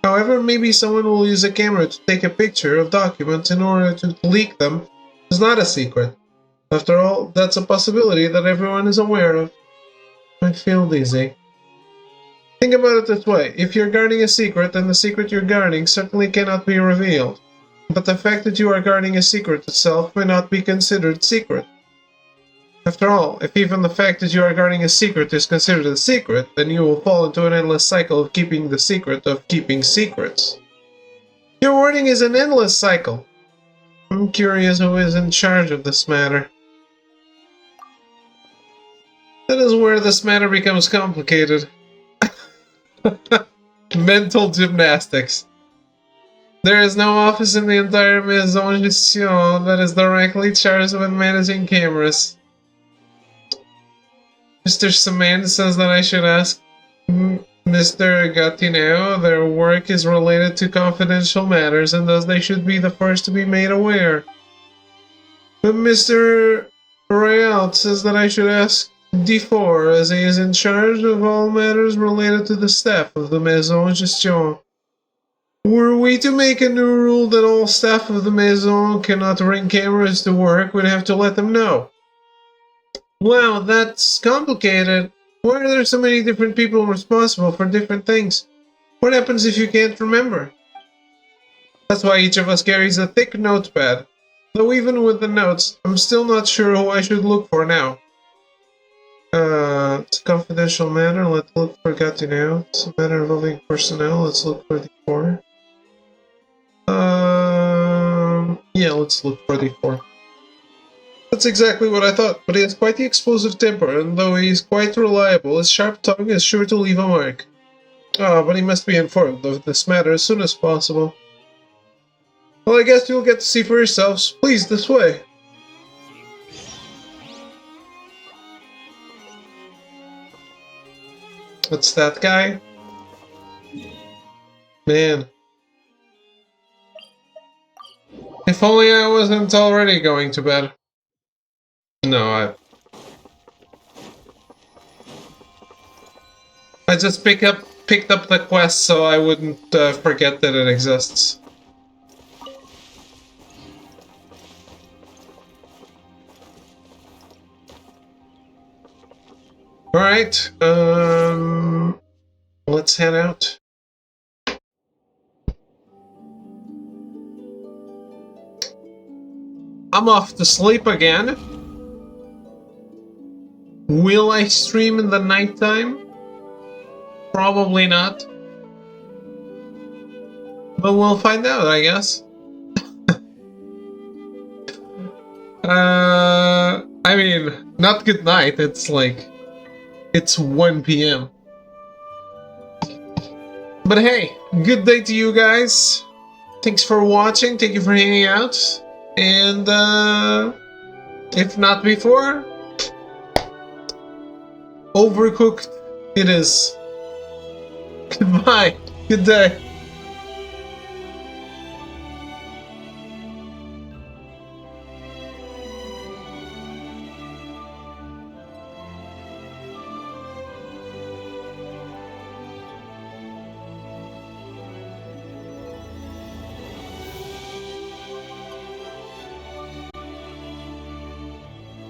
However, maybe someone will use a camera to take a picture of documents in order to leak them. It's not a secret. After all, that's a possibility that everyone is aware of. I feel dizzy. Think about it this way. If you're guarding a secret, then the secret you're guarding certainly cannot be revealed. But the fact that you are guarding a secret itself may not be considered secret. After all, if even the fact that you are guarding a secret is considered a secret, then you will fall into an endless cycle of keeping the secret of keeping secrets. Your wording is an endless cycle. I'm curious who is in charge of this matter. That is where this matter becomes complicated. Mental gymnastics. There is no office in the entire Maison Gestion that is directly charged with managing cameras. Mr. Samand says that I should ask Mr. Gatineau. Their work is related to confidential matters and thus they should be the first to be made aware. But Mr. Royalt says that I should ask D4 as he is in charge of all matters related to the staff of the Maison Gestion. Were we to make a new rule that all staff of the Maison cannot bring cameras to work, we'd have to let them know. Wow, that's complicated. Why are there so many different people responsible for different things? What happens if you can't remember? That's why each of us carries a thick notepad. Though even with the notes, I'm still not sure who I should look for now. It's a confidential matter. Let's look for Gatineau. It's a matter involving personnel. Let's look for the 4. Yeah, let's look for the 4. That's exactly what I thought, but he has quite the explosive temper, and though he is quite reliable, his sharp tongue is sure to leave a mark. But he must be informed of this matter as soon as possible. Well, I guess you'll get to see for yourselves. Please, this way. What's that guy? Man. If only I wasn't already going to bed. No, I just picked up the quest so I wouldn't forget that it exists. Alright, let's head out. I'm off to sleep again. Will I stream in the nighttime? Probably not. But we'll find out, I guess. I mean, not good night. It's like, it's 1 p.m. But hey, good day to you guys. Thanks for watching. Thank you for hanging out. And if not before, overcooked it is. Goodbye. Good day.